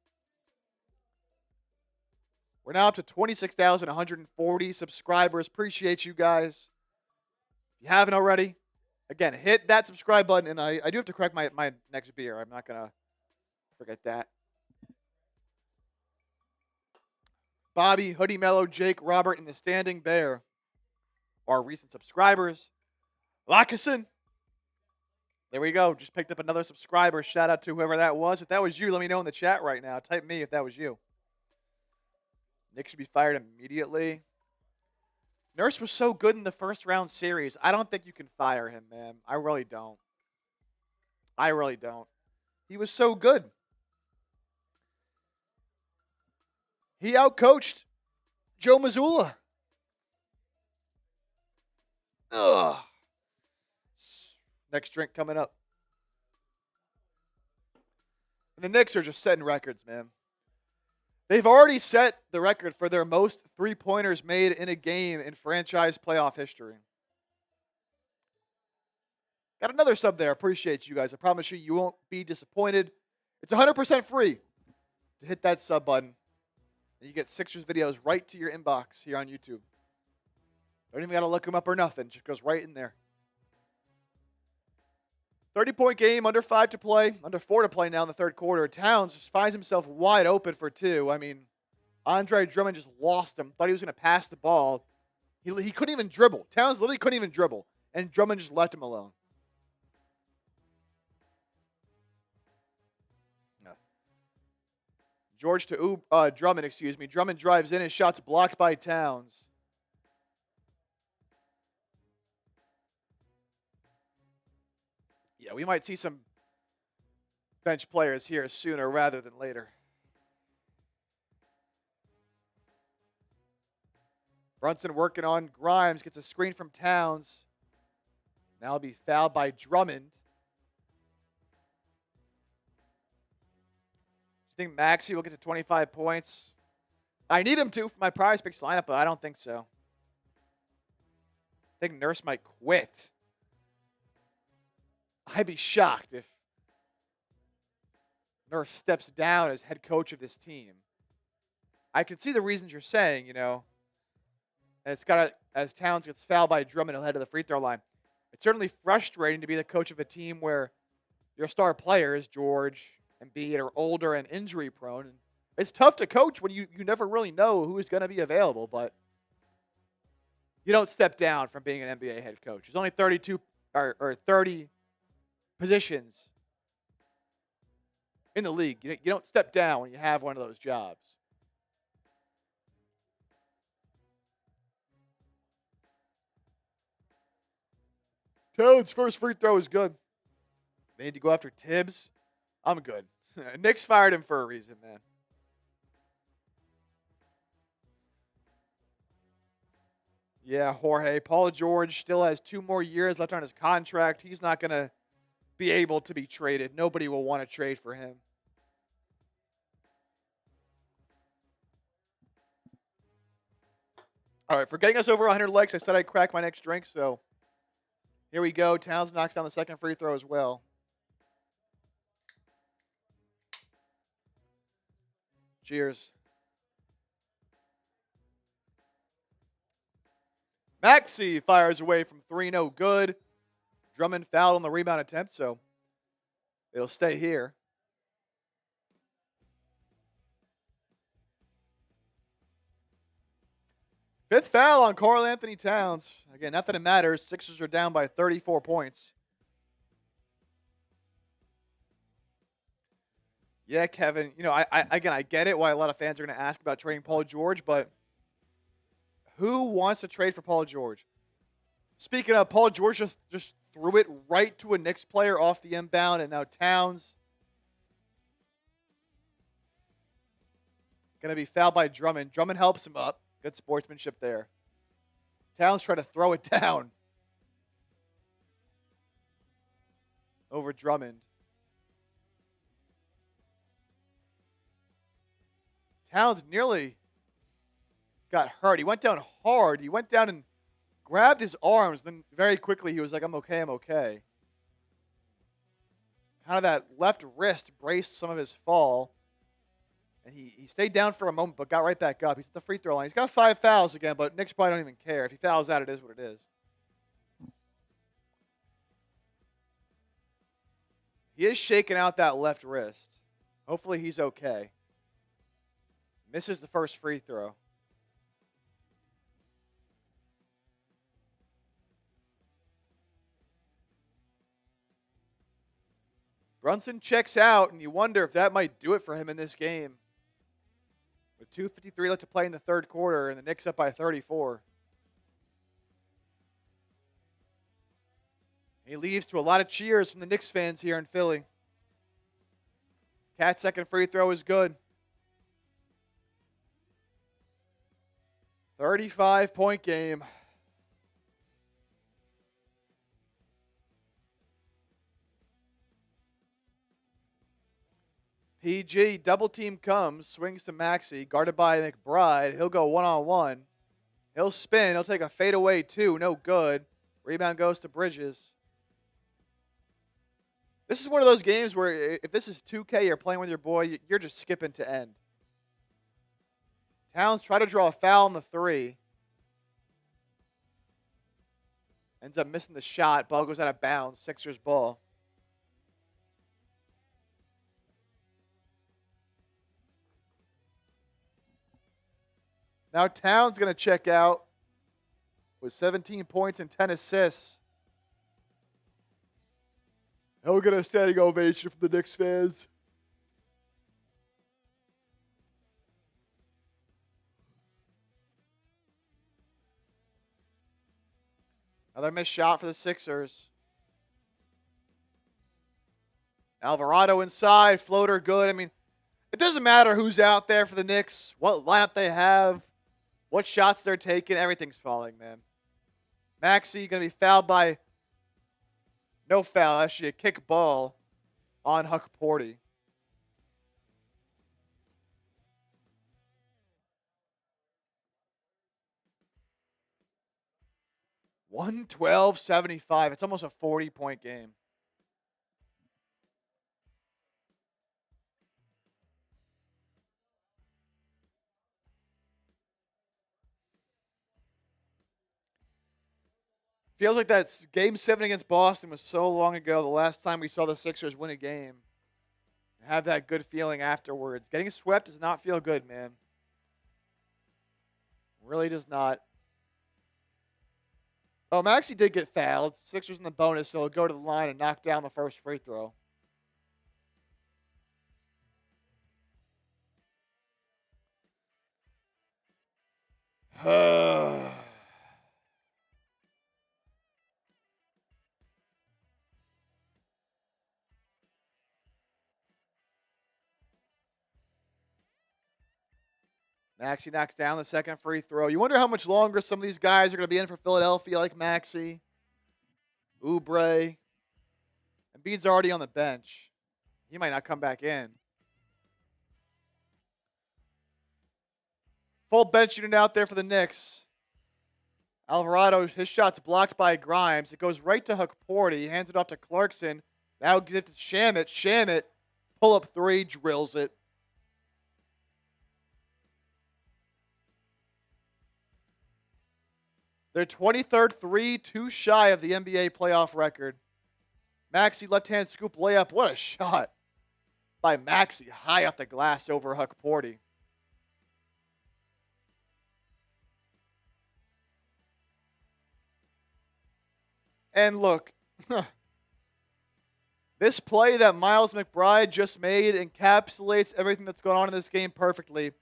We're now up to 26,140 subscribers. Appreciate you guys. If you haven't already, again, hit that subscribe button. And I do have to correct my next beer. I'm not going to forget that. Bobby, Hoodie Mellow, Jake, Robert, and the Standing Bear are recent subscribers. Lackason. There we go. Just picked up another subscriber. Shout out to whoever that was. If that was you, let me know in the chat right now. Type me if that was you. Nick should be fired immediately. Nurse was so good in the first round series. I don't think you can fire him, man. I really don't. I really don't. He was so good. He outcoached Joe Mazzulla. Ugh. Next drink coming up. And the Knicks are just setting records, man. They've already set the record for their most three-pointers made in a game in franchise playoff history. Got another sub there. Appreciate you guys. I promise you, you won't be disappointed. It's 100% free to hit that sub button. And you get Sixers videos right to your inbox here on YouTube. Don't even got to look them up or nothing. Just goes right in there. 30-point game, under 5 to play, under 4 to play now in the third quarter. Towns just finds himself wide open for 2. I mean, Andre Drummond just lost him. Thought he was going to pass the ball. He couldn't even dribble. Towns literally couldn't even dribble. And Drummond just left him alone. No. George to Drummond, excuse me. Drummond drives in. His shot's blocked by Towns. Yeah, we might see some bench players here sooner rather than later. Brunson working on Grimes. Gets a screen from Towns. Now he'll be fouled by Drummond. Do you think Maxey will get to 25 points? I need him to for my prize picks lineup, but I don't think so. I think Nurse might quit. I'd be shocked if or steps down as head coach of this team. I can see the reasons you're saying, and it's got to, as Towns gets fouled by Drummond, he'll head to the free throw line. It's certainly frustrating to be the coach of a team where your star players, George and Embiid, are older and injury prone. And it's tough to coach when you never really know who is going to be available, but you don't step down from being an NBA head coach. There's only 32 or 30 positions in the league. You don't step down when you have one of those jobs. Towns' first free throw is good. They need to go after Tibbs. I'm good. Knicks fired him for a reason, man. Yeah, Jorge. Paul George still has 2 more years left on his contract. He's not going to be able to be traded. Nobody will want to trade for him. All right, for getting us over 100 likes, I said I'd crack my next drink, so here we go. Towns knocks down the second free throw as well. Cheers. Maxey fires away from 3, no good. Drummond fouled on the rebound attempt, so it'll stay here. Fifth foul on Karl-Anthony Towns. Again, not that it matters. Sixers are down by 34 points. Yeah, Kevin. I get it why a lot of fans are going to ask about trading Paul George, but who wants to trade for Paul George? Speaking of, Paul George just threw it right to a Knicks player off the inbound, and now Towns going to be fouled by Drummond. Drummond helps him up. Good sportsmanship there. Towns try to throw it down over Drummond. Towns nearly got hurt. He went down hard. He went down and grabbed his arms. Then very quickly he was like, I'm okay, I'm okay. Kind of that left wrist braced some of his fall. And he stayed down for a moment but got right back up. He's at the free throw line. He's got 5 fouls again, but Knicks probably don't even care. If he fouls out, it is what it is. He is shaking out that left wrist. Hopefully he's okay. Misses the first free throw. Brunson checks out, and you wonder if that might do it for him in this game. With 2:53 left to play in the third quarter, and the Knicks up by 34. He leaves to a lot of cheers from the Knicks fans here in Philly. Cat's second free throw is good. 35-point game. PG, double team comes, swings to Maxey, guarded by McBride. He'll go one-on-one. He'll spin. He'll take a fadeaway 2. No good. Rebound goes to Bridges. This is one of those games where if this is 2K, you're playing with your boy, you're just skipping to end. Towns try to draw a foul on the 3. Ends up missing the shot. Ball goes out of bounds. Sixers ball. Now Towns going to check out with 17 points and 10 assists. He'll get a standing ovation from the Knicks fans. Another missed shot for the Sixers. Alvarado inside, floater good. I mean, it doesn't matter who's out there for the Knicks, what lineup they have, what shots they're taking. Everything's falling, man. Maxey going to be fouled by, no foul, actually a kick ball on Huck Porty. $112.75. It's almost a 40-point game. Feels like that game 7 against Boston was so long ago. The last time we saw the Sixers win a game. Have that good feeling afterwards. Getting swept does not feel good, man. Really does not. Oh, Maxey did get fouled. Sixers in the bonus, so he'll go to the line and knock down the first free throw. Maxey knocks down the second free throw. You wonder how much longer some of these guys are going to be in for Philadelphia, like Maxey, Oubre. Embiid's already on the bench. He might not come back in. Full bench unit out there for the Knicks. Alvarado, his shot's blocked by Grimes. It goes right to Hart. He hands it off to Clarkson. Now gives it to Shamit. Shamit, pull up three, drills it. Their 23rd three, too shy of the NBA playoff record. Maxey, left-hand scoop layup. What a shot by Maxey, high off the glass over Hart. And look, this play that Miles McBride just made encapsulates everything that's going on in this game perfectly.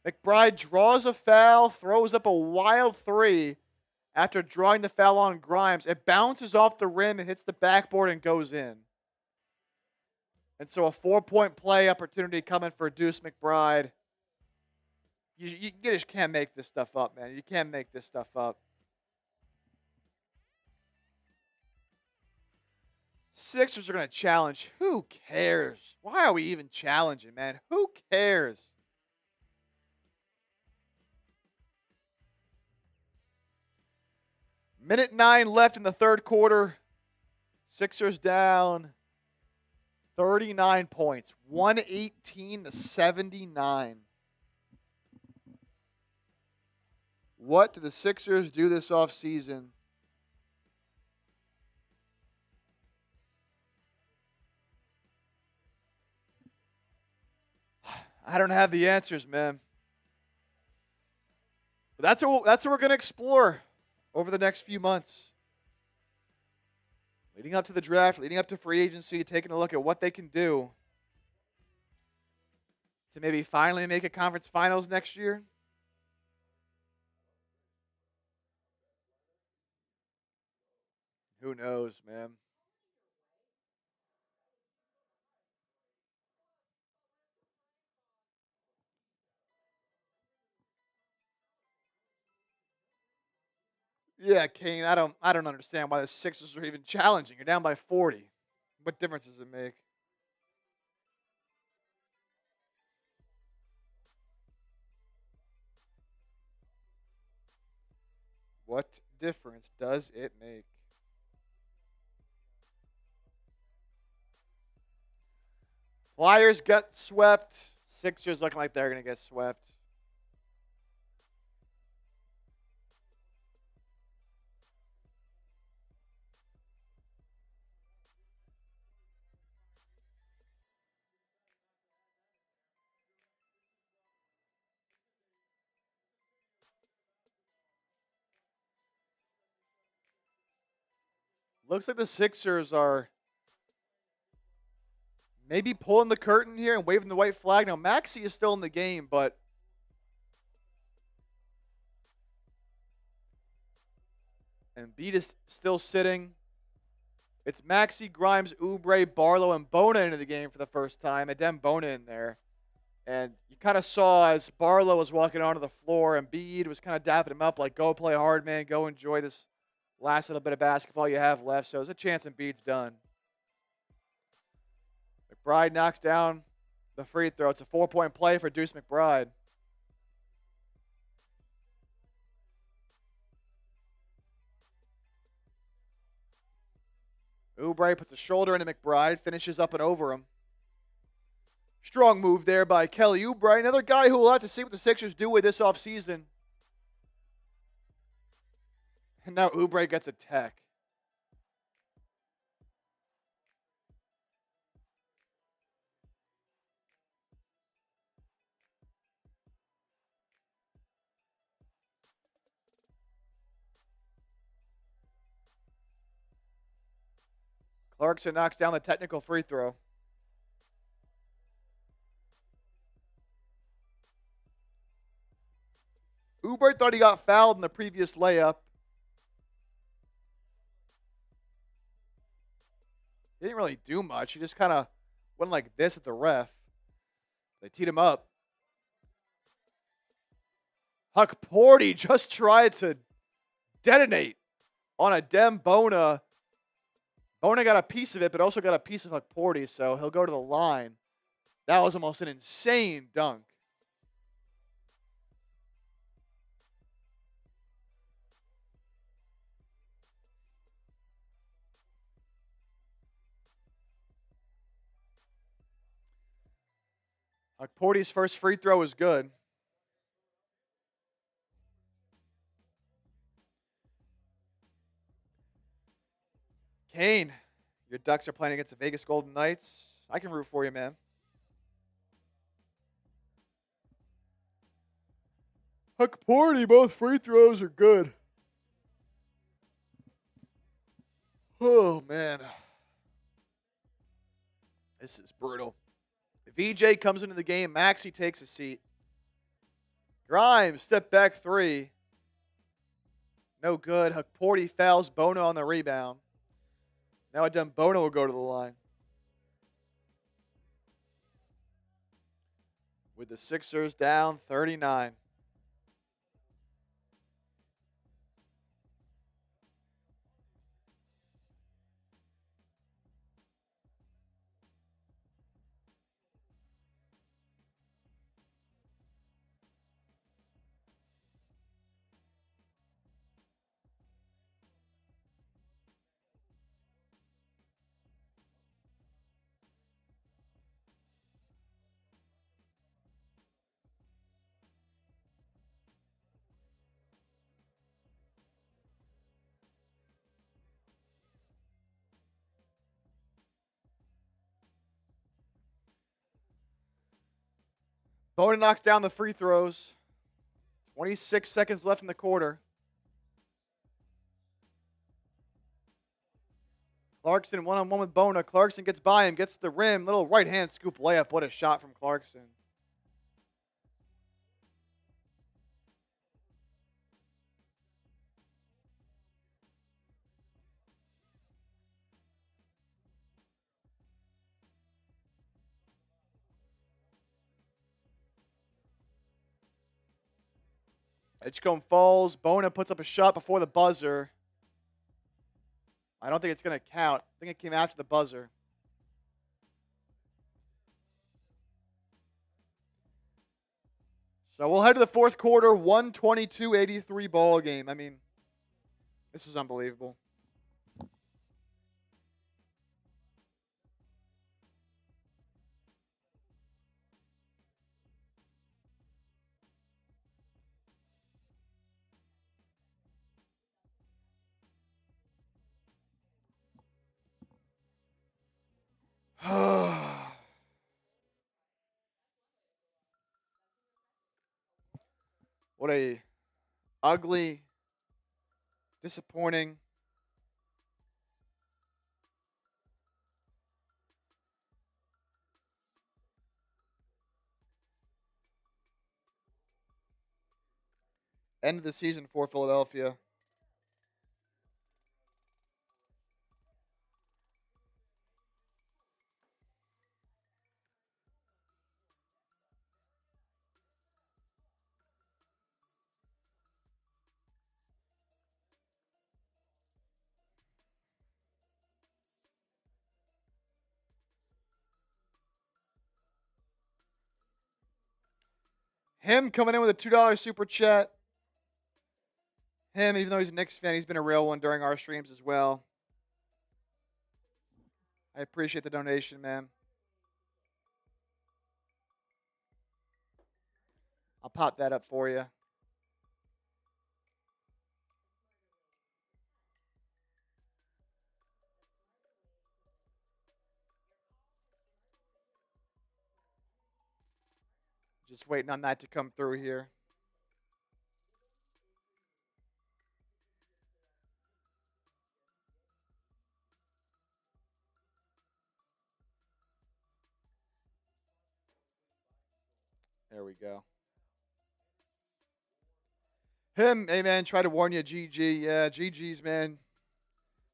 McBride draws a foul, throws up a wild three after drawing the foul on Grimes. It bounces off the rim and hits the backboard and goes in. And so a 4-point play opportunity coming for Deuce McBride. You just can't make this stuff up, man. You can't make this stuff up. Sixers are going to challenge. Who cares? Why are we even challenging, man? Who cares? Minute 9 left in the third quarter. Sixers down 39 points. 118-79. What do the Sixers do this offseason? I don't have the answers, man. But that's what we're going to explore over the next few months. Leading up to the draft, leading up to free agency, taking a look at what they can do to maybe finally make a conference finals next year. Who knows, man? Yeah, Kane, I don't understand why the Sixers are even challenging. You're down by 40. What difference does it make? What difference does it make? Flyers get swept. Sixers looking like they're going to get swept. Looks like the Sixers are maybe pulling the curtain here and waving the white flag. Now, Maxey is still in the game, but Embiid is still sitting. It's Maxey, Grimes, Oubre, Barlow, and Bona into the game for the first time. Adem Bona in there. And you kind of saw as Barlow was walking onto the floor, Embiid was kind of dapping him up like, go play hard, man. Go enjoy this last little bit of basketball you have left. So there's a chance Embiid's done. McBride knocks down the free throw. It's a 4-point play for Deuce McBride. Oubre puts a shoulder into McBride, finishes up and over him. Strong move there by Kelly Oubre. Another guy who will have to see what the Sixers do with this offseason. And now Oubre gets a tech. Clarkson knocks down the technical free throw. Oubre thought he got fouled in the previous layup. He didn't really do much. He just kind of went like this at the ref. They teed him up. Huckporty just tried to detonate on a Dem Bona. Bona got a piece of it, but also got a piece of Huckporty, so he'll go to the line. That was almost an insane dunk. Huckporty's first free throw was good. Kane, your Ducks are playing against the Vegas Golden Knights. I can root for you, man. Huckporty, both free throws are good. Oh, man. This is brutal. VJ comes into the game. Maxey takes a seat. Grimes, step back three. No good. Huckporty fouls Bona on the rebound. Now Adem Bona will go to the line. With the Sixers down 39. Bona knocks down the free throws. 26 seconds left in the quarter. Clarkson one-on-one with Bona. Clarkson gets by him, gets the rim. Little right-hand scoop layup. What a shot from Clarkson. Edgecombe falls. Bona puts up a shot before the buzzer. I don't think it's going to count. I think it came after the buzzer. So we'll head to the fourth quarter. 122-83 ball game. I mean, this is unbelievable. What a ugly, disappointing, end of the season for Philadelphia. Him coming in with a $2 super chat. Him, even though he's a Knicks fan, he's been a real one during our streams as well. I appreciate the donation, man. I'll pop that up for you. Just waiting on that to come through here. There we go. Him, hey man, try to warn you, GG. Yeah, GG's, man.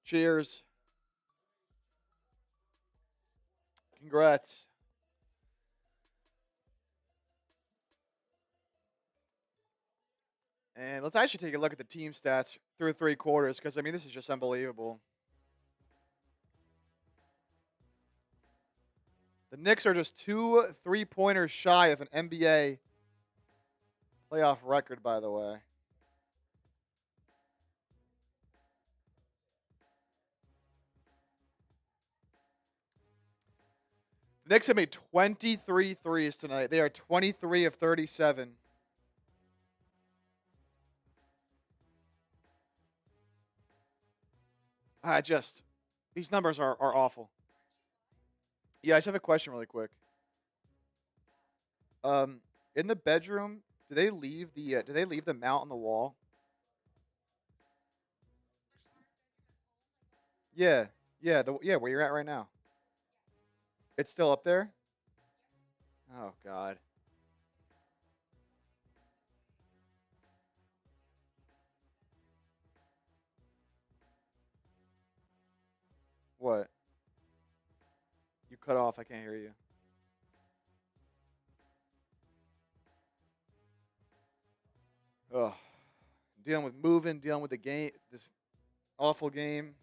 Cheers. Congrats. And let's actually take a look at the team stats through 3 quarters, because, I mean, this is just unbelievable. The Knicks are just 2 3-pointers shy of an NBA playoff record, by the way. The Knicks have made 23 threes tonight. They are 23 of 37. These numbers are awful. Yeah, I just have a question really quick. In the bedroom, do they leave the mount on the wall? Yeah, yeah, where you're at right now. It's still up there. Oh God. What? You cut off. I can't hear you. Ugh. Dealing with moving, dealing with the game, this awful game.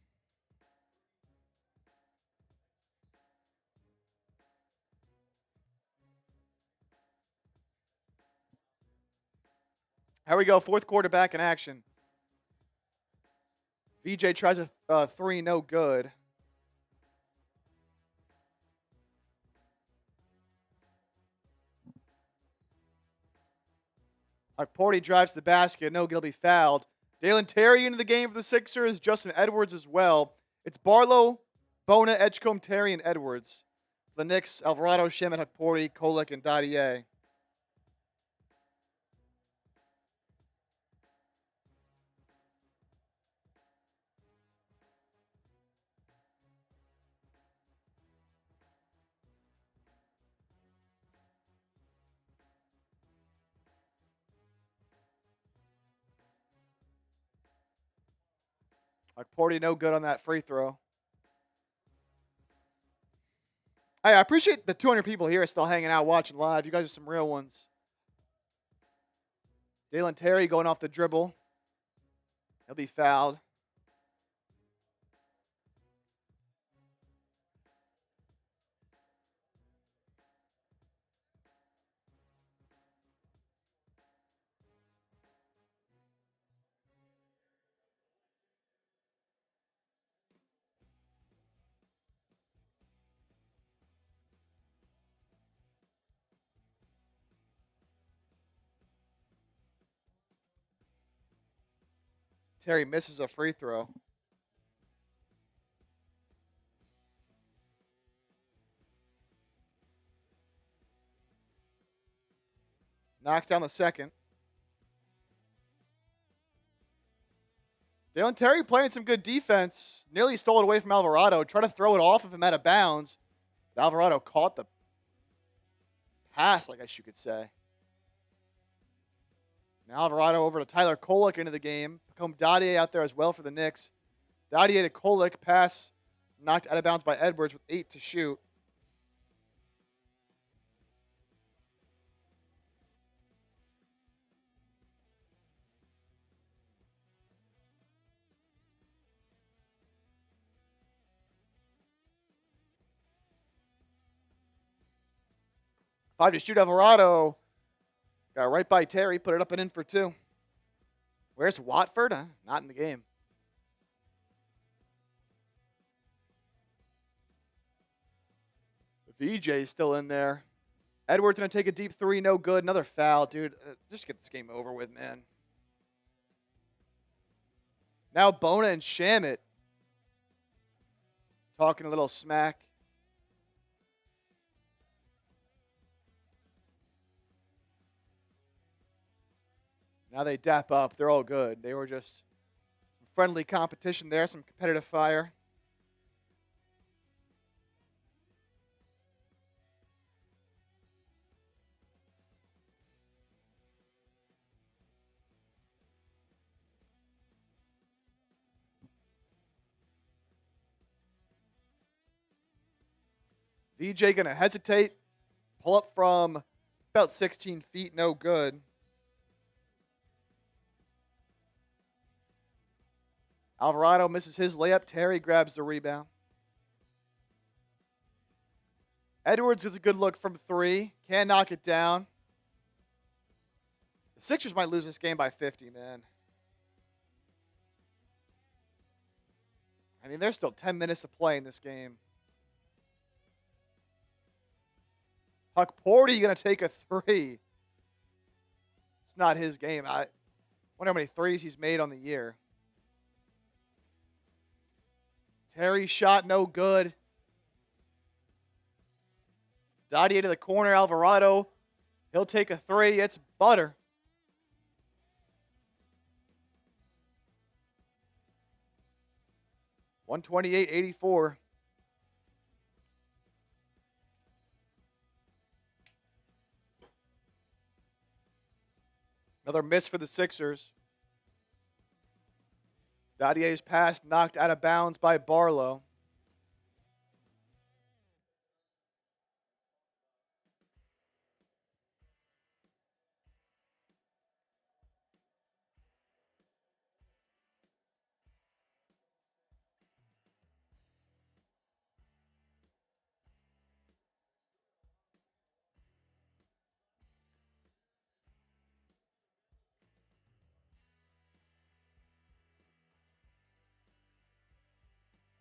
Here we go. Fourth quarter back in action. VJ tries a 3, no good. Porty drives the basket. No, he'll be fouled. Dalen Terry into the game for the Sixers. Justin Edwards as well. It's Barlow, Bona, Edgecombe, Terry, and Edwards. For the Knicks, Alvarado, Shamet, Porty, Kolek, and Dadier. Porty, no good on that free throw. Hey, I appreciate the 200 people here still hanging out watching live. You guys are some real ones. Dalen Terry going off the dribble. He'll be fouled. Terry misses a free throw. Knocks down the second. Dalen Terry playing some good defense. Nearly stole it away from Alvarado. Tried to throw it off of him out of bounds. But Alvarado caught the pass, I guess you could say. Now Alvarado over to Tyler Kolek into the game. Become Dadier out there as well for the Knicks. Dadier to Kolek. Pass knocked out of bounds by Edwards with 8 to shoot. Five to shoot. Alvarado got right by Terry. Put it up and in for 2. Where's Watford? Not in the game. VJ's still in there. Edwards going to take a deep 3. No good. Another foul. Dude, just get this game over with, man. Now Bona and Shamet talking a little smack. Now they dap up. They're all good. They were just friendly competition there, some competitive fire. VJ going to hesitate. Pull up from about 16 feet. No good. Alvarado misses his layup. Terry grabs the rebound. Edwards gets a good look from 3. Can't knock it down. The Sixers might lose this game by 50, man. I mean, there's still 10 minutes to play in this game. Huck Porty going to take a 3. It's not his game. I wonder how many threes he's made on the year. Terry's shot, no good. Dottier to the corner. Alvarado, he'll take a 3. It's butter. $128.84. Another miss for the Sixers. Dottier's pass knocked out of bounds by Barlow.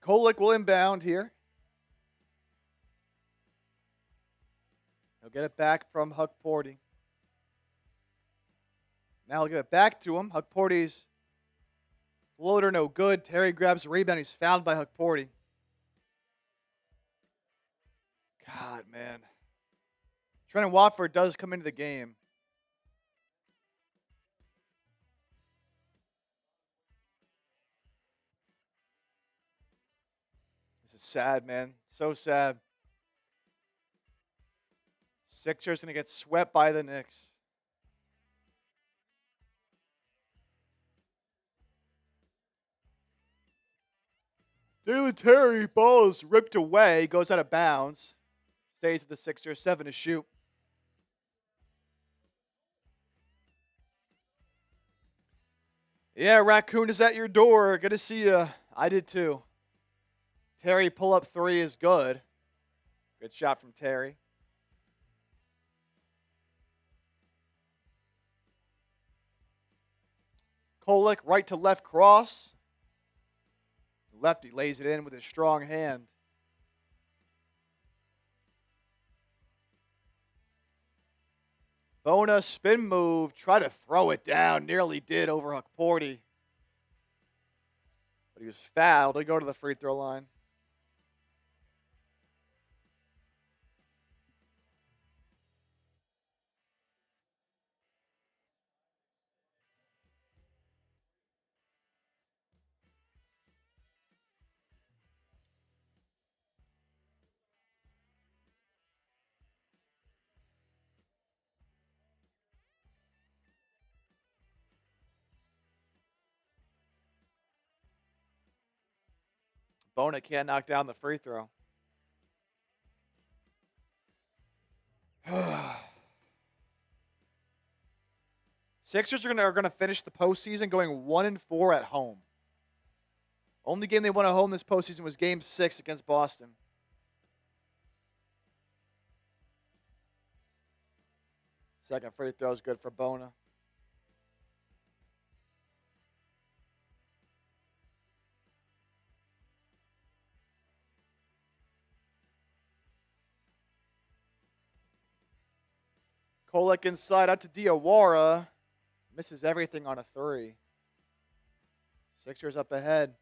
Kolek will inbound here. He'll get it back from Huck Porty. Now he'll give it back to him. Huck Porty's floater no good. Terry grabs the rebound. He's fouled by Huck Porty. God, man. Trenton Watford does come into the game. This is sad, man. So sad. Sixers going to get swept by the Knicks. Jalen Terry, ball is ripped away, goes out of bounds. Stays with the Sixers, 7 to shoot. Yeah, Raccoon is at your door. Good to see you. I did too. Terry pull-up 3 is good. Good shot from Terry. Kolek, right to left cross. Lefty lays it in with his strong hand. Bona spin move. Try to throw it down. Nearly did over Huck Porty. But he was fouled. He'll go to the free throw line. Bona can't knock down the free throw. Sixers are gonna finish the postseason going 1-4 at home. Only game they won at home this postseason was Game 6 against Boston. Second free throw is good for Bona. Kolek inside out to Diawara. Misses everything on a 3. Sixers up ahead.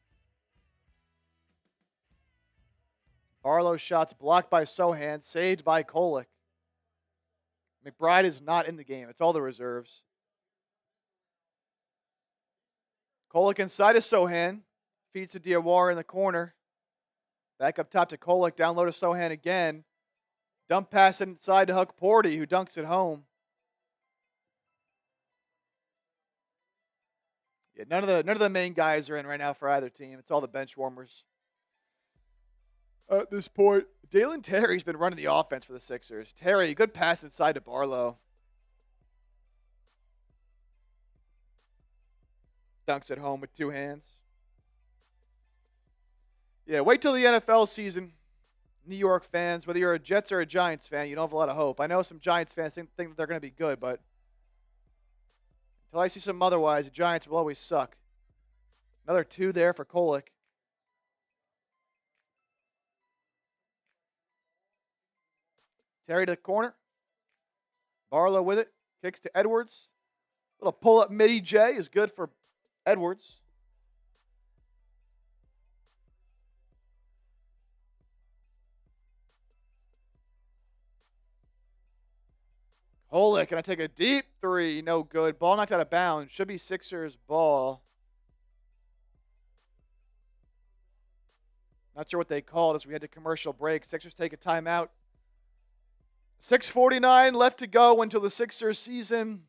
Barlow shots blocked by Sohan, saved by Kolek. McBride is not in the game. It's all the reserves. Kolek inside of Sohan. Feeds to Diawara in the corner. Back up top to Kolek. Down low to Sohan again. Dump pass inside to Huck Porty, who dunks it home. Yeah, none of the main guys are in right now for either team. It's all the bench warmers. at this point. Dalen Terry's been running the offense for the Sixers. Terry, good pass inside to Barlow. Dunks at home with two hands. Yeah, wait till the NFL season. New York fans, whether you're a Jets or a Giants fan, you don't have a lot of hope. I know some Giants fans think that they're going to be good, but until I see some otherwise, the Giants will always suck. Another two there for Kolek. Terry to the corner. Barlow with it. Kicks to Edwards. Little pull-up midi J is good for Edwards. Kolek, gonna take a deep three. No good. Ball knocked out of bounds. Should be Sixers ball. Not sure what they called as we had to commercial break. Sixers take a timeout. 6:49 left to go until the Sixers season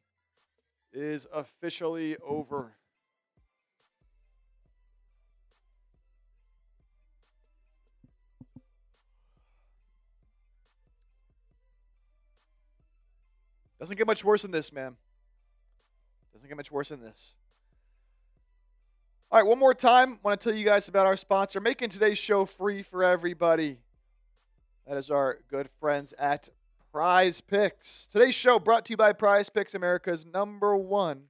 is officially over. Doesn't get much worse than this, man. Doesn't get much worse than this. All right, one more time. I want to tell you guys about our sponsor, making today's show free for everybody. That is our good friends at Prize Picks. Today's show brought to you by Prize Picks, America's #1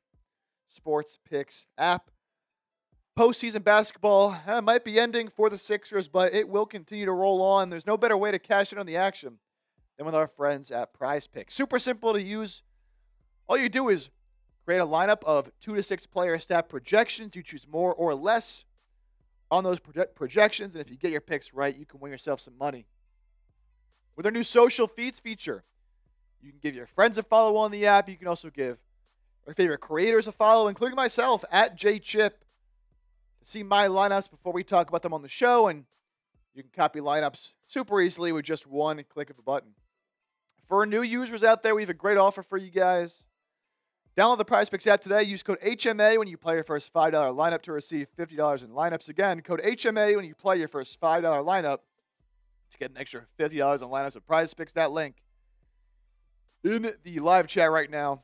sports picks app. Postseason basketball might be ending for the Sixers, but it will continue to roll on. There's no better way to cash in on the action than with our friends at Prize Picks. Super simple to use. All you do is create a lineup of 2 to 6 player stat projections. You choose more or less on those projections, and if you get your picks right, you can win yourself some money. With our new social feeds feature, you can give your friends a follow on the app. You can also give our favorite creators a follow, including myself, at JChip, to see my lineups before we talk about them on the show, and you can copy lineups super easily with just one click of a button. For new users out there, we have a great offer for you guys. Download the Prize Picks app today. Use code HMA when you play your first $5 lineup to receive $50 in lineups. Again, code HMA when you play your first $5 lineup to get an extra $50 in lineups with Prize Picks. That link in the live chat right now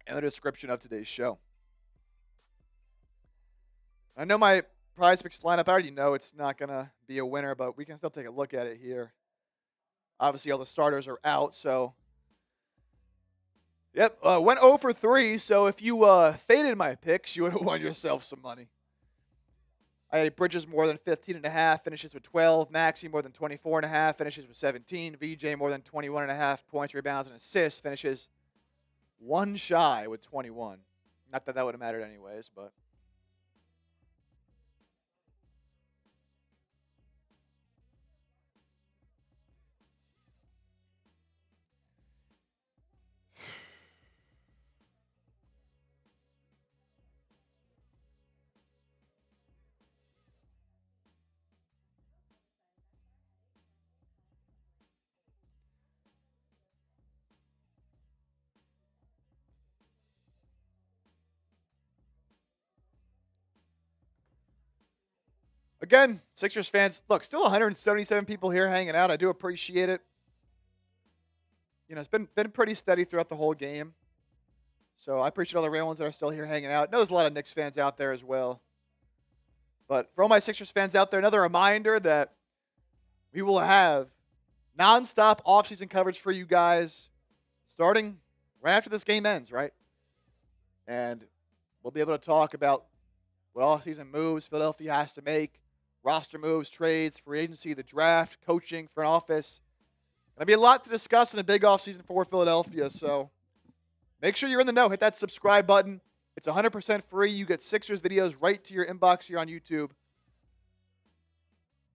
and the description of today's show. I know my Prize Picks lineup. I already know it's not going to be a winner, but we can still take a look at it here. Obviously, all the starters are out, so yep, went 0 for 3, so if you faded my picks, you would have won yourself some money. I had Bridges more than 15.5, finishes with 12. Maxey more than 24.5, finishes with 17. VJ more than 21.5 points, rebounds, and assists, finishes one shy with 21. Not that that would have mattered anyways, but again, Sixers fans, look, still 177 people here hanging out. I do appreciate it. You know, it's been pretty steady throughout the whole game. So I appreciate all the real ones that are still here hanging out. I know there's a lot of Knicks fans out there as well. But for all my Sixers fans out there, another reminder that we will have nonstop offseason coverage for you guys starting right after this game ends, right? And we'll be able to talk about what offseason moves Philadelphia has to make, roster moves, trades, free agency, the draft, coaching, front office. There'll be a lot to discuss in a big offseason for Philadelphia, so make sure you're in the know. Hit that subscribe button. It's 100% free. You get Sixers videos right to your inbox here on YouTube.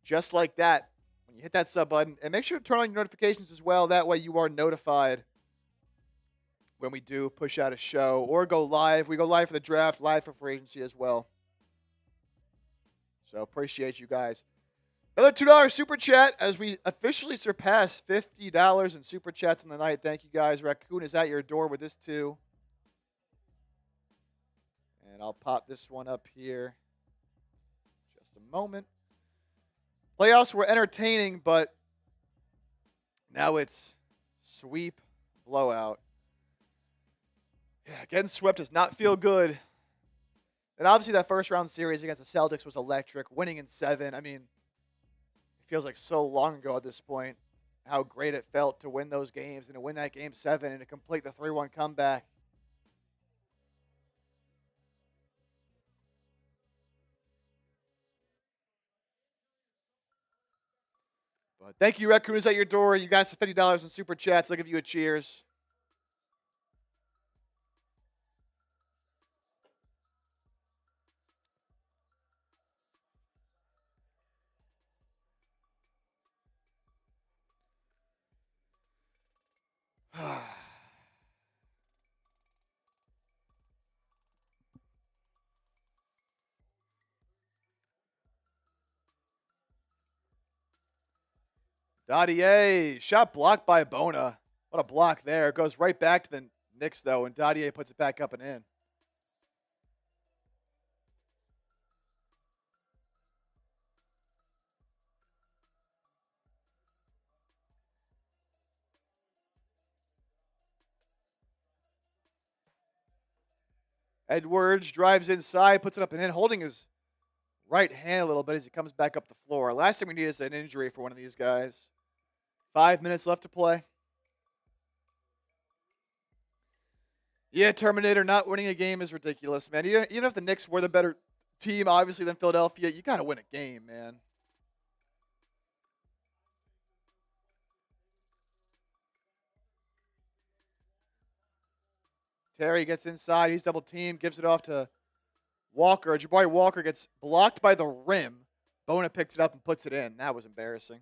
Just like that. When you hit that sub button. And make sure to turn on your notifications as well. That way you are notified when we do push out a show or go live. We go live for the draft, live for free agency as well. So appreciate you guys. Another $2 super chat as we officially surpass $50 in super chats in the night. Thank you guys. Raccoon is at your door with this too. And I'll pop this one up here. Just a moment. Playoffs were entertaining, but now it's sweep, blowout. Yeah, getting swept does not feel good. And obviously that first round series against the Celtics was electric, winning in 7. I mean, it feels like so long ago at this point how great it felt to win those games and to win that game 7 and to complete the 3-1 comeback. But thank you, Raccoon is at your door. You guys have $50 in super chats. I'll give you a cheers. Dadier, shot blocked by Bona. What a block there. It goes right back to the Knicks, though, and Dadier puts it back up and in. Edwards drives inside, puts it up and in, holding his right hand a little bit as he comes back up the floor. Last thing we need is an injury for one of these guys. 5 minutes left to play. Yeah, Terminator, not winning a game is ridiculous, man. Even if the Knicks were the better team, obviously, than Philadelphia, you got to win a game, man. Terry gets inside. He's double teamed, gives it off to Walker. Jabari Walker gets blocked by the rim. Bona picks it up and puts it in. That was embarrassing.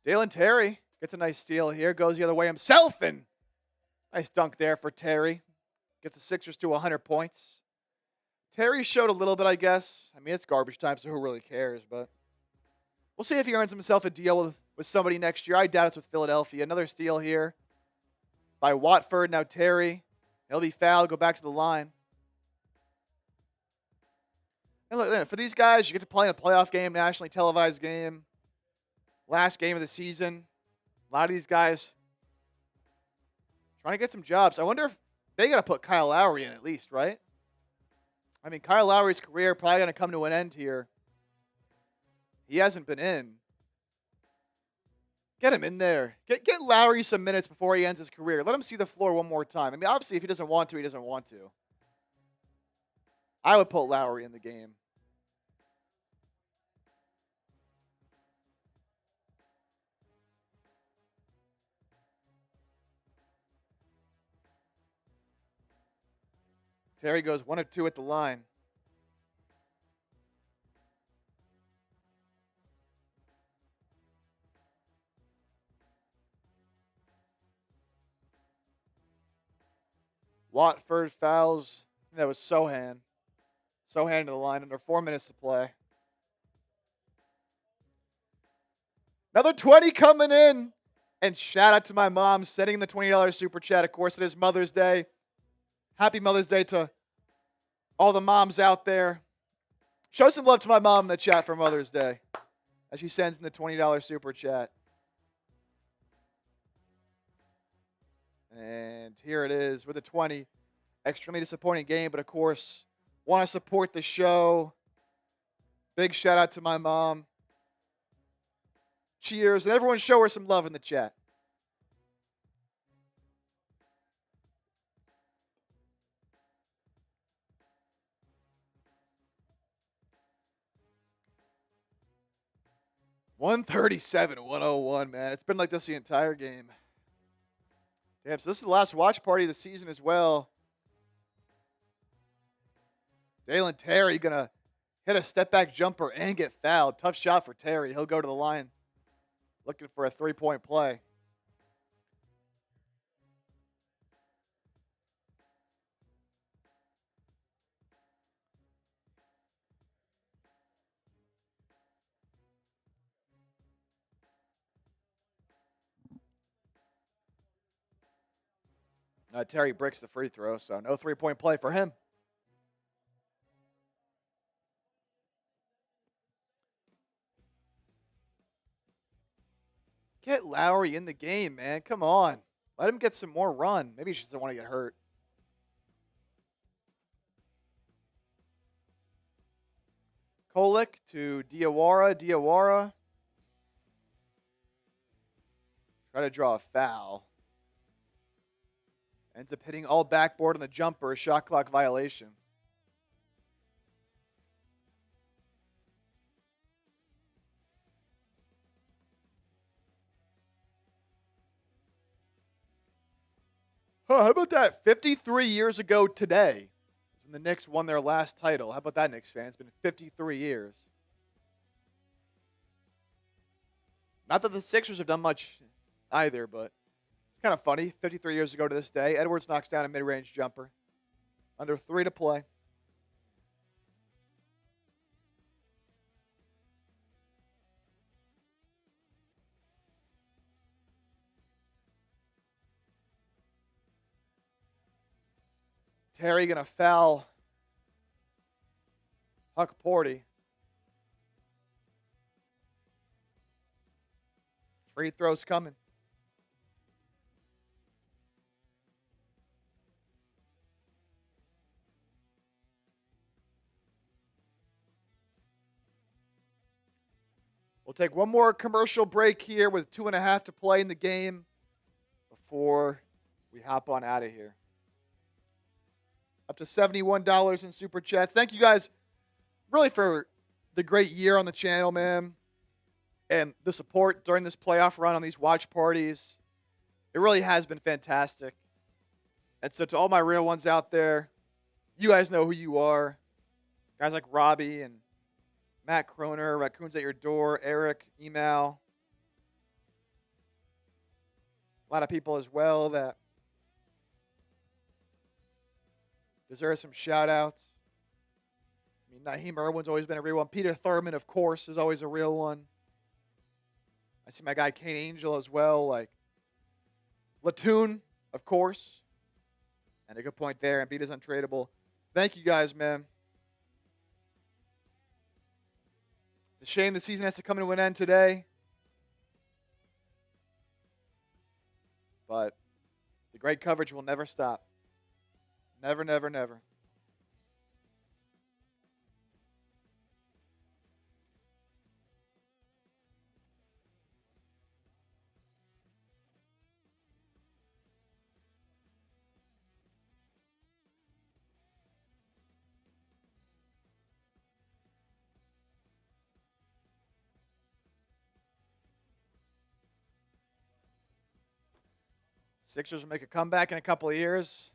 Dalen Terry gets a nice steal here. Goes the other way himself. And nice dunk there for Terry. Gets the Sixers to 100 points. Terry showed a little bit, I guess. I mean, it's garbage time, so who really cares? But we'll see if he earns himself a deal with somebody next year. I doubt it's with Philadelphia. Another steal here by Watford. Now Terry. He'll be fouled. Go back to the line. And look, for these guys, you get to play in a playoff game, nationally televised game. Last game of the season. A lot of these guys trying to get some jobs. I wonder if they got to put Kyle Lowry in at least, right? I mean, Kyle Lowry's career probably going to come to an end here. He hasn't been in. Get him in there. Get Lowry some minutes before he ends his career. Let him see the floor one more time. I mean, obviously, if he doesn't want to, he doesn't want to. I would put Lowry in the game. Terry goes 1 of 2 at the line. Watford fouls. That was Sohan. Sohan to the line under 4 minutes to play. Another 20 coming in. And shout out to my mom sending the $20 super chat. Of course, it is Mother's Day. Happy Mother's Day to all the moms out there. Show some love to my mom in the chat for Mother's Day as she sends in the $20 super chat. And here it is with a 20. Extremely disappointing game, but of course, want to support the show. Big shout out to my mom. Cheers. And everyone show her some love in the chat. $137-101, man. It's been like this the entire game. Damn, so this is the last watch party of the season as well. Dalen Terry going to hit a step-back jumper and get fouled. Tough shot for Terry. He'll go to the line looking for a three-point play. Terry bricks the free throw, so no three-point play for him. Get Lowry in the game, man. Come on. Let him get some more run. Maybe he just doesn't want to get hurt. Kolek to Diawara. Diawara. Try to draw a foul. Ends up hitting all backboard on the jumper. Shot clock violation. Huh, how about that? 53 years ago today, when the Knicks won their last title. How about that, Knicks fans? It's been 53 years. Not that the Sixers have done much either, but it's kind of funny. 53 years ago to this day, Edwards knocks down a mid-range jumper. Under 3 to play. Terry going to foul Huck Porty. Free throws coming. We'll take one more commercial break here with 2.5 to play in the game before we hop on out of here. Up to $71 in Super Chats. Thank you guys really for the great year on the channel, man. And the support during this playoff run on these watch parties. It really has been fantastic. And so to all my real ones out there, you guys know who you are. Guys like Robbie and Matt Croner, Raccoons at Your Door, Eric, Email. A lot of people as well that deserve some shout-outs. I mean, Naheem Irwin's always been a real one. Peter Thurman, of course, is always a real one. I see my guy Kane Angel as well. Like Latoon, of course. And a good point there. Embiid is untradeable. Thank you guys, man. It's a shame the season has to come to an end today. But the great coverage will never stop. Never, never, never. Sixers will make a comeback in a couple of years.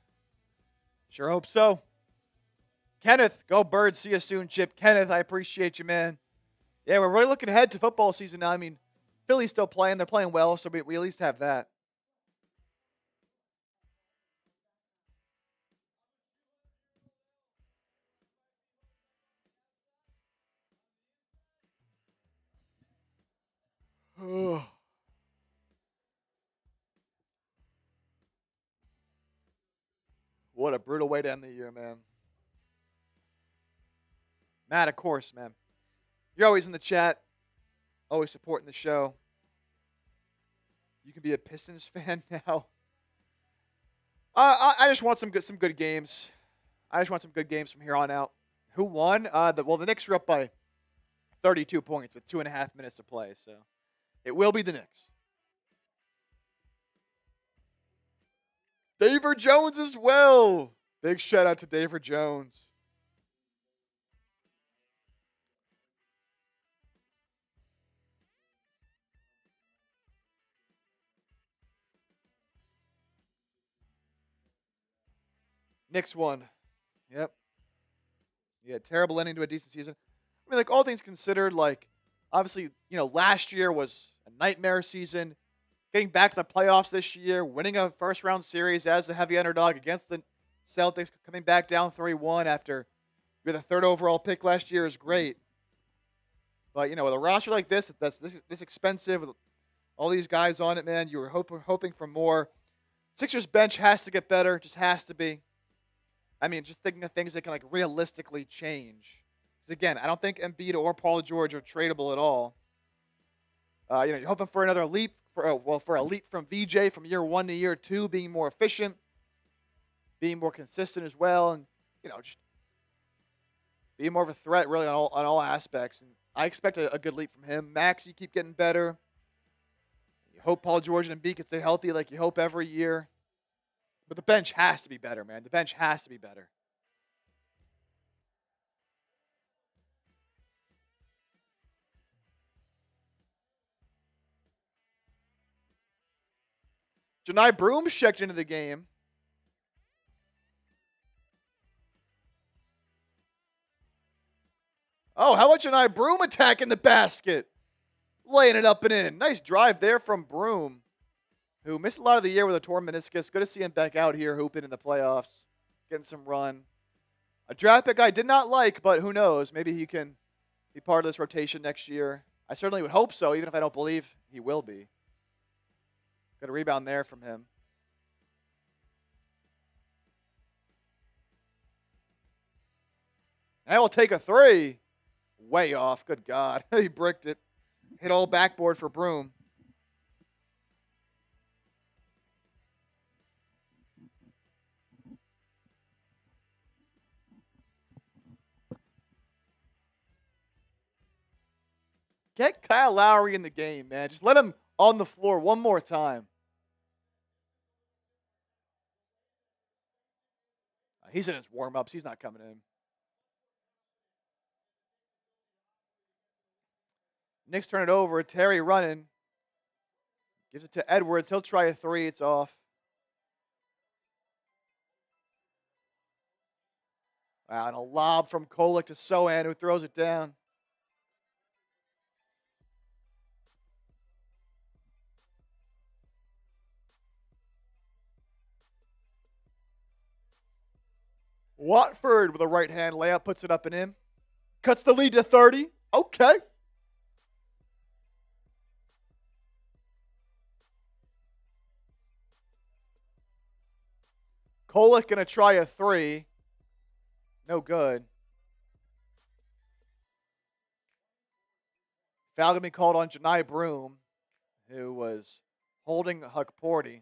Sure hope so. Kenneth, go Birds. See you soon, Chip. Kenneth, I appreciate you, man. Yeah, we're really looking ahead to football season now. I mean, Philly's still playing. They're playing well, so we at least have that. What a brutal way to end the year, man. Matt, of course, man. You're always in the chat, always supporting the show. You can be a Pistons fan now. I just want some good games. I just want some good games from here on out. Who won? The Knicks are up by 32 points with 2.5 minutes to play, so it will be the Knicks. David Jones as well. Big shout out to David Jones. Knicks won. Yep. Yeah, terrible ending to a decent season. I mean, like, all things considered, like, obviously, last year was a nightmare season. Getting back to the playoffs this year, winning a first-round series as a heavy underdog against the Celtics, coming back down 3-1 after you're the third overall pick last year is great. But, with a roster like this, that's this expensive, with all these guys on it, man, you were hoping for more. Sixers bench has to get better. Just has to be. I mean, just thinking of things that can like realistically change. 'Cause again, I don't think Embiid or Paul George are tradable at all. You're hoping for another leap for a leap from VJ from year 1 to year 2, being more efficient, being more consistent as well, and just being more of a threat really on all aspects. And I expect a good leap from him. Max, you keep getting better. You hope Paul George and Embiid can stay healthy like you hope every year. But the bench has to be better, man. The bench has to be better. Janai Brooms checked into the game. Oh, how about Janai Broom attacking the basket? Laying it up and in. Nice drive there from Broom, who missed a lot of the year with a torn meniscus. Good to see him back out here hooping in the playoffs, getting some run. A draft pick I did not like, but who knows? Maybe he can be part of this rotation next year. I certainly would hope so, even if I don't believe he will be. Good rebound there from him. And will take a three. Way off. Good God. He bricked it. Hit all backboard for Broom. Get Kyle Lowry in the game, man. Just let him on the floor one more time. He's in his warm-ups. He's not coming in. Knicks turn it over. Terry running. Gives it to Edwards. He'll try a three. It's off. Wow, and a lob from Kolek to Sohan, who throws it down. Watford with a right-hand layup, puts it up and in. Cuts the lead to 30. Okay. Kolek going to try a three. No good. Foul going to be called on Janai Broom, who was holding Huck Porty.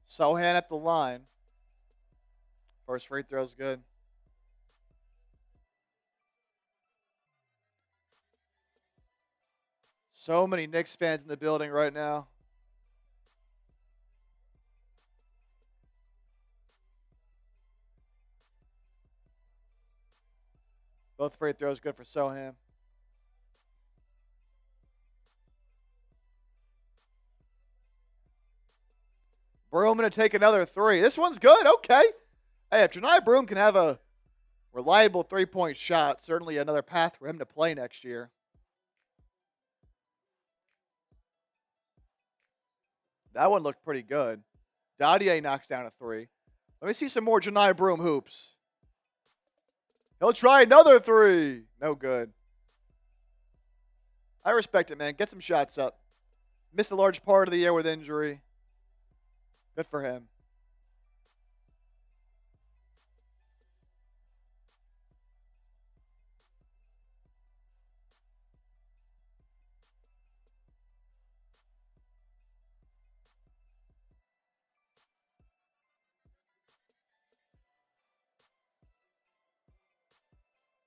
Sohan at the line. First free throw's good. So many Knicks fans in the building right now. Both free throws good for Sohan. Broom going to take another three. This one's good. Okay. Hey, if Janai Broom can have a reliable three-point shot, certainly another path for him to play next year. That one looked pretty good. Dadier knocks down a three. Let me see some more Janai Broom hoops. He'll try another three. No good. I respect it, man. Get some shots up. Missed a large part of the year with injury. Good for him.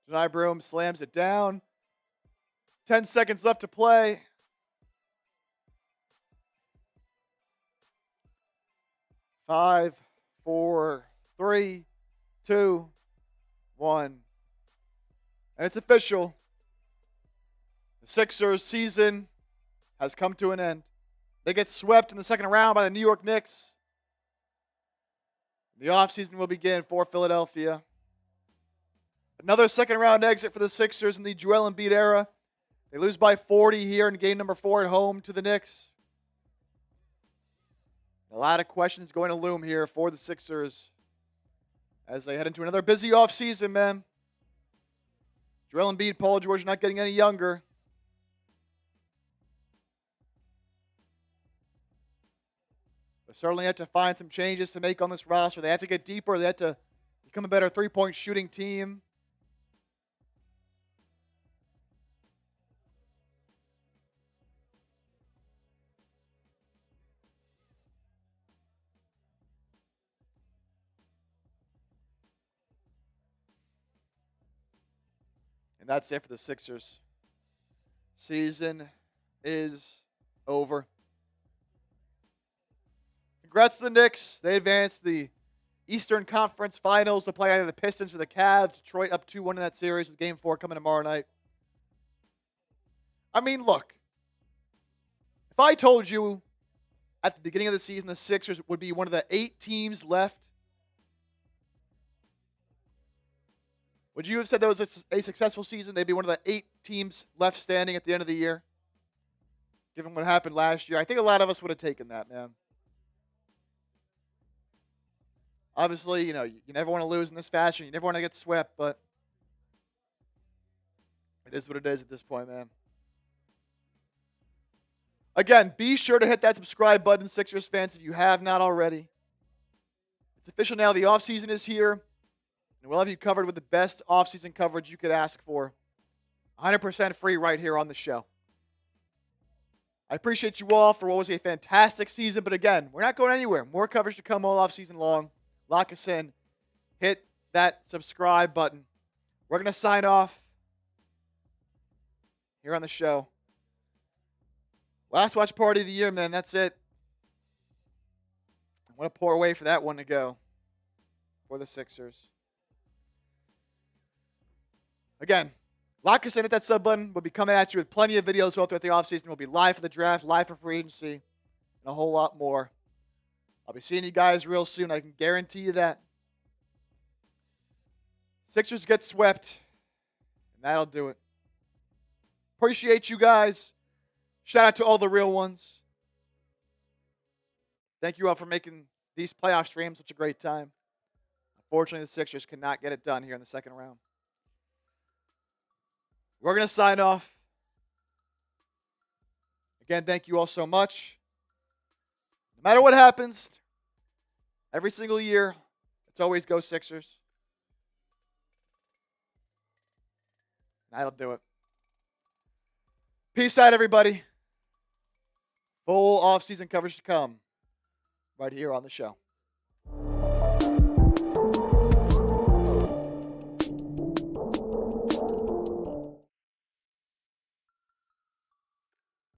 Janai Broom slams it down. 10 seconds left to play. 5, 4, 3, 2, 1. And it's official. The Sixers season has come to an end. They get swept in the second round by the New York Knicks. The offseason will begin for Philadelphia. Another second-round exit for the Sixers in the Joel Embiid era. They lose by 40 here in game number 4 at home to the Knicks. A lot of questions going to loom here for the Sixers as they head into another busy offseason, man. Joel Embiid, Paul George not getting any younger. They certainly have to find some changes to make on this roster. They have to get deeper. They have to become a better three-point shooting team. And that's it for the Sixers. Season is over. Congrats to the Knicks. They advanced the Eastern Conference Finals to play either the Pistons or the Cavs. Detroit up 2-1 in that series with Game 4 coming tomorrow night. I mean, look. If I told you at the beginning of the season the Sixers would be one of the 8 teams left, would you have said that was a successful season? They'd be one of the 8 teams left standing at the end of the year, given what happened last year. I think a lot of us would have taken that, man. Obviously, you never want to lose in this fashion. You never want to get swept, but it is what it is at this point, man. Again, be sure to hit that subscribe button, Sixers fans, if you have not already. It's official now. The offseason is here, and we'll have you covered with the best offseason coverage you could ask for. 100% free right here on the show. I appreciate you all for what was a fantastic season, but again, we're not going anywhere. More coverage to come all offseason long. Lock us in. Hit that subscribe button. We're going to sign off here on the show. Last watch party of the year, man. That's it. I want to pour away for that one to go for the Sixers. Again, lock us in at that sub button. We'll be coming at you with plenty of videos all throughout the offseason. We'll be live for the draft, live for free agency, and a whole lot more. I'll be seeing you guys real soon. I can guarantee you that. Sixers get swept, and that'll do it. Appreciate you guys. Shout out to all the real ones. Thank you all for making these playoff streams such a great time. Unfortunately, the Sixers could not get it done here in the second round. We're going to sign off. Again, thank you all so much. No matter what happens, every single year, it's always go Sixers. That'll do it. Peace out, everybody. Full off-season coverage to come right here on the show.